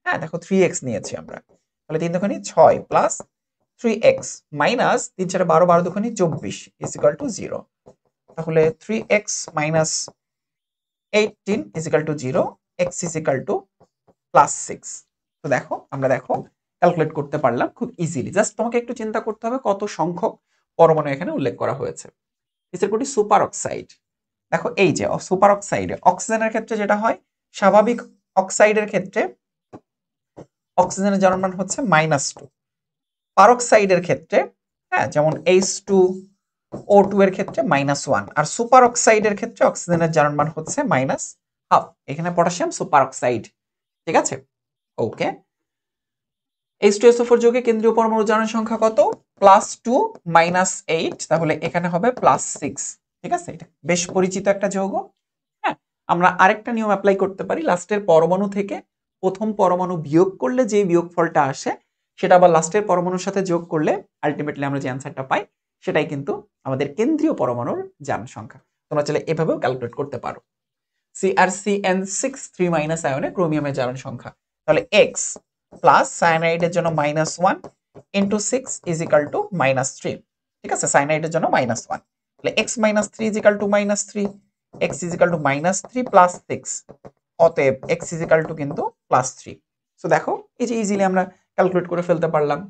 হ্যাঁ দেখো 3x নিয়েছি আমরা, তাহলে 3 দুগুণে 6 প্লাস 3x মাইনাস 3 4 12, 12 দুগুণে 24 = 0, তাহলে 3x মাইনাস 18 = 0, x +6। তো দেখো আমরা দেখো ক্যালকুলেট করতে পারলাম খুব ইজিলি। জাস্ট তোমাকে একটু চিন্তা করতে হবে কত সংখ্যক পরমাণু এখানে উল্লেখ করা হয়েছে। নিচের কোনটি সুপার অক্সাইড? দেখো এই যে সুপার অক্সাইডে অক্সিজেনের ক্ষেত্রে যেটা হয়, স্বাভাবিক অক্সাইডের ক্ষেত্রে অক্সিজেনের জারণ মান হচ্ছে -2, পারক্সাইডের ক্ষেত্রে, হ্যাঁ যেমন H2O2 এর ক্ষেত্রে -1, আর সুপার অক্সাইডের ক্ষেত্রে অক্সিজেনের জারণ মান হচ্ছে -1/2। এখানে পটাশিয়াম সুপার অক্সাইড, ঠিক আছে, ওকে। H2SO4 যৌগে কেন্দ্রীয় পরমাণু জারণ সংখ্যা কত? +2 -8, তাহলে এখানে হবে +6, ঠিক আছে, এটা বেশ পরিচিত একটা যৌগ। হ্যাঁ, আমরা আরেকটা নিয়ম অ্যাপ্লাই করতে পারি, লাস্টের পরমাণু থেকে প্রথম পরমাণু বিয়োগ করলে যে বিয়োগফলটা আসে সেটা আবার লাস্টের পরমাণুর সাথে যোগ করলে আলটিমেটলি আমরা যে অ্যান্সারটা পাই সেটাই কিন্তু আমাদের কেন্দ্রীয় পরমাণুর জারণ সংখ্যা। তোমরা চাইলে এভাবেও ক্যালকুলেট করতে পারো। CrCN6 3- আয়নে ক্রোমিয়ামের জারণ সংখ্যা, তাহলে x প্লাস সায়ানাইডের জন্য -1 × 6 = -3, ঠিক আছে, সায়ানাইডের জন্য -1, তাহলে x - 3 = -3, x -3 + 6, অতএব x কিন্তু +3। সো দেখো এই যে ইজিলি আমরা ক্যালকুলেট করে ফেলতে পারলাম।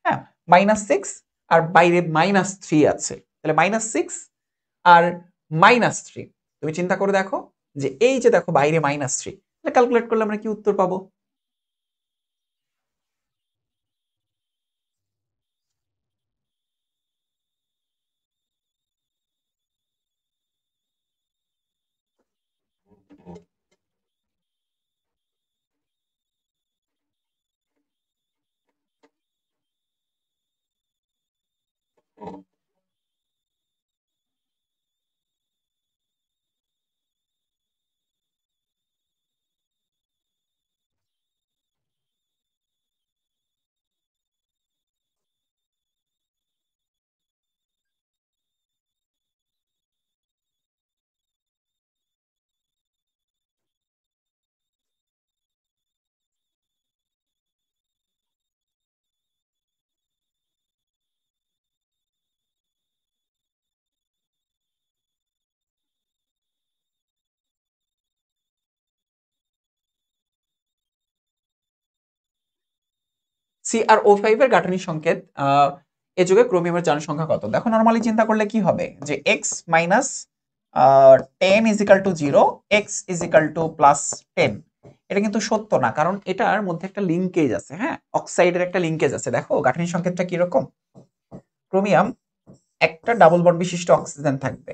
হ্যাঁ, -6 আর বাইরে -3 আছে, তাহলে -6 আর -3, তুমি চিন্তা করে দেখো যে এই যে দেখো বাইরে -3, তাহলে ক্যালকুলেট করলে আমরা কি উত্তর পাবো? CrO5 এর গাঠনিক সংকেত, এ যুগে ক্রোমিয়ামের জারণ সংখ্যা কত? দেখো নরমালি চিন্তা করলে কি হবে যে x - 10 = 0, x +10, এটা কিন্তু সত্য না, কারণ এটার মধ্যে একটা লিংকেজ আছে। হ্যাঁ, অক্সাইডের একটা লিংকেজ আছে। দেখো গাঠনিক সংকেতটা কি রকম, ক্রোমিয়াম একটা ডাবল বন্ড বিশিষ্ট অক্সিজেন থাকবে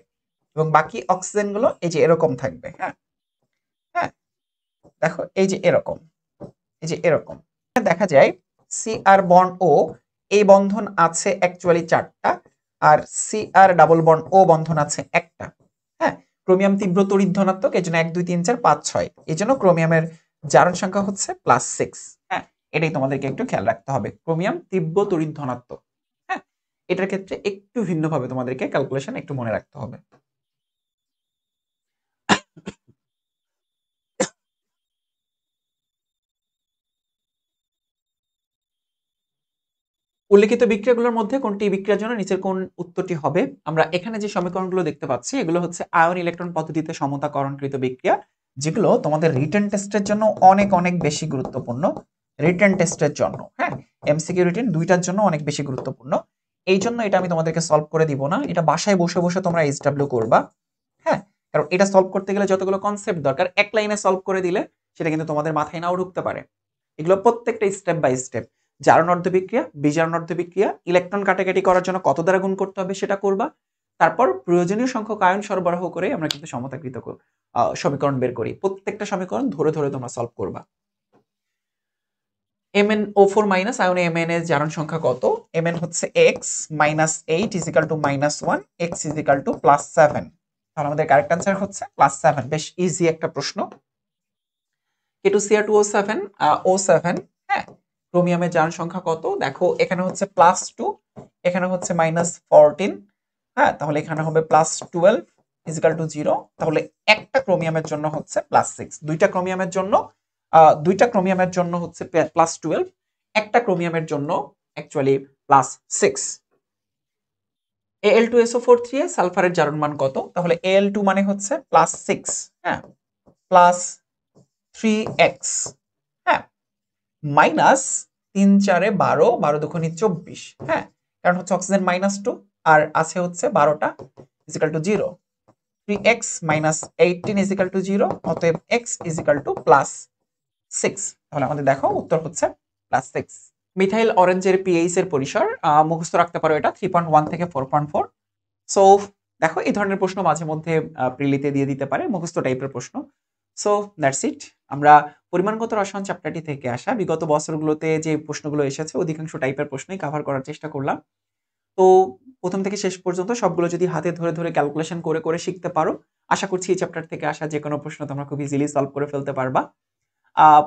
এবং বাকি অক্সিজেন গুলো এই যে এরকম থাকবে। হ্যাঁ হ্যাঁ, দেখো এই যে এরকম, এই যে এরকম দেখা যায়। Cr বন্ড ও, এই বন্ধন আছে অ্যাকচুয়ালি 4টা, আর Cr ডাবল বন্ড ও বন্ধন আছে একটা। হ্যাঁ, ক্রোমিয়াম তীব্র তড়িৎ ধনাত্মক, এই জন্য 1 2 3 4 5 6, এই জন্য ক্রোমিয়ামের জারণ সংখ্যা হচ্ছে +6। হ্যাঁ, এটাই তোমাদেরকে একটু খেয়াল রাখতে হবে, ক্রোমিয়াম তীব্র তড়িৎ ধনাত্মক। হ্যাঁ, এটার ক্ষেত্রে একটু ভিন্নভাবে তোমাদেরকে ক্যালকুলেশন একটু মনে রাখতে হবে। উল্লেখিত বিক্রিয়াগুলোর মধ্যে কোনটি বিক্রিয়ার জন্য নিচের কোন উত্তরটি হবে? আমরা এখানে যে সমীকরণগুলো দেখতে পাচ্ছি এগুলো হচ্ছে আয়ন ইলেকট্রন পদ্ধতিতে সমতাকরণকৃত বিক্রিয়া, যেগুলো তোমাদের রিটেন টেস্টের জন্য অনেক অনেক বেশি গুরুত্বপূর্ণ। রিটেন টেস্টের জন্য, হ্যাঁ, এমসিকিউ রিটেন দুইটার জন্য অনেক বেশি গুরুত্বপূর্ণ। এই জন্য এটা আমি তোমাদেরকে সলভ করে দিব না, এটা বাসায় বসে বসে তোমরা এইচডব্লিউ করবা। হ্যাঁ, কারণ এটা সলভ করতে গেলে যতগুলো কনসেপ্ট দরকার এক লাইনে সলভ করে দিলে সেটা কিন্তু তোমাদের মাথায় নাও ঢুকতে পারে। এগুলো প্রত্যেকটা স্টেপ বাই স্টেপ, জারণ অর্ধবিক্রিয়া, বিজারণ অর্ধবিক্রিয়া, ইলেকট্রন কাটাকাটি করার জন্য কত দ্বারা গুণ করতে হবে সেটা করবা। তারপর প্রয়োজনীয় সংখ্যক আয়ন সরবরাহ করে আমরা কিন্তু সমতাকৃত সমীকরণ বের করি। প্রত্যেকটা সমীকরণ ধরে ধরে তোমরা সলভ করবা। MnO4 মাইনাস আয়নে Mn এর জারণ সংখ্যা কত? Mn হচ্ছে x minus 8 is equal two minus 1, x is equal to plus 7। তাহলে আমাদের কারেক্ট অ্যান্সার হচ্ছে প্লাস 7। বেশ ইজি একটা প্রশ্ন। K2Cr2O7 O7, হ্যাঁ, ক্রোমিয়ামের জারণ সংখ্যা কত? দেখো এখানে হচ্ছে প্লাস 2, এখানে হচ্ছে মাইনাস 14, হ্যাঁ, তাহলে এখানে হবে প্লাস 12 ইজ ইকাল টু 0। তাহলে একটা ক্রোমিয়ামের জন্য হচ্ছে প্লাস 6, দুইটা ক্রোমিয়ামের জন্য হচ্ছে প্লাস 12, একটা ক্রোমিয়ামের জন্য অ্যাকচুয়ালি প্লাস 6। Al2SO4 সালফারের জারণ মান কত? তাহলে Al2 মানে হচ্ছে প্লাস 6, হ্যাঁ, প্লাস 3x, হ্যাঁ, মাইনাস 3 4 12, 12 দুগুণে 24, হ্যাঁ, কারণ হচ্ছে অক্সিজেন মাইনাস 2 আর আছে হচ্ছে 12টা is equal to 0। 3x minus 18 is equal to 0, অতএব x is equal to plus 6। তাহলে আমাদের দেখো উত্তর হচ্ছে প্লাস 6। মিথাইল অরেঞ্জের পিএইচ এর পরিসর মুখস্থ রাখতে পারো, এটা 3.1 থেকে 4.4। সো দেখো এই ধরনের প্রশ্ন মাঝে মধ্যে প্রিলিতে দিয়ে দিতে পারে, মুখস্থ টাইপের প্রশ্ন। So that's it. আমরা পরিমাণগত রসায়ন চ্যাপ্টারটি থেকে আসা বিগত বছরগুলোতে যে প্রশ্নগুলো এসেছে অধিকাংশ টাইপের প্রশ্নই কভার করার চেষ্টা করলাম। তো প্রথম থেকে শেষ পর্যন্ত সবগুলো যদি হাতে ধরে ধরে ক্যালকুলেশন করে করে শিখতে পারো, আশা করছি এই চ্যাপ্টার থেকে আসা যে কোনো প্রশ্ন তোমরা খুব ইজিলি সলভ করে ফেলতে পারবা।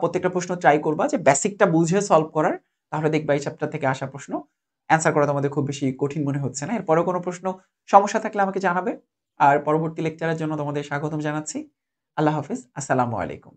প্রত্যেকটা প্রশ্ন ট্রাই করবা যে বেসিকটা বুঝে সলভ করার, তাহলে দেখবা এই চ্যাপ্টার থেকে আসা প্রশ্ন অ্যান্সার করা তোমাদের খুব বেশি কঠিন মনে হচ্ছে না। এরপরেও কোনো প্রশ্ন সমস্যা থাকলে আমাকে জানাবে। আর পরবর্তী লেকচারের জন্য তোমাদের স্বাগতম জানাচ্ছি। আল্লাহ হাফিজ, আসসালামু আলাইকুম।